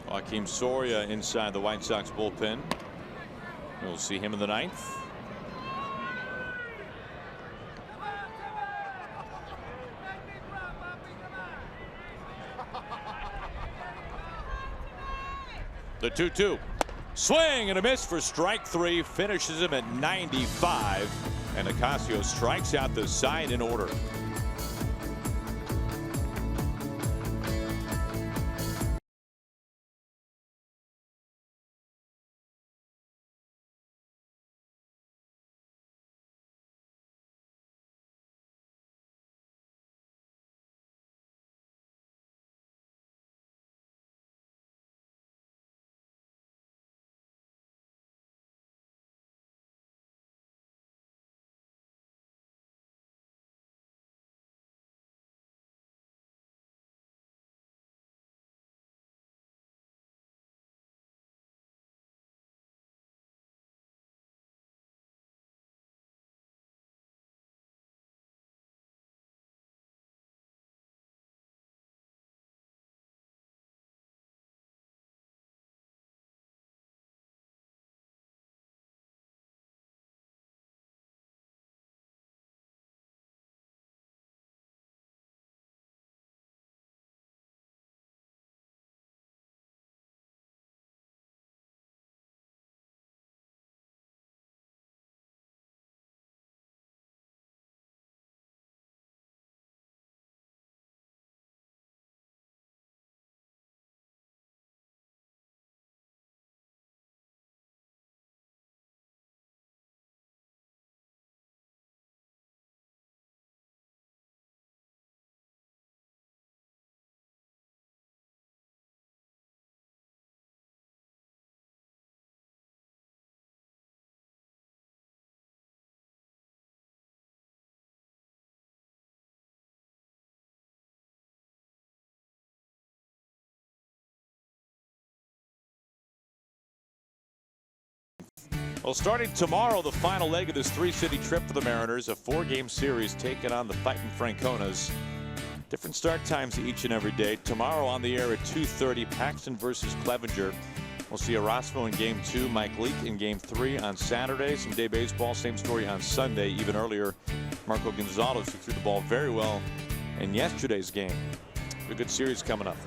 Joakim Soria inside the White Sox bullpen. We'll see him in the 9th. The 2-2. Swing and a miss for strike 3. Finishes him at 95. And Ocasio strikes out the side in order. Well, starting tomorrow, the final leg of this 3-city trip for the Mariners, a 4-game series taking on the Fightin' Franconas. Different start times each and every day. Tomorrow on the air at 2:30, Paxton versus Clevenger. We'll see Erasmo in Game 2, Mike Leake in Game 3 on Saturday. Some day baseball, same story on Sunday. Even earlier, Marco Gonzalez, who threw the ball very well in yesterday's game. A good series coming up.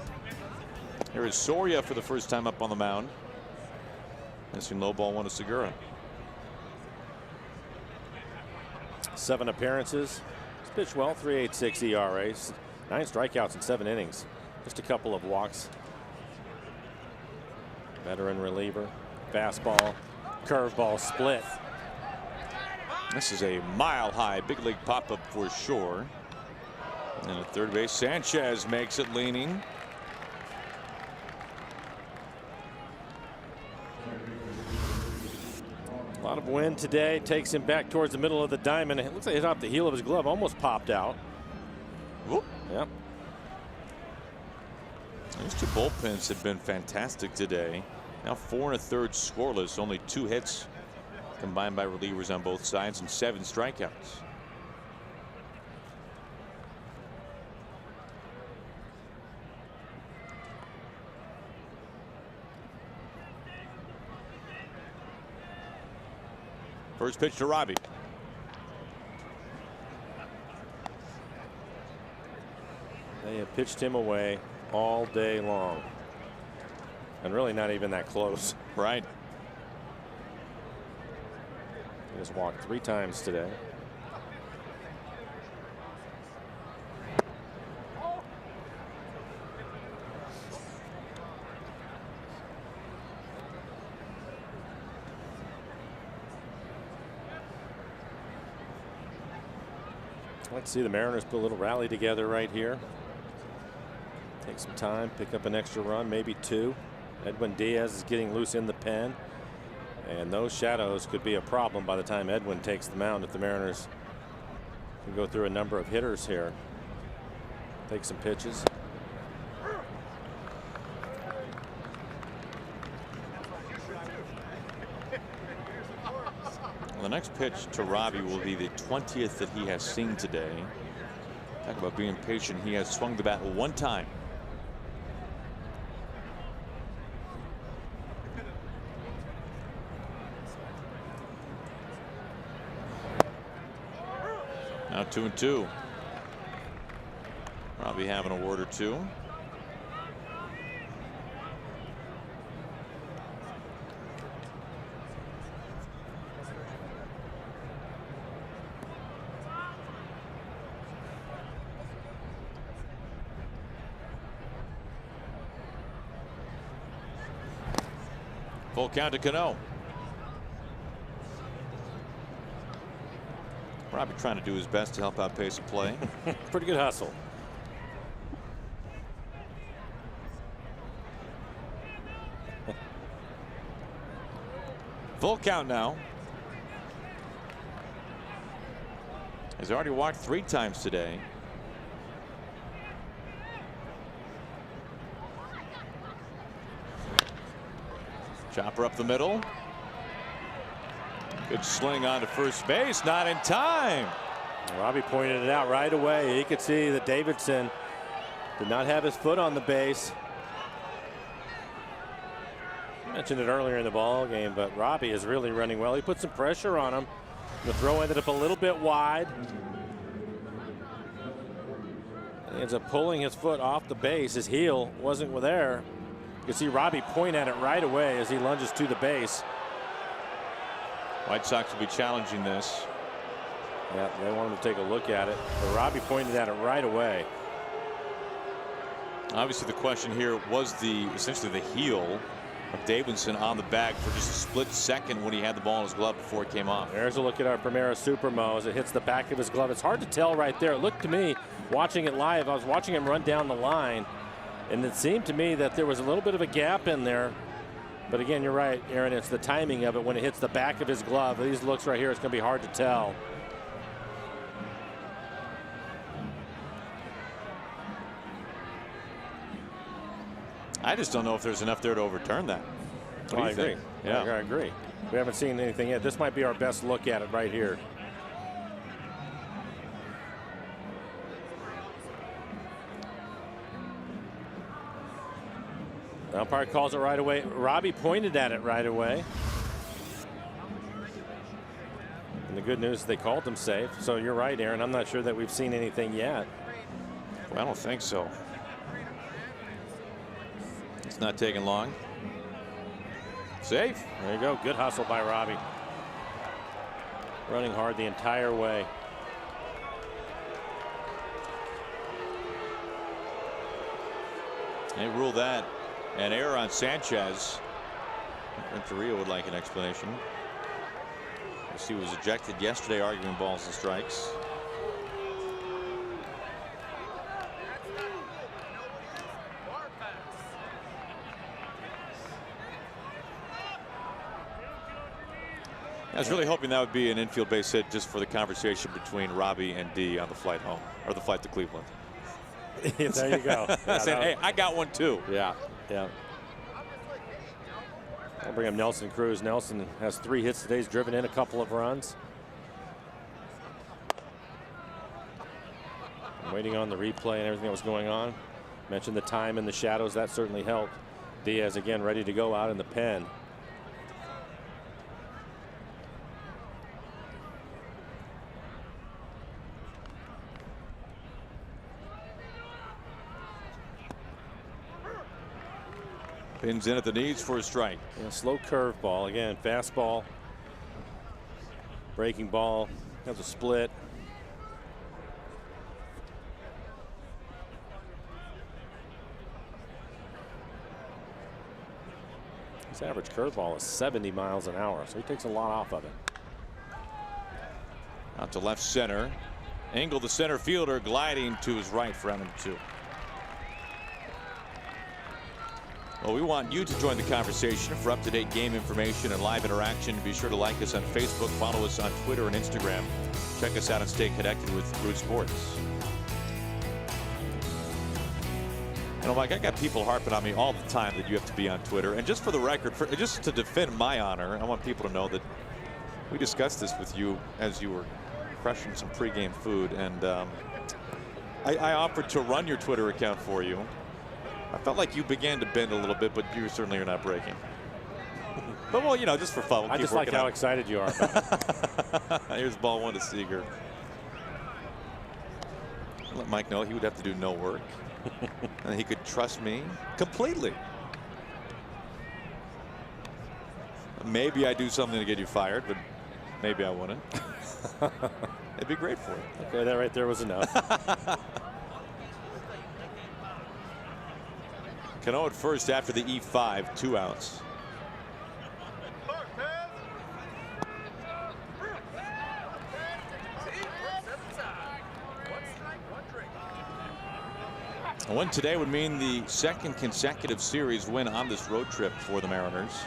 Here is Soria for the first time up on the mound. Missing low ball 1 to Segura. 7 appearances. He's pitched well, 3.86 ERA, 9 strikeouts in 7 innings. Just a couple of walks. Veteran reliever. Fastball, curveball, split. This is a mile-high big league pop-up for sure. And at third base, Sanchez makes it leaning. A lot of wind today. Takes him back towards the middle of the diamond. It looks like it's off the heel of his glove. Almost popped out. Whoop. Yep. These 2 bullpens have been fantastic today. Now 4 1/3 scoreless. Only 2 hits combined by relievers on both sides and 7 strikeouts. First pitch to Robbie. They have pitched him away all day long. And really not even that close. Right. He has walked 3 times today. Let's see the Mariners put a little rally together right here. Take some time, pick up an extra run, maybe 2. Edwin Diaz is getting loose in the pen. And those shadows could be a problem by the time Edwin takes the mound if the Mariners can go through a number of hitters here. Take some pitches. Well, the next pitch to Robbie will be the 20th that he has seen today. Talk about being patient. He has swung the bat 1 time. Now 2-2. Robbie having a word or two. Full count to Cano. Robbie trying to do his best to help out pace of play. Pretty good hustle. Full count now. He's already walked 3 times today. Chopper up the middle. Good sling on to first base. Not in time. Robbie pointed it out right away. He could see that Davidson did not have his foot on the base. I mentioned it earlier in the ball game, but Robbie is really running well. He put some pressure on him. The throw ended up a little bit wide. He ends up pulling his foot off the base. His heel wasn't there. You can see Robbie point at it right away as he lunges to the base. White Sox will be challenging this. Yeah, they want him to take a look at it. But Robbie pointed at it right away. Obviously, the question here was essentially the heel of Davidson on the bag for just a split second when he had the ball in his glove before it came off. There's a look at our Primera Supermo as it hits the back of his glove. It's hard to tell right there. It looked to me, watching it live, I was watching him run down the line, and it seemed to me that there was a little bit of a gap in there. But again, you're right, Aaron, it's the timing of it when it hits the back of his glove. These looks right here, it's going to be hard to tell. I just don't know if there's enough there to overturn that. What do you think? Yeah, I agree. We haven't seen anything yet. This might be our best look at it right here. The umpire calls it right away. Robbie pointed at it right away. And the good news is they called him safe. So you're right, Aaron. I'm not sure that we've seen anything yet. Well, I don't think so. It's not taking long. Safe. There you go. Good hustle by Robbie. Running hard the entire way. They ruled that an error on Sanchez. Renteria would like an explanation. He was ejected yesterday arguing balls and strikes. I was really hoping that would be an infield base hit just for the conversation between Robbie and D on the flight home, or the flight to Cleveland. There you go. Yeah, saying, hey, I got one too. Yeah, yeah. I'll bring up Nelson Cruz. Nelson has 3 hits today. He's driven in a couple of runs. I'm waiting on the replay and everything that was going on. Mentioned the time and the shadows. That certainly helped. Diaz again ready to go out in the pen. Pins in at the knees for a strike. Yeah, slow curve ball. Again, fastball. Breaking ball. Has a split. His average curveball is 70 miles an hour, so he takes a lot off of it. Out to left center. Engel, the center fielder, gliding to his right for round number 2. Well, we want you to join the conversation. For up-to-date game information and live interaction, be sure to like us on Facebook, follow us on Twitter and Instagram. Check us out and stay connected with Root Sports. And Mike, I got people harping on me all the time that you have to be on Twitter. And just for the record, just to defend my honor, I want people to know that we discussed this with you as you were crushing some pregame food. And I offered to run your Twitter account for you. I felt like you began to bend a little bit, but you certainly are not breaking. But, well, you know, just for fun. I just like how excited you are about it. Here's ball 1 to Seager. Let Mike know he would have to do no work. And he could trust me completely. Maybe I do something to get you fired, but maybe I wouldn't. It'd be great for you. Okay, that right there was enough. Cano at first after the E5, 2 outs. A win today would mean the 2nd consecutive series win on this road trip for the Mariners.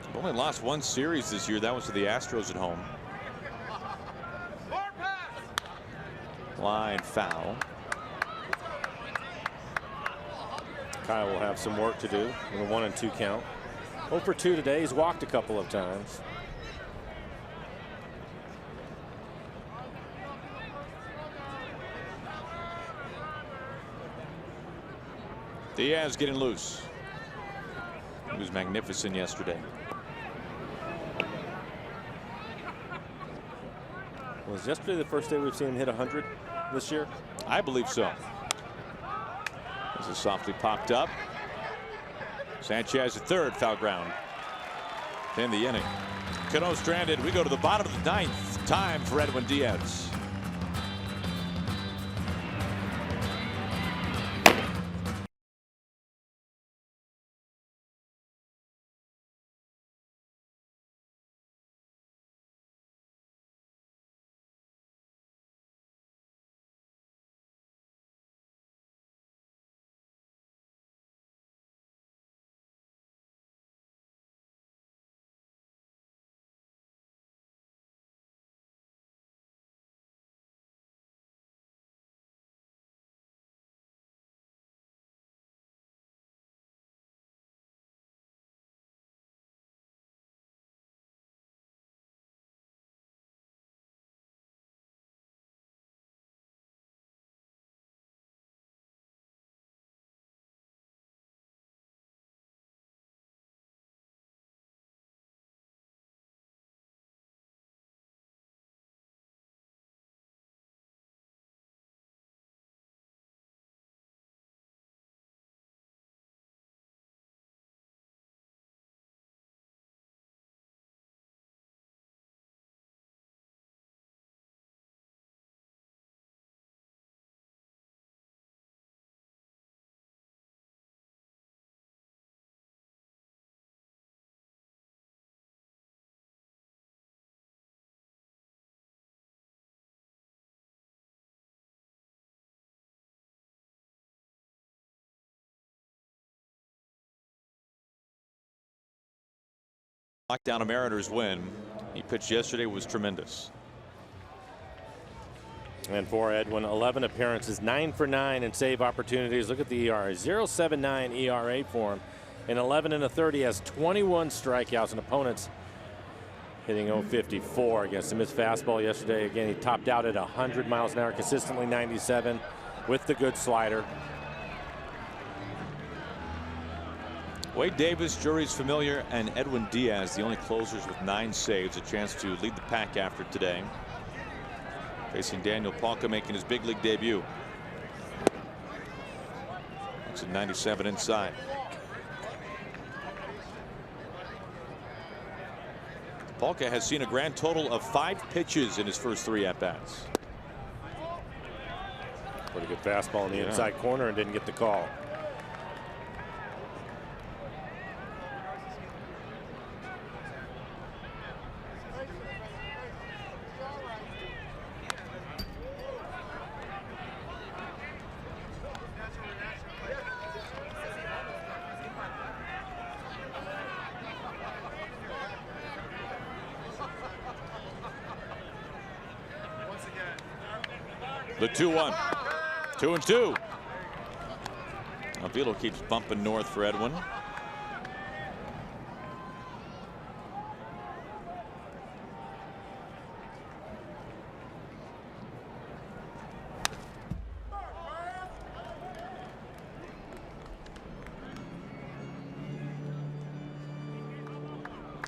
They've only lost 1 series this year. That was to the Astros at home. Line foul. Kyle will have some work to do with a 1-2 count. 0 for 2 today. He's walked a couple of times. Diaz getting loose. He was magnificent yesterday. Was yesterday the first day we've seen him hit 100 this year? I believe so. This is softly popped up. Sanchez at third, foul ground in the inning. Cano stranded. We go to the bottom of the 9th. Time for Edwin Diaz. Lockdown a Mariners win. He pitched yesterday, was tremendous. And for Edwin, 11 appearances, 9 for 9 in save opportunities. Look at the ERA, 0.79 ERA for him. In 11 1/3, he has 21 strikeouts, and opponents hitting 0.54 against him. His fastball yesterday, again, he topped out at 100 miles an hour, consistently 97 with the good slider. Wade Davis, Jury's Familiar, and Edwin Diaz, the only closers with 9 saves, a chance to lead the pack after today. Facing Daniel Palka, making his big league debut. It's a 97 inside. Polka has seen a grand total of 5 pitches in his first 3 at-bats. Pretty good fastball in the inside corner and didn't get the call. The 2-1. 2-2. Now Velo keeps bumping north for Edwin.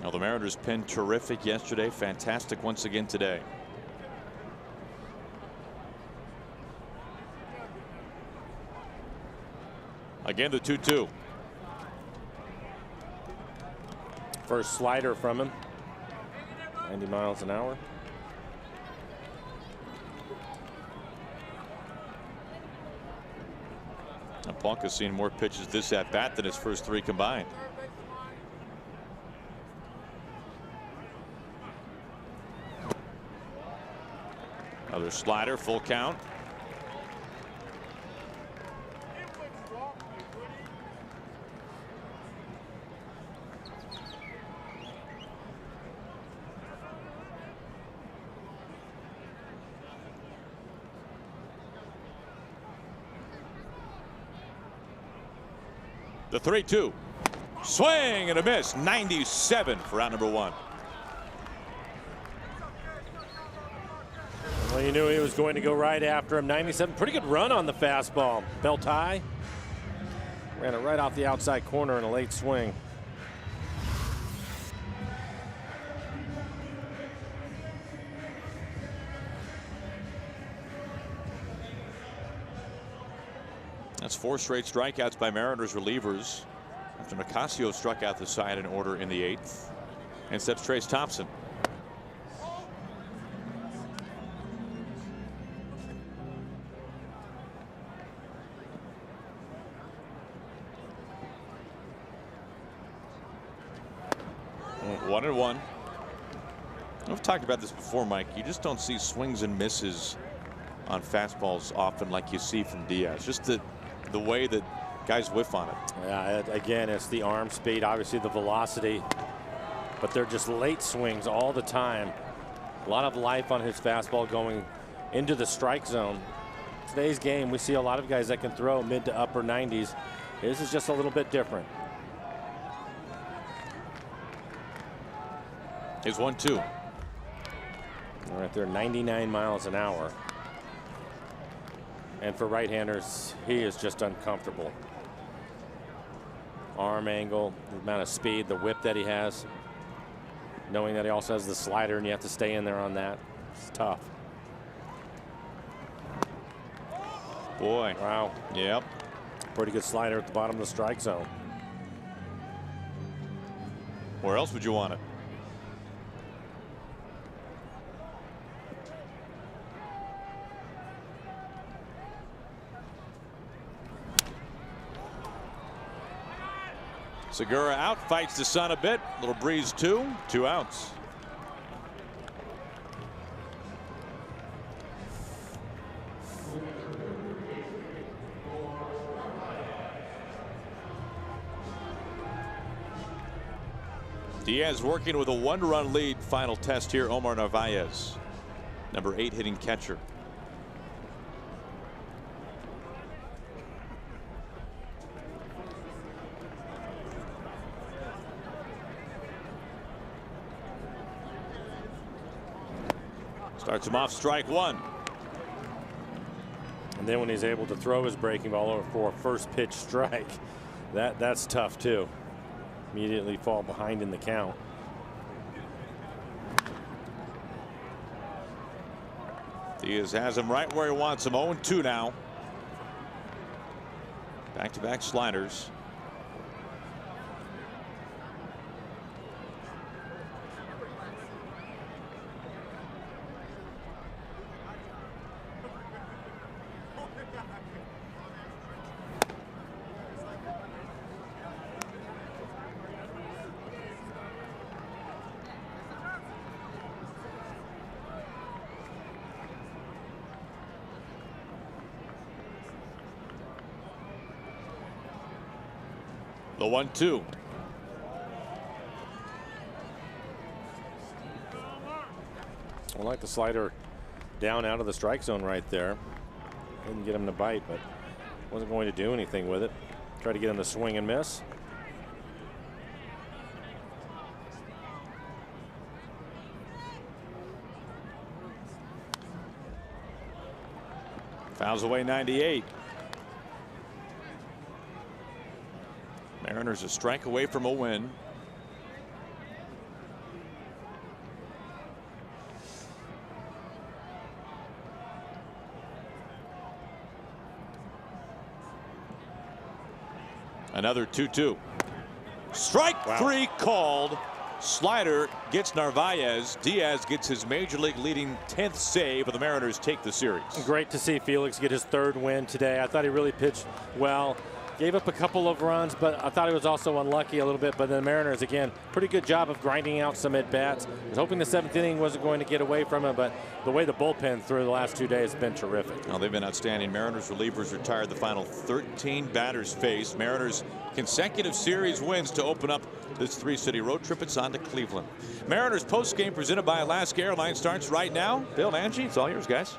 Now the Mariners pinned terrific yesterday. Fantastic once again today. Again, the 2-2. First slider from him. 90 miles an hour. Now Polka's seen more pitches this at bat than his first 3 combined. Another slider, full count. The 3-2. Swing and a miss. 97 for out number 1. Well, you knew he was going to go right after him. 97. Pretty good run on the fastball. Belt high. Ran it right off the outside corner in a late swing. That's 4 straight strikeouts by Mariners relievers after Nicasio struck out the side in order in the 8th. And steps Trace Thompson. One and one. I've talked about this before, Mike. You just don't see swings and misses on fastballs often like you see from Diaz. Just the way that guys whiff on it. Yeah, again, it's the arm speed, obviously the velocity, but they're just late swings all the time. A lot of life on his fastball going into the strike zone. Today's game, we see a lot of guys that can throw mid to upper 90s. This is just a little bit different. Here's 1-2. Right there, 99 miles an hour. And for right-handers, he is just uncomfortable. Arm angle, the amount of speed, the whip that he has. Knowing that he also has the slider and you have to stay in there on that. It's tough. Boy. Wow. Yep. Pretty good slider at the bottom of the strike zone. Where else would you want it? Segura out, fights the sun a bit. Little breeze 2 outs. Diaz working with a 1-run lead. Final test here. Omar Narvaez, number 8 hitting catcher. Starts him off strike 1. And then when he's able to throw his breaking ball over for a first pitch strike, that's tough too. Immediately fall behind in the count. Diaz has him right where he wants him. 0-2 now. Back-to-back sliders. The 1-2. I like the slider down out of the strike zone right there. Didn't get him to bite, but wasn't going to do anything with it. Tried to get him to swing and miss. Fouls away 98. Mariners a strike away from a win. Another 2-2. Strike three called. Slider gets Narvaez. Diaz gets his major league leading 10th save, and the Mariners take the series. Great to see Felix get his 3rd win today. I thought he really pitched well. Gave up a couple of runs, but I thought he was also unlucky a little bit. But the Mariners, again, pretty good job of grinding out some at-bats. I was hoping the 7th inning wasn't going to get away from him, but the way the bullpen through the last 2 days has been terrific. Well, they've been outstanding. Mariners relievers retired the final 13 batters faced. Mariners consecutive series wins to open up this 3-city road trip. It's on to Cleveland. Mariners postgame presented by Alaska Airlines starts right now. Bill and Angie, it's all yours, guys.